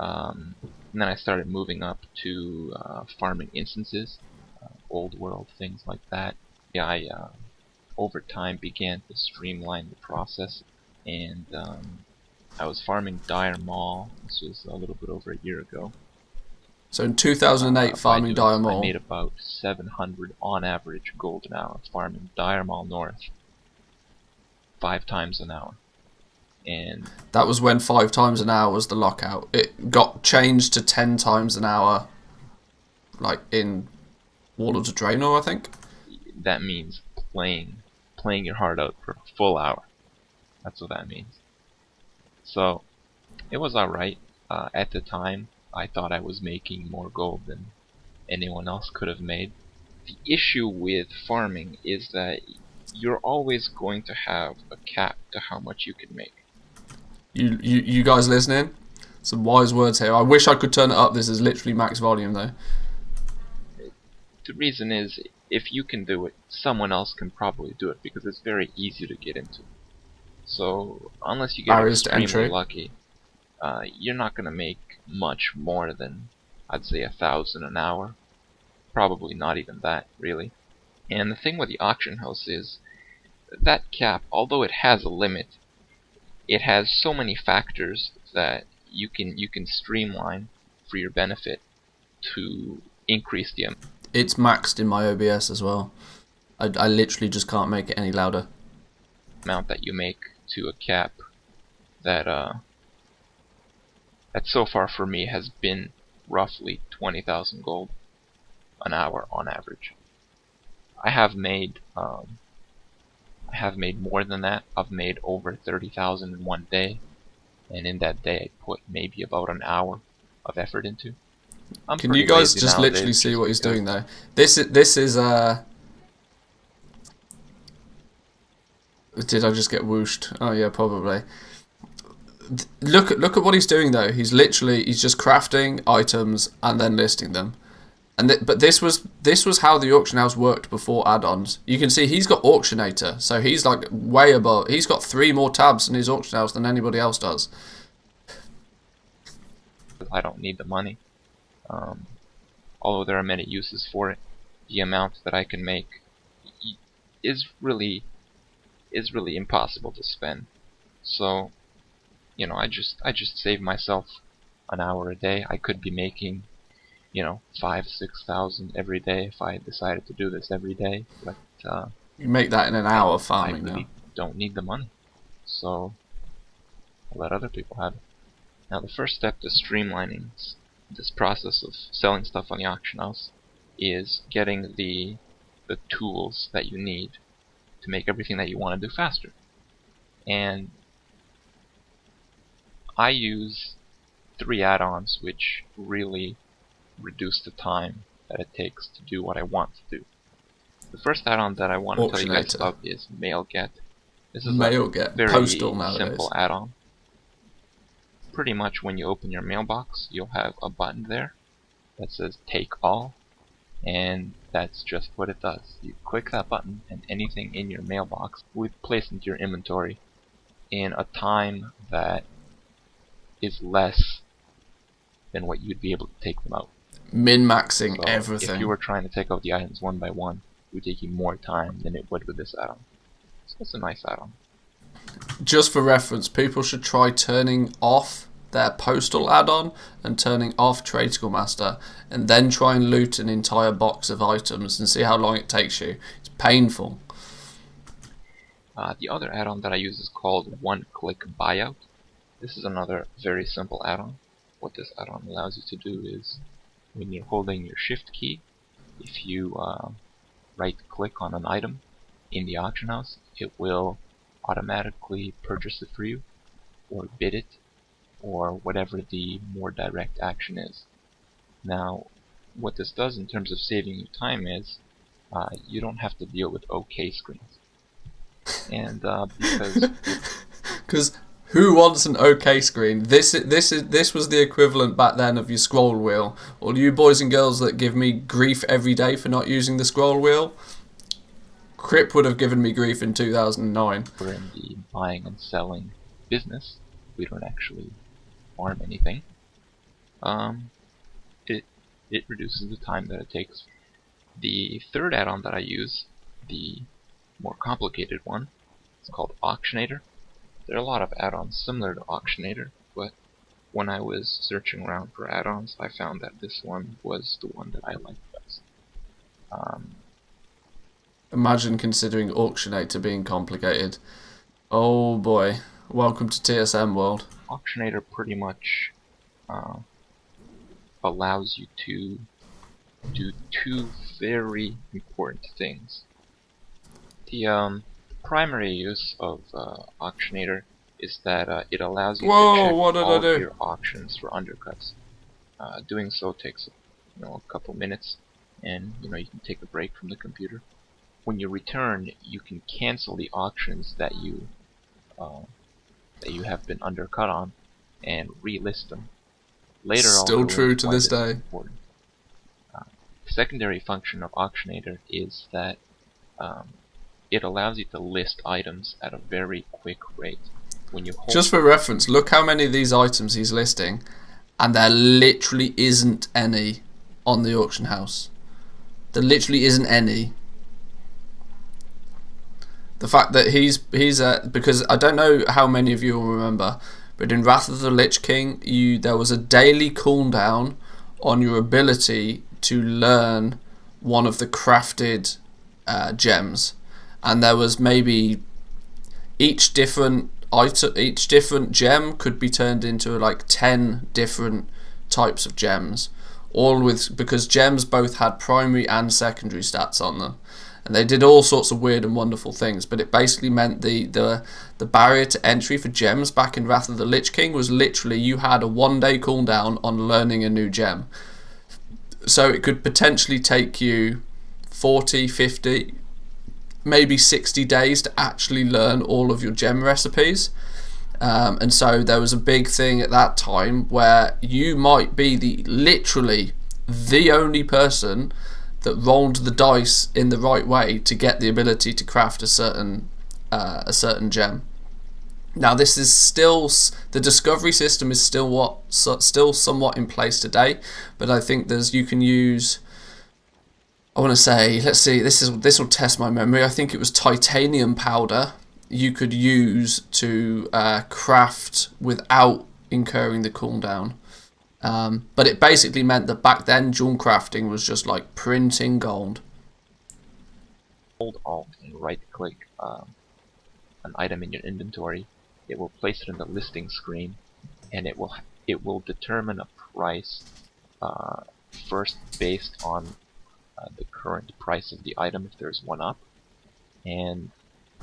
And then I started moving up to farming instances, old world, things like that. Yeah, I over time began to streamline the process, and I was farming Dire Maul. This was a little bit over a year ago. So in 2008, farming Dire Maul. I made about 700 on average gold an hour farming Dire Maul North 5 times an hour. And that was when 5 times an hour was the lockout. It got changed to 10 times an hour, like in Wall of the Draenor, I think. That means playing your heart out for a full hour. That's what that means. So it was alright. At the time, I thought I was making more gold than anyone else could have made. The issue with farming is that you're always going to have a cap to how much you can make. You guys listening? Some wise words here. I wish I could turn it up. This is literally max volume though. The reason is, if you can do it, someone else can probably do it, because it's very easy to get into. So unless you get extremely lucky, you're not going to make much more than, I'd say, 1,000 an hour. Probably not even that, really. And the thing with the auction house is that cap, although it has a limit, it has so many factors that you can streamline for your benefit to increase the amount. It's maxed in my OBS as well. I literally just can't make it any louder. Amount that you make to a cap that that so far for me has been roughly 20,000 gold an hour on average. I have made more than that. I've made over 30,000 in one day, and in that day I put maybe about an hour of effort into. Can you guys just literally see what he's doing there? This is Did I just get whooshed? Oh yeah, probably. Look at what he's doing though. He's just crafting items and then listing them. But this was how the auction house worked before add-ons. You can see he's got Auctionator, so he's like way above. He's got 3 more tabs in his auction house than anybody else does. I don't need the money. Although there are many uses for it, the amount that I can make is really impossible to spend. So, I just save myself an hour a day. I could be making, 5,000-6,000 every day if I decided to do this every day. But you make that in an hour farming. I really don't need the money, so I'll let other people have it. Now, the first step to streamlining this process of selling stuff on the auction house is getting the tools that you need to make everything that you want to do faster. And I use 3 add-ons which really reduce the time that it takes to do what I want to do. The first add-on that I want to tell you guys about is MailGet. This is a very simple add-on. Pretty much when you open your mailbox, you'll have a button there that says Take All, and that's just what it does. You click that button and anything in your mailbox will be placed into your inventory in a time that is less than what you'd be able to take them out. Min-maxing everything. If you were trying to take out the items one by one, it would take you more time than it would with this add-on. So it's a nice add-on. just for reference, people should try turning off their postal add-on and turning off Trade Schoolmaster, and then try and loot an entire box of items and see how long it takes you. It's painful. The other add-on that I use is called One-Click Buyout. This is another very simple add-on. What this add-on allows you to do is, when you're holding your Shift key, if you right-click on an item in the auction house, it will automatically purchase it for you, or bid it, or whatever the more direct action is. Now, what this does in terms of saving you time is, you don't have to deal with OK screens. And because who wants an OK screen? This was the equivalent back then of your scroll wheel. All you boys and girls that give me grief every day for not using the scroll wheel, Crip would have given me grief in 2009. We're in the buying and selling business. We don't actually farm anything. It reduces the time that it takes. The third add-on that I use, the more complicated one, it's called Auctionator. There are a lot of add-ons similar to Auctionator, but when I was searching around for add-ons, I found that this one was the one that I liked best. Imagine considering Auctionator being complicated. Oh boy, welcome to TSM world. Auctionator pretty much allows you to do two very important things. The primary use of Auctionator is that it allows you to check all of your auctions for undercuts. Doing so takes a couple minutes, and you can take a break from the computer. When you return, you can cancel the auctions that you have been undercut on and relist them. Later, still true to this day. The secondary function of Auctionator is that it allows you to list items at a very quick rate. When you hold just for reference, look how many of these items he's listing, and there literally isn't any on the auction house. There literally isn't any. The fact that he's because I don't know how many of you will remember, but in Wrath of the Lich King, there was a daily cooldown on your ability to learn one of the crafted gems, and there was maybe each different gem could be turned into like 10 different types of gems, because gems both had primary and secondary stats on them. And they did all sorts of weird and wonderful things, but it basically meant the barrier to entry for gems back in Wrath of the Lich King was literally you had a 1-day cooldown on learning a new gem. So it could potentially take you 40, 50, maybe 60 days to actually learn all of your gem recipes. And so there was a big thing at that time where you might be literally the only person that rolled the dice in the right way to get the ability to craft a certain gem. Now this is still, the discovery system is still somewhat in place today, but I think you can use, I want to say, let's see, this will test my memory. I think it was titanium powder you could use to craft without incurring the cooldown. But it basically meant that back then jewel crafting was just like printing gold. Hold Alt and right click an item in your inventory. It will place it in the listing screen, and it will determine a price first based on the current price of the item if there's one up, and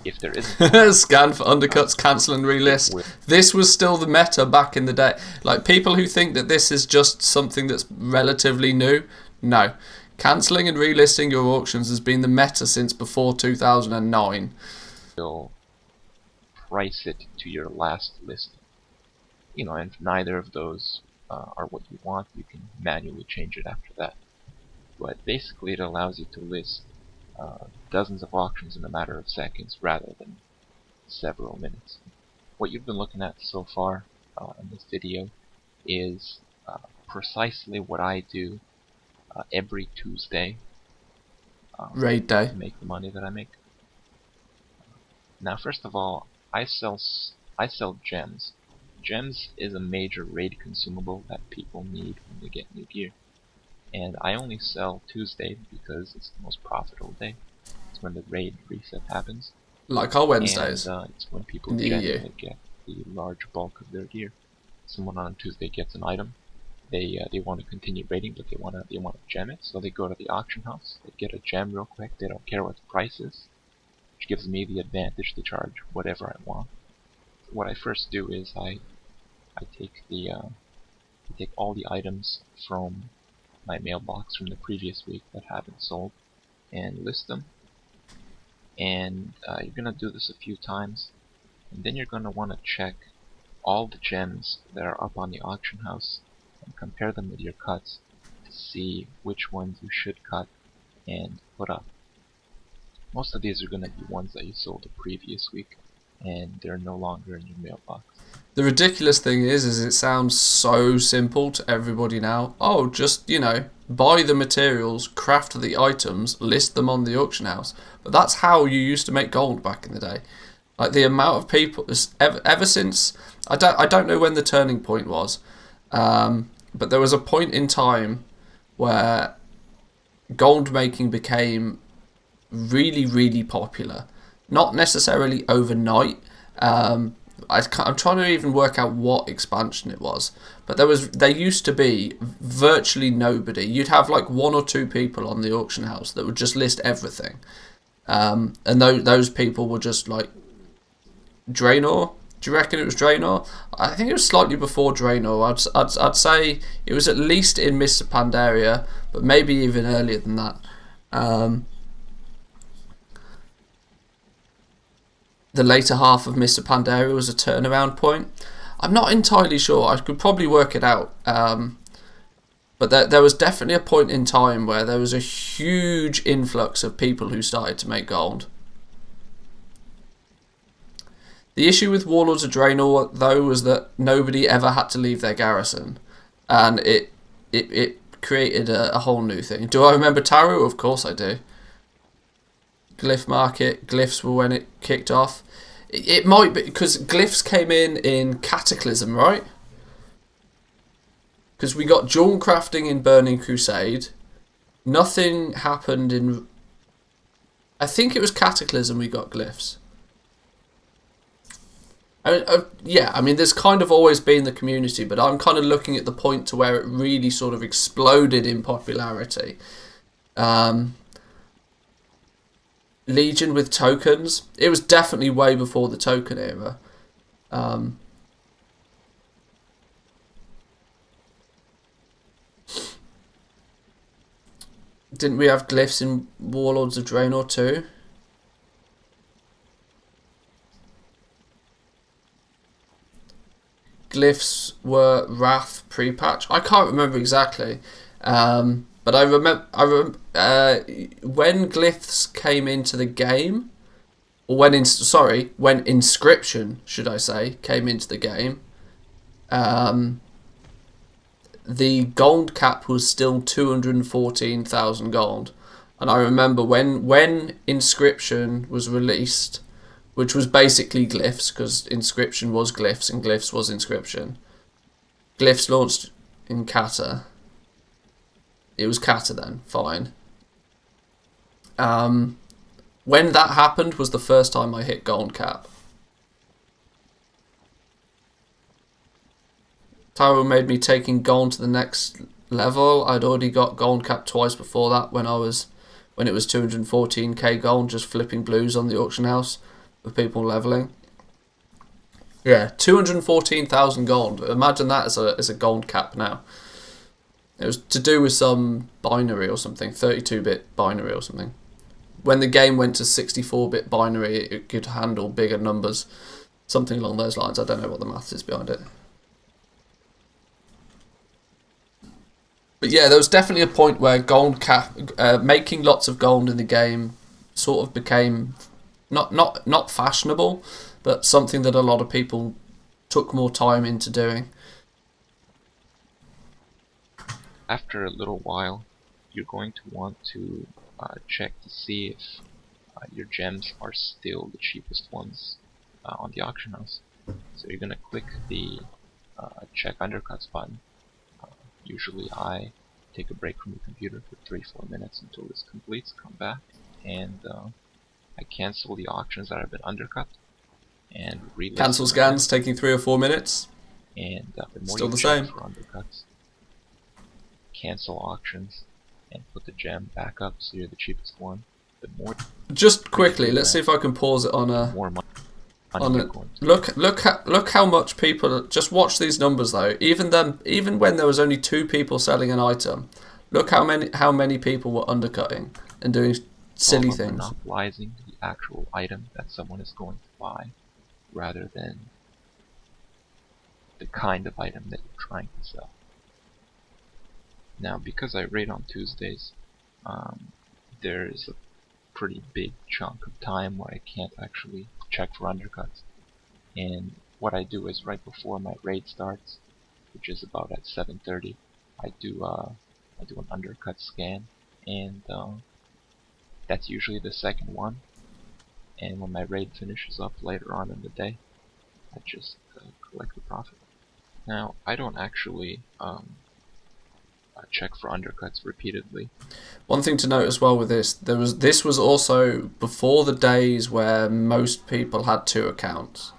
if there isn't scan for undercuts, cancel and relist. This was still the meta back in the day. Like, people who think that this is just something that's relatively new, no. Cancelling and relisting your auctions has been the meta since before 2009. You'll price it to your last listing. And if neither of those are what you want, you can manually change it after that. But basically it allows you to list dozens of auctions in a matter of seconds rather than several minutes. What you've been looking at so far in this video is precisely what I do every Tuesday raid day to make the money that I make. Now, first of all, I sell gems. Gems is a major raid consumable that people need when they get new gear. And I only sell Tuesday because it's the most profitable day. It's when the raid reset happens. Like our Wednesdays. And it's when people generally get the large bulk of their gear. Someone on Tuesday gets an item. They want to continue raiding, but they want to gem it. So they go to the auction house. They get a gem real quick. They don't care what the price is, which gives me the advantage to charge whatever I want. What I first do is I take all the items from my mailbox from the previous week that haven't sold and list them. And you're gonna do this a few times, and then you're gonna want to check all the gems that are up on the auction house and compare them with your cuts to see which ones you should cut and put up. Most of these are gonna be ones that you sold the previous week, and they're no longer in your mailbox. The ridiculous thing is it sounds so simple to everybody now. Oh, just, buy the materials, craft the items, list them on the auction house. But that's how you used to make gold back in the day. Like, the amount of people, ever since, I don't know when the turning point was, but there was a point in time where gold making became really, really popular. Not necessarily overnight. I'm trying to even work out what expansion it was, but there used to be virtually nobody. You'd have like 1 or 2 people on the auction house that would just list everything, and those people were just like Draenor. Do you reckon it was Draenor? I think it was slightly before Draenor. I'd say it was at least in Mists of Pandaria, but maybe even earlier than that. The later half of Mists of Pandaria was a turnaround point. I'm not entirely sure. I could probably work it out. But there was definitely a point in time where there was a huge influx of people who started to make gold. The issue with Warlords of Draenor, though, was that nobody ever had to leave their garrison. And it created a whole new thing. Do I remember Taru? Of course I do. Glyph Market, Glyphs were when it kicked off. It might be because Glyphs came in Cataclysm, right? Because we got jewel crafting in Burning Crusade. Nothing happened in... I think it was Cataclysm we got Glyphs. There's kind of always been the community, but I'm kind of looking at the point to where it really sort of exploded in popularity. Legion with tokens. It was definitely way before the token era. Didn't we have glyphs in Warlords of Draenor too? Glyphs were Wrath pre-patch. I can't remember exactly. But I remember when glyphs came into the game, or when inscription, should I say, came into the game. The gold cap was still 214,000 gold, and I remember when inscription was released, which was basically glyphs, because inscription was glyphs and glyphs was inscription. Glyphs launched in Kata. It was Kata then, fine. When that happened was the first time I hit gold cap. Taro made me taking gold to the next level. I'd already got gold cap twice before that when it was 214k gold, just flipping blues on the auction house with people leveling. Yeah, 214,000 gold. Imagine that as a gold cap now. It was to do with some binary or something, 32-bit binary or something. When the game went to 64-bit binary, it could handle bigger numbers. Something along those lines. I don't know what the maths is behind it. But yeah, there was definitely a point where gold cap, making lots of gold in the game sort of became not fashionable, but something that a lot of people took more time into doing. After a little while, you're going to want to check to see if your gems are still the cheapest ones on the auction house. So you're gonna click the check undercuts button. Usually I take a break from the computer for 3-4 minutes until this completes, come back, and I cancel the auctions that have been undercut and relist Cancel them scans taking 3 or 4 minutes. again. And the more Still you the check same. for undercuts, cancel auctions and put the gem back up so you're the cheapest one. The more Just quickly, let's see if I can pause it on a. more money On you're it. going to Look how much people. Just watch these numbers though. Even when there was only 2 people selling an item, look how many people were undercutting and doing silly things. monopolizing the actual item that someone is going to buy, rather than the kind of item that you're trying to sell. Now, because I raid on Tuesdays, there's a pretty big chunk of time where I can't actually check for undercuts. And what I do is right before my raid starts, which is about at 7:30, I do an undercut scan, and that's usually the second one. And when my raid finishes up later on in the day, I just collect the profit. Now, I don't actually check for undercuts repeatedly. One thing to note as well with this was also before the days where most people had 2 accounts.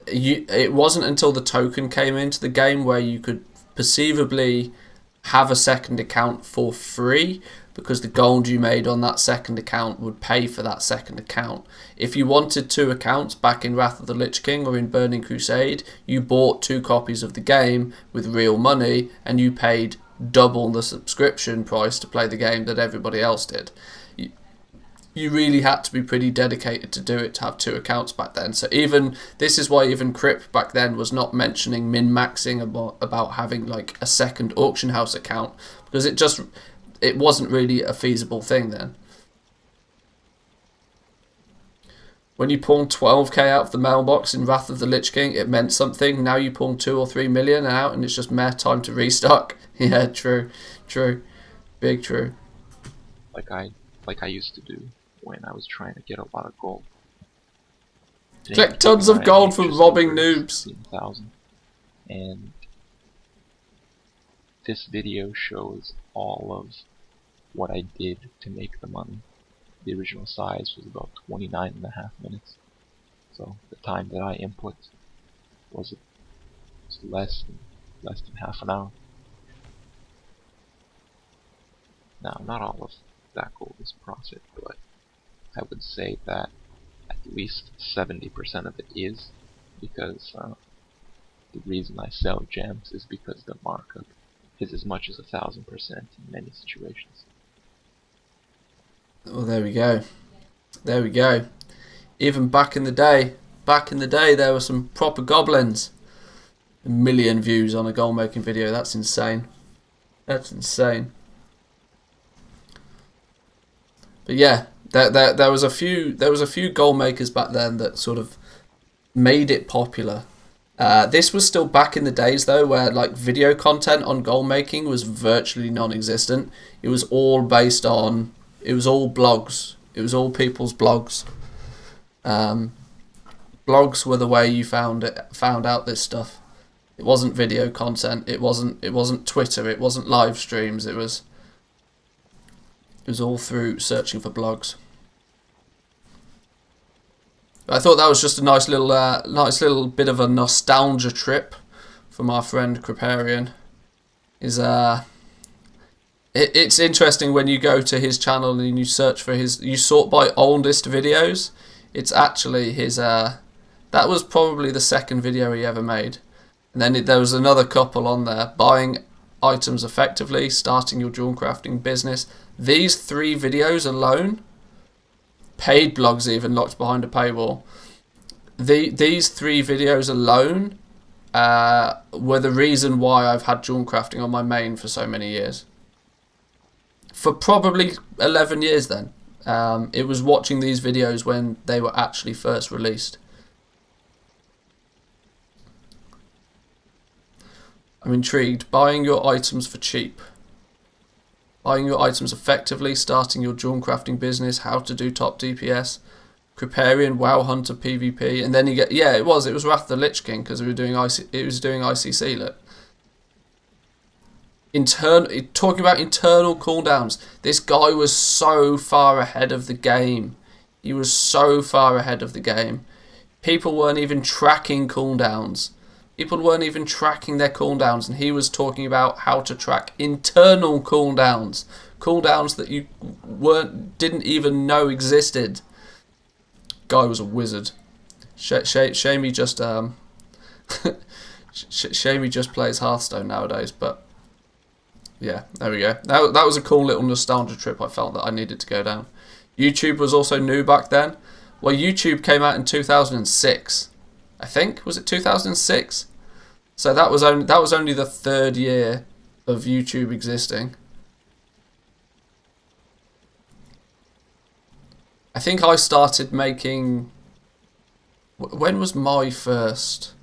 It wasn't until the token came into the game where you could perceivably have a second account for free, because the gold you made on that second account would pay for that second account. If you wanted 2 accounts back in Wrath of the Lich King or in Burning Crusade, you bought 2 copies of the game with real money and you paid double the subscription price to play the game that everybody else did. You really had to be pretty dedicated to do it to have 2 accounts back then. So this is why even Crip back then was not mentioning min-maxing about having like a second auction house account, because it wasn't really a feasible thing then. When you pulled 12k out of the mailbox in Wrath of the Lich King, it meant something. Now you pull 2 or 3 million out and it's just mere time to restock. Yeah, true. Big true. Like I used to do when I was trying to get a lot of gold. Collect tons of gold from robbing noobs. 16,000. And this video shows all of what I did to make the money. The original size was about 29.5 minutes. So the time that I input was less than half an hour. Now, not all of that gold is profit, but I would say that at least 70% of it is, because the reason I sell gems is because the markup is as much as 1,000% in many situations. Well, there we go. Even back in the day, there were some proper goblins. 1 million views on a gold making video. That's insane. But yeah, there was a few gold makers back then that sort of made it popular. This was still back in the days though, where like video content on gold making was virtually non-existent. It was all based on. It was all blogs. It was all people's blogs. Blogs were the way you found out this stuff. It wasn't video content. It wasn't Twitter. It wasn't live streams. It was all through searching for blogs. I thought that was just a nice little bit of a nostalgia trip from our friend Kriparian. It's interesting when you go to his channel and you search for you sort by oldest videos. It's actually his. That was probably the second video he ever made, and then there was another couple on there: buying items effectively, starting your jewel crafting business. These 3 videos alone, paid blogs even locked behind a paywall. These 3 videos alone were the reason why I've had jewel crafting on my main for so many years. For probably 11 years then. It was watching these videos when they were actually first released. I'm intrigued. Buying your items for cheap. Buying your items effectively, starting your jewel crafting business, how to do top DPS. Kriparian, WoW Hunter PvP, and then you get it was Wrath of the Lich King because it was doing ICC. Look, talking about internal cooldowns. This guy was so far ahead of the game. He was so far ahead of the game. People weren't even tracking cooldowns. People weren't even tracking their cooldowns, and he was talking about how to track internal cooldowns, cooldowns that you didn't even know existed. Guy was a wizard. Shame he just shame he just plays Hearthstone nowadays. But yeah, there we go. That was a cool little nostalgia trip I felt that I needed to go down. YouTube was also new back then. Well, YouTube came out in 2006, I think. Was it 2006? So that was only the third year of YouTube existing. I think I started making... When was my first...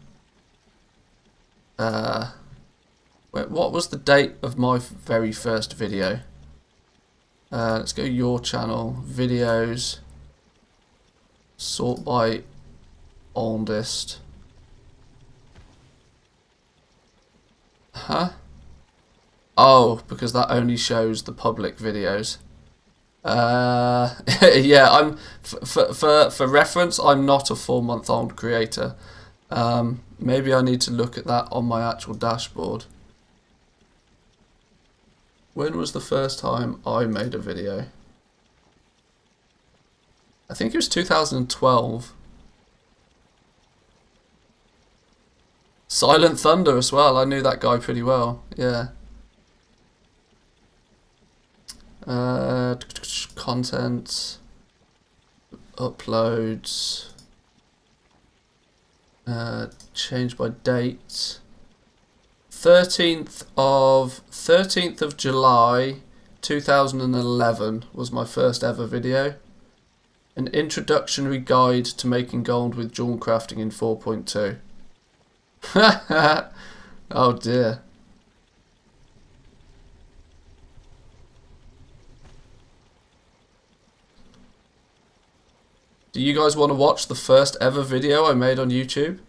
what was the date of my very first video? Let's go your channel, videos, sort by oldest. Huh? Oh, because that only shows the public videos. Yeah, I'm for reference, I'm not a 4-month-old creator. Maybe I need to look at that on my actual dashboard. When was the first time I made a video? I think it was 2012. Silent Thunder as well. I knew that guy pretty well. Yeah. Content. Uploads. Change by date. 13th of July 2011 was my first ever video. An introductory guide to making gold with jewel crafting in 4.2. Oh dear. Do you guys want to watch the first ever video I made on YouTube?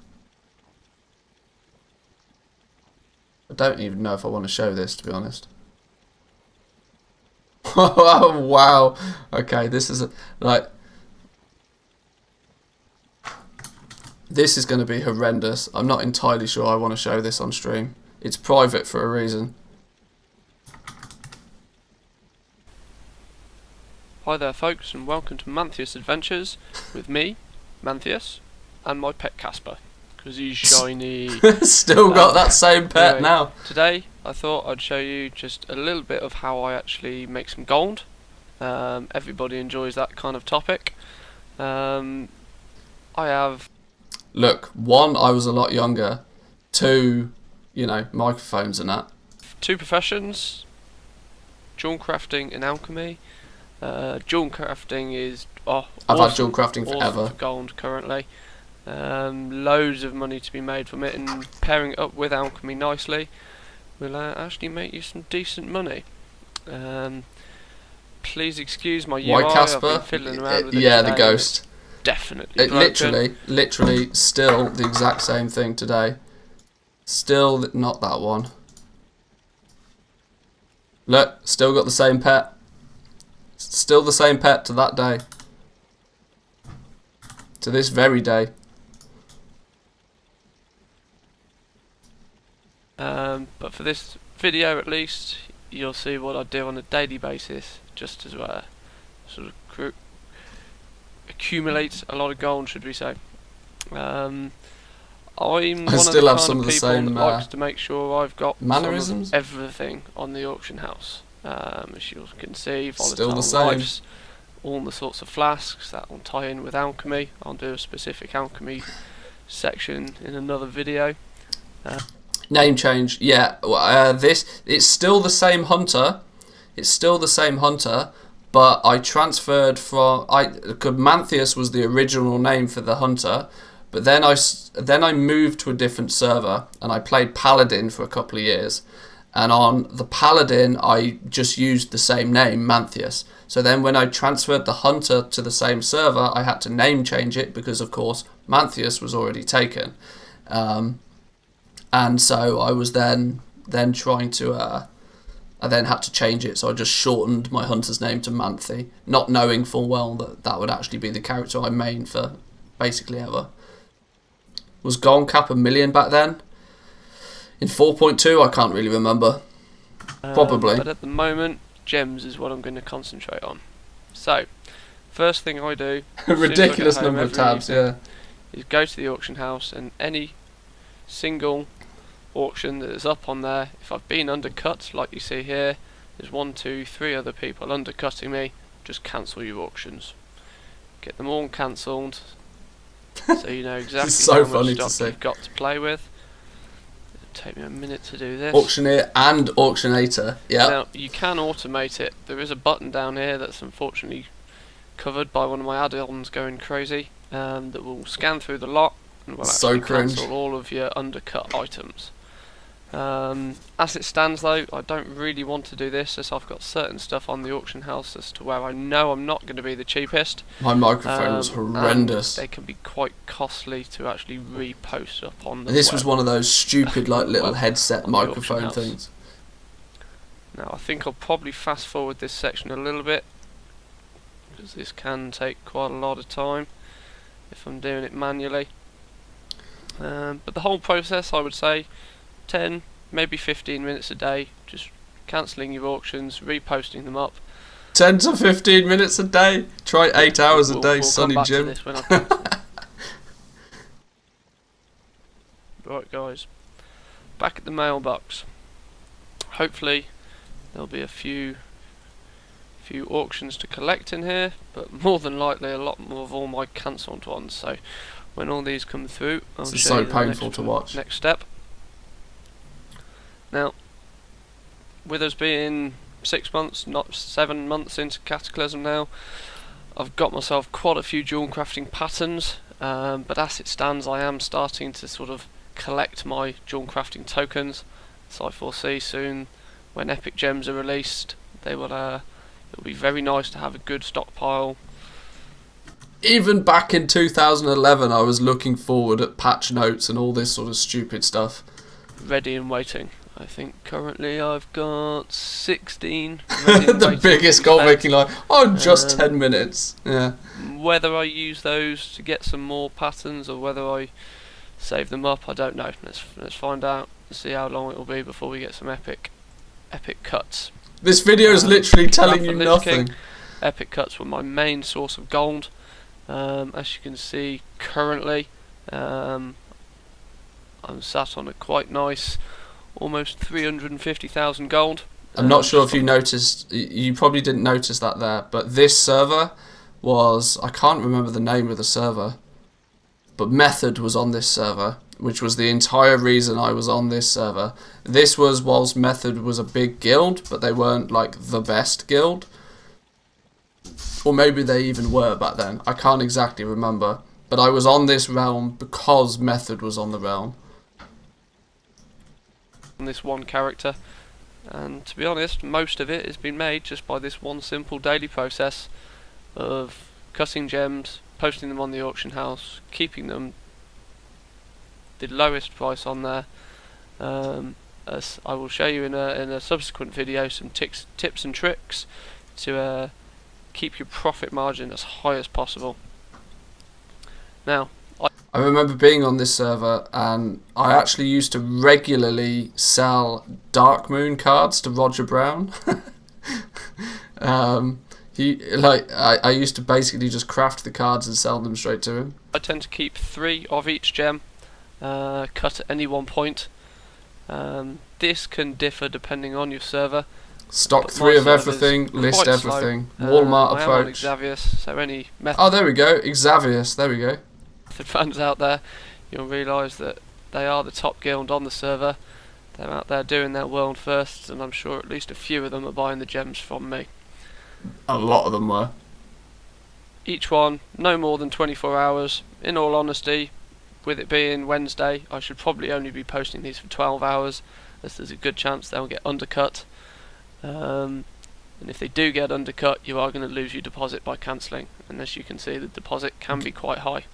I don't even know if I want to show this, to be honest. Oh, wow. Okay, this is this is going to be horrendous. I'm not entirely sure I want to show this on stream. It's private for a reason. Hi there folks, and welcome to Manthieus Adventures with me, Manthieus, and my pet Casper, because he's shiny. Still got that same pet anyway, now. Today I thought I'd show you just a little bit of how I actually make some gold. Everybody enjoys that kind of topic. I have... Look, 1, I was a lot younger. 2, you know, microphones and that. 2 professions, jewel crafting and alchemy. Jewel crafting is I've had jewel crafting forever. For gold currently. Loads of money to be made from it, and pairing it up with alchemy nicely will actually make you some decent money. Please excuse my UI. Why, Casper? I've been fiddling around with it yeah, today. the ghost. Definitely. Literally, still the exact same thing today. Still not that one. Look, still got the same pet. Still the same pet to that day. To this very day. But for this video at least, you'll see what I do on a daily basis, just as well. Sort of accumulate a lot of gold, should we say. I'm one of the kind of people that likes to make sure I've got mannerisms, everything on the auction house. As you can see, still the volatile same. lives, all the sorts of flasks that will tie in with alchemy. I'll do a specific alchemy section in another video. Name change, yeah. It's still the same hunter. It's still the same hunter, but I transferred from Manthieus was the original name for the hunter, but then I moved to a different server and I played Paladin for a couple of years, And on the Paladin, I just used the same name, Manthieus. So then when I transferred the Hunter to the same server, I had to name change it because, of course, Manthieus was already taken. And so I was then trying to... I then had to change it, so I just shortened my Hunter's name to Manthie, not knowing full well that that would actually be the character I mained for basically ever. Was Gold Cap 1 million back then? In 4.2, I can't really remember. Probably. But at the moment, gems is what I'm going to concentrate on. So, first thing I do... ridiculous number of tabs, yeah. ...is go to the auction house, and any single auction that is up on there, if I've been undercut, like you see here, there's 1, 2, 3 other people undercutting me, just cancel your auctions. Get them all cancelled, so you know exactly so how much stock you've got to play with. It'll take me a minute to do this. Auctioneer and auctionator, yeah. Now, you can automate it. There is a button down here that's unfortunately covered by one of my add-ons going crazy, that will scan through the lot and will actually cancel all of your undercut items. As it stands though, I don't really want to do this, as I've got certain stuff on the auction house as to where I know I'm not going to be the cheapest. My microphone was horrendous. They can be quite costly to actually repost up on the This web. was one of those stupid like little headset microphone things. Now I think I'll probably fast forward this section a little bit, because this can take quite a lot of time if I'm doing it manually. But the whole process, I would say, 10, maybe 15 minutes a day, just cancelling your auctions, reposting them up. 10 to 15 minutes a day? Try 8 hours a day, we'll Sonny come back Jim. To this when I cancel them. Right guys, back at the mailbox. Hopefully there'll be a few auctions to collect in here, but more than likely a lot more of all my cancelled ones, so when all these come through, I'll show you the painful to watch. Next step. Now, with us being 6 months, not 7 months into Cataclysm now, I've got myself quite a few dual crafting patterns, but as it stands I am starting to sort of collect my dual crafting tokens, so I foresee soon when epic gems are released they will it'll be very nice to have a good stockpile. Even back in 2011 I was looking forward at patch notes and all this sort of stupid stuff. Ready and waiting. I think currently I've got 16 the biggest gold making line. Oh, just 10 minutes. Yeah. Whether I use those to get some more patterns or whether I save them up, I don't know. Let's find out and see how long it will be before we get some epic cuts. This video is literally telling you nothing. Epic cuts were my main source of gold. As you can see currently, I'm sat on a quite nice almost 350,000 gold. I'm not sure if you noticed, you probably didn't notice that there, but this server was, I can't remember the name of the server, but Method was on this server, which was the entire reason I was on this server. This was whilst Method was a big guild, but they weren't like the best guild. Or maybe they even were back then, I can't exactly remember. But I was on this realm because Method was on the realm. This one character, and to be honest most of it has been made just by this one simple daily process of cutting gems, posting them on the auction house, keeping them the lowest price on there, as I will show you in a subsequent video some tips and tricks to keep your profit margin as high as possible. Now I remember being on this server and I actually used to regularly sell Dark Moon cards to Roger Brown. I used to basically just craft the cards and sell them straight to him. I tend to keep 3 of each gem cut at any one point. This can differ depending on your server. Stock 3 of everything, list everything. Walmart approach. I am on Xavius, so any method. Oh, there we go, Xavius, there we go. Fans out there, you'll realise that they are the top guild on the server. They're out there doing their world firsts, and I'm sure at least a few of them are buying the gems from me. A lot of them were. Each one, no more than 24 hours. In all honesty, with it being Wednesday, I should probably only be posting these for 12 hours, as there's a good chance they'll get undercut. And if they do get undercut, you are going to lose your deposit by cancelling. And as you can see, the deposit can be quite high.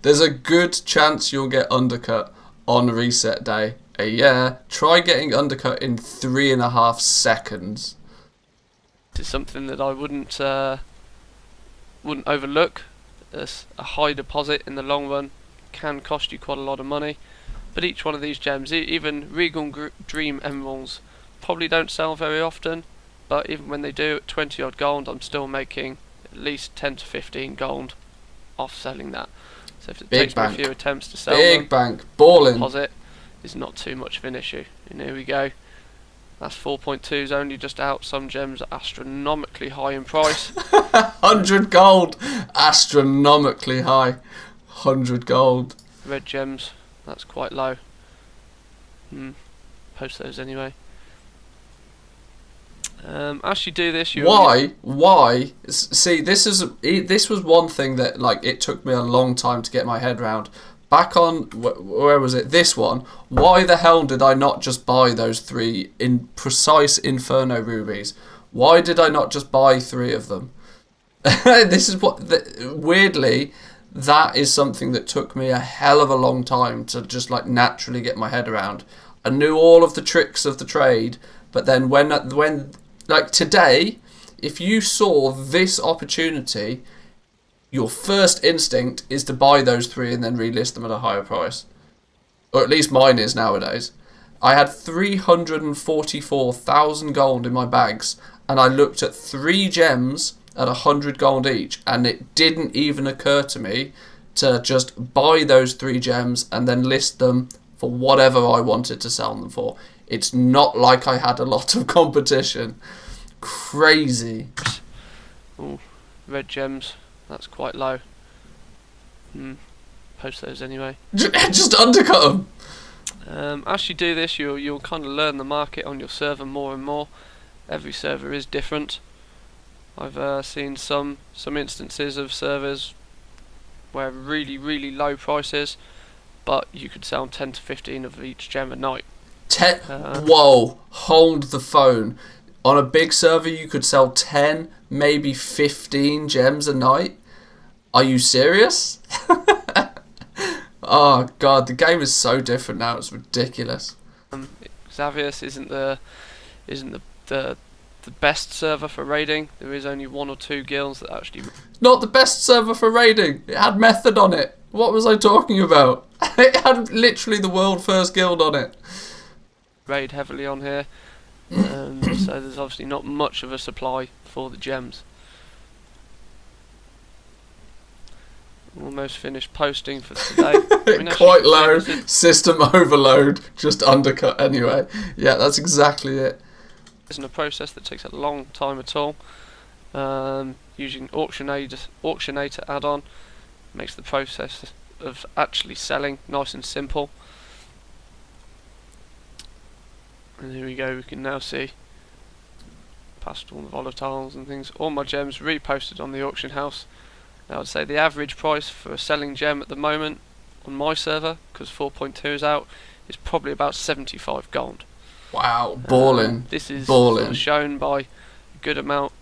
There's a good chance you'll get undercut on reset day. Yeah, try getting undercut in 3.5 seconds. It's something that I wouldn't overlook. As a high deposit in the long run can cost you quite a lot of money. But each one of these gems, even Regal Dream Emeralds, probably don't sell very often. But even when they do, at 20 odd gold, I'm still making at least 10 to 15 gold off selling that. So if it takes me a few attempts to sell them, bank, balling. Deposit is not too much of an issue. And here we go. That's 4.2's only just out. Some gems are astronomically high in price. 100 gold, astronomically high. 100 gold. Red gems, that's quite low. Post those anyway. As you do this, Why? See, this was one thing that like it took me a long time to get my head round. Back on where was it? This one. Why the hell did I not just buy those 3 in precise Inferno rubies? Why did I not just buy 3 of them? This is what weirdly that is something that took me a hell of a long time to just like naturally get my head around. I knew all of the tricks of the trade, but then when like today, if you saw this opportunity, your first instinct is to buy those 3 and then relist them at a higher price. Or at least mine is nowadays. I had 344,000 gold in my bags, and I looked at 3 gems at 100 gold each, and it didn't even occur to me to just buy those 3 gems and then list them for whatever I wanted to sell them for. It's not like I had a lot of competition. Crazy. Ooh, red gems. That's quite low. Post those anyway. Just undercut them. As you do this, you'll kind of learn the market on your server more and more. Every server is different. I've seen some instances of servers where really, really low prices, but you could sell 10 to 15 of each gem a night. Whoa, hold the phone. On a big server you could sell 10, maybe 15 gems a night? Are you serious? Oh god, the game is so different now, it's ridiculous. Xavius isn't the best server for raiding. There is only 1 or 2 guilds that actually... Not the best server for raiding. It had method on it. What was I talking about? It had literally the world first guild on it. Raid heavily on here. So there's obviously not much of a supply for the gems. Almost finished posting for today. Quite low. System overload. Just undercut anyway. Yeah, that's exactly it. Isn't a process that takes a long time at all. Using Auctionator add-on makes the process of actually selling nice and simple. And here we go, we can now see past all the volatiles and things. All my gems reposted on the auction house. Now I'd say the average price for a selling gem at the moment on my server, because 4.2 is out, is probably about 75 gold. Wow, balling. This is balling. Shown by a good amount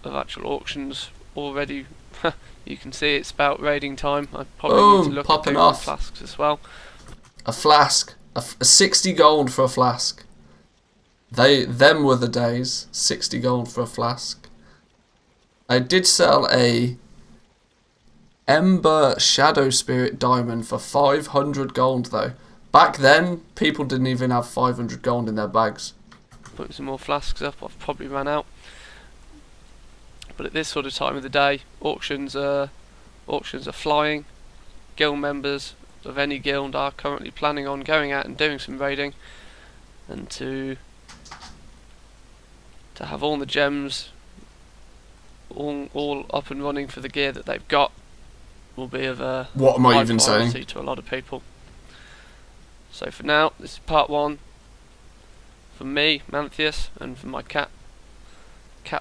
of actual auctions already. You can see it's about raiding time. I probably need to look at doing flasks as well. A flask. A 60 gold for a flask. Them were the days. 60 gold for a flask. I did sell a Ember Shadow Spirit Diamond for 500 gold though. Back then, people didn't even have 500 gold in their bags. Putting some more flasks up, I've probably run out. But at this sort of time of the day, auctions are flying. Guild members of any guild are currently planning on going out and doing some raiding, and to have all the gems all up and running for the gear that they've got will be of a what am I high even priority saying to a lot of people. So for now, this is part 1 for me, Manthieus, and for my cat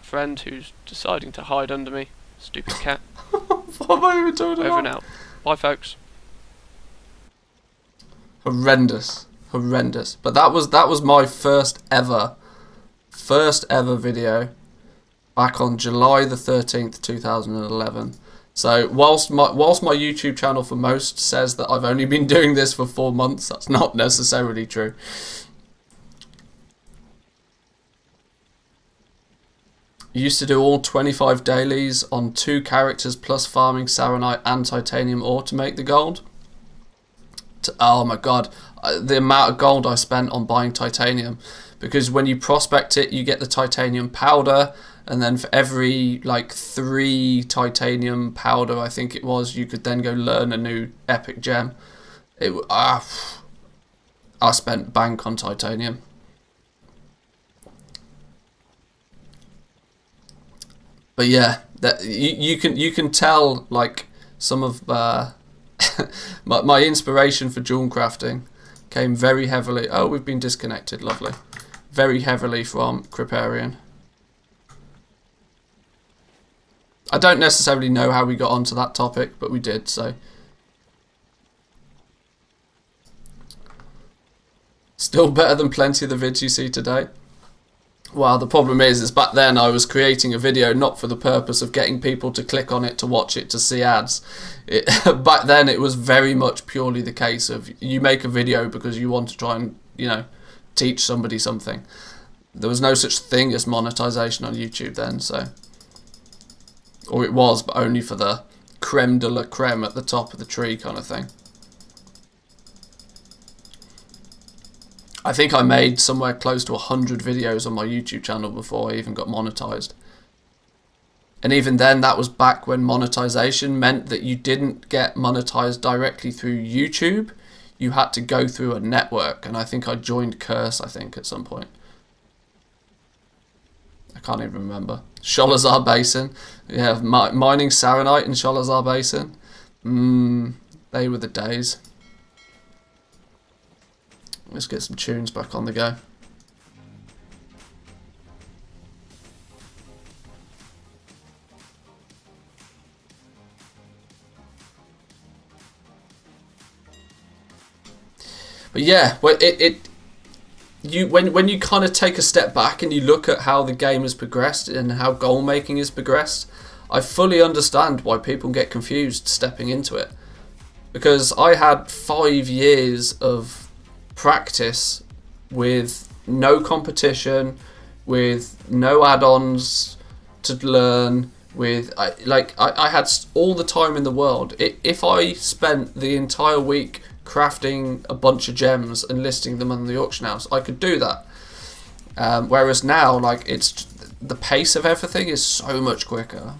friend who's deciding to hide under me. Stupid cat. What am I even talking about? Over and out. Bye folks. Horrendous. horrendous. But that was my first ever video back on July the 13th, 2011. So whilst my YouTube channel for most says that I've only been doing this for 4 months, that's not necessarily true. Used to do all 25 dailies on 2 characters plus farming Saronite and titanium ore to make the gold. Oh my god, the amount of gold I spent on buying titanium, because when you prospect it you get the titanium powder, and then for every like 3 titanium powder I think it was, you could then go learn a new epic gem. I spent bank on titanium. But yeah, that you can tell like some of my inspiration for jewel crafting came very heavily. Oh, we've been disconnected. Lovely. Very heavily from Kriparian. I don't necessarily know how we got onto that topic, but we did. So still better than plenty of the vids you see today. Well, the problem is back then I was creating a video not for the purpose of getting people to click on it to watch it to see ads. Back then it was very much purely the case of you make a video because you want to try and, you know, teach somebody something. There was no such thing as monetization on YouTube then, so... Or it was, but only for the creme de la creme at the top of the tree kind of thing. I think I made somewhere close to 100 videos on my YouTube channel before I even got monetized. And even then, that was back when monetization meant that you didn't get monetized directly through YouTube. You had to go through a network, and I think I joined Curse, I think, at some point. I can't even remember. Sholazar Basin. Yeah, mining Saronite in Sholazar Basin. They were the days. Let's get some tunes back on the go. But yeah, well, when you kind of take a step back and you look at how the game has progressed and how goal making has progressed, I fully understand why people get confused stepping into it. Because I had 5 years of practice with no competition, with no add-ons to learn, with I had all the time in the world. If I spent the entire week crafting a bunch of gems and listing them on the auction house, I could do that. Whereas now, like, it's the pace of everything is so much quicker.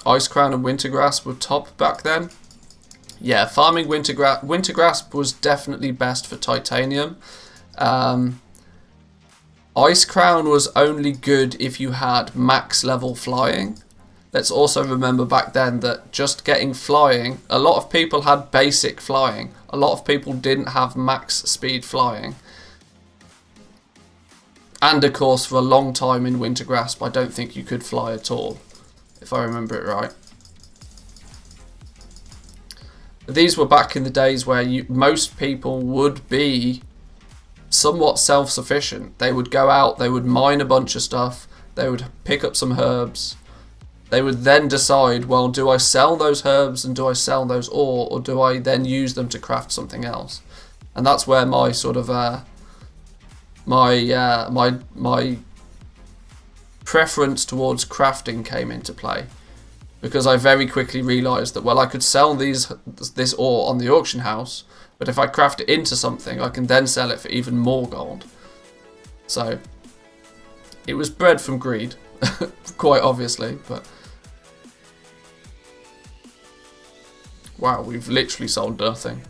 Ice Crown and Wintergrass were top back then. Yeah, farming Wintergrass was definitely best for titanium. Ice Crown was only good if you had max level flying. Let's also remember back then that just getting flying, a lot of people had basic flying. A lot of people didn't have max speed flying. And of course, for a long time in Wintergrass, I don't think you could fly at all, if I remember it right. These were back in the days where most people would be somewhat self-sufficient. They would go out, they would mine a bunch of stuff, they would pick up some herbs. They would then decide, well, do I sell those herbs and do I sell those ore, or do I then use them to craft something else? And that's where my sort of my preference towards crafting came into play. Because I very quickly realised that, well, I could sell this ore on the auction house, but if I craft it into something, I can then sell it for even more gold. So, it was bred from greed, quite obviously, but... Wow, we've literally sold nothing.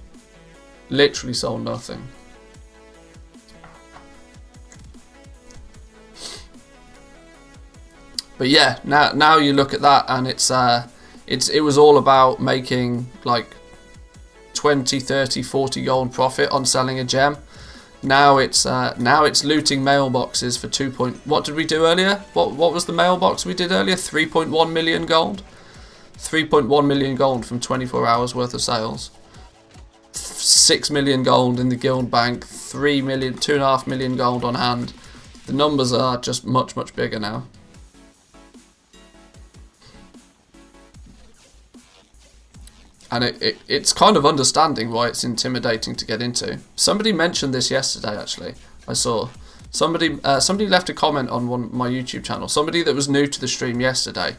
Literally sold nothing. But yeah, now you look at that and it was all about making like 20, 30, 40 gold profit on selling a gem. Now it's looting mailboxes for 2. What did we do earlier? What was the mailbox we did earlier? 3.1 million gold. 3.1 million gold from 24 hours worth of sales. 6 million gold in the guild bank, 3 million, 2.5 million gold on hand. The numbers are just much, much bigger now. And it's kind of understanding why it's intimidating to get into. Somebody mentioned this yesterday, actually. I saw somebody left a comment on my YouTube channel. Somebody that was new to the stream yesterday,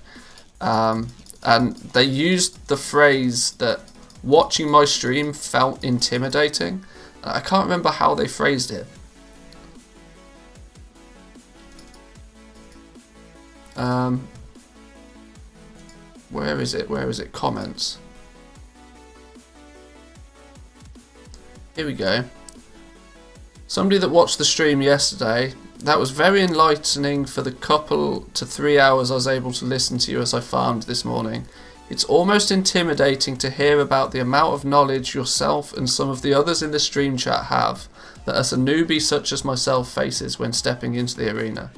and they used the phrase that watching my stream felt intimidating. I can't remember how they phrased it. Where is it? Where is it? Comments. Here we go. Somebody that watched the stream yesterday, that was very enlightening for the couple to 3 hours I was able to listen to you as I farmed this morning. It's almost intimidating to hear about the amount of knowledge yourself and some of the others in the stream chat have that as a newbie such as myself faces when stepping into the arena.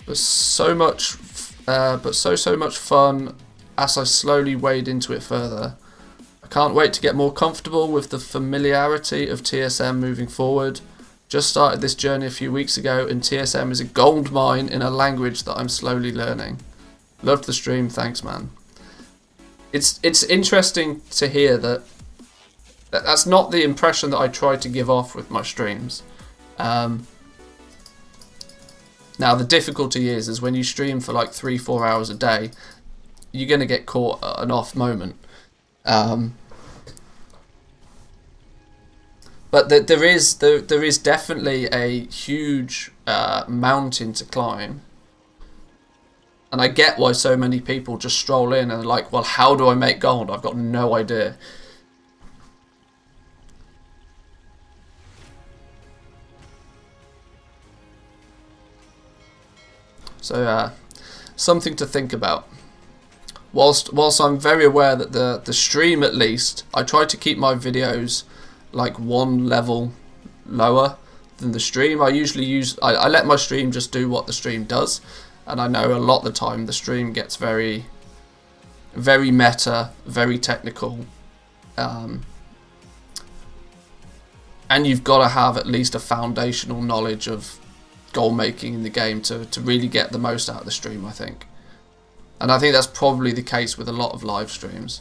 But so much fun as I slowly wade into it further. I can't wait to get more comfortable with the familiarity of TSM moving forward. Just started this journey a few weeks ago and TSM is a gold mine in a language that I'm slowly learning. Loved the stream, thanks man. It's interesting to hear that's not the impression that I try to give off with my streams. Now the difficulty is when you stream for like 3-4 hours a day, you're going to get caught at an off moment. But there is definitely a huge mountain to climb, and I get why so many people just stroll in and are like, well, how do I make gold? I've got no idea. So something to think about. Whilst I'm very aware that the stream, at least, I try to keep my videos like one level lower than the stream. I usually I let my stream just do what the stream does, and I know a lot of the time the stream gets very, very meta, very technical, and you've got to have at least a foundational knowledge of gold making in the game to really get the most out of the stream, I think. And I think that's probably the case with a lot of live streams.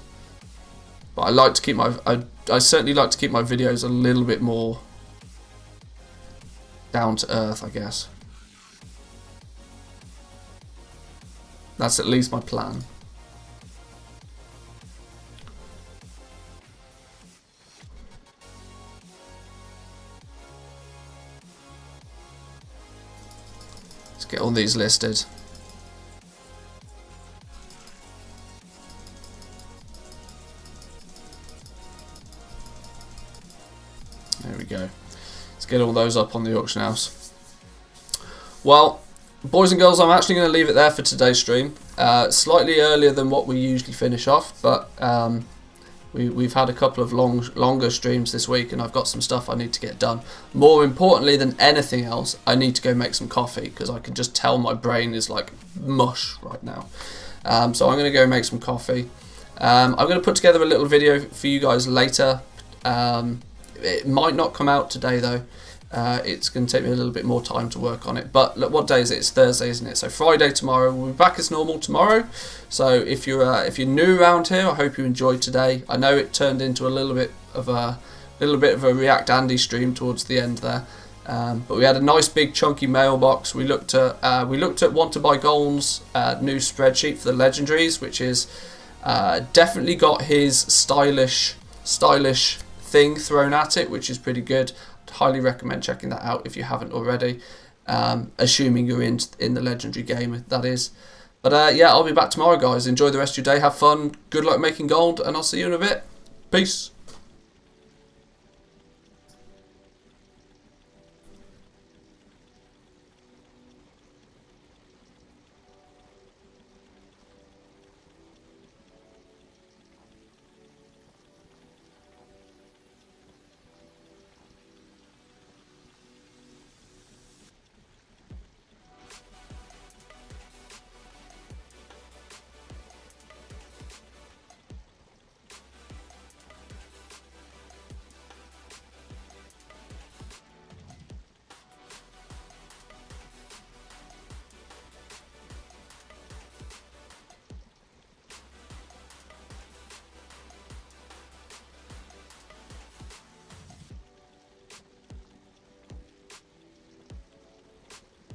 But I like to keep I certainly like to keep my videos a little bit more down to earth, I guess. That's at least my plan. Let's get all these listed. There we go. Let's get all those up on the auction house. Well, boys and girls, I'm actually going to leave it there for today's stream. Slightly earlier than what we usually finish off, but we've had a couple of longer streams this week, and I've got some stuff I need to get done. More importantly than anything else, I need to go make some coffee, because I can just tell my brain is like mush right now. So I'm going to go make some coffee. I'm going to put together a little video for you guys later. It might not come out today though. It's going to take me a little bit more time to work on it. But look, what day is it? It's Thursday, isn't it? So Friday tomorrow. We'll be back as normal tomorrow. So if you're new around here, I hope you enjoyed today. I know it turned into a little bit of a React Andy stream towards the end there. But we had a nice big chunky mailbox. We looked at Want to Buy Gold's new spreadsheet for the legendaries, which is definitely got his stylish thing thrown at it, which is pretty good. I'd highly recommend checking that out if you haven't already, assuming you're in the legendary game, that is. But yeah, I'll be back tomorrow, guys. Enjoy the rest of your day, have fun, good luck making gold, and I'll see you in a bit. Peace.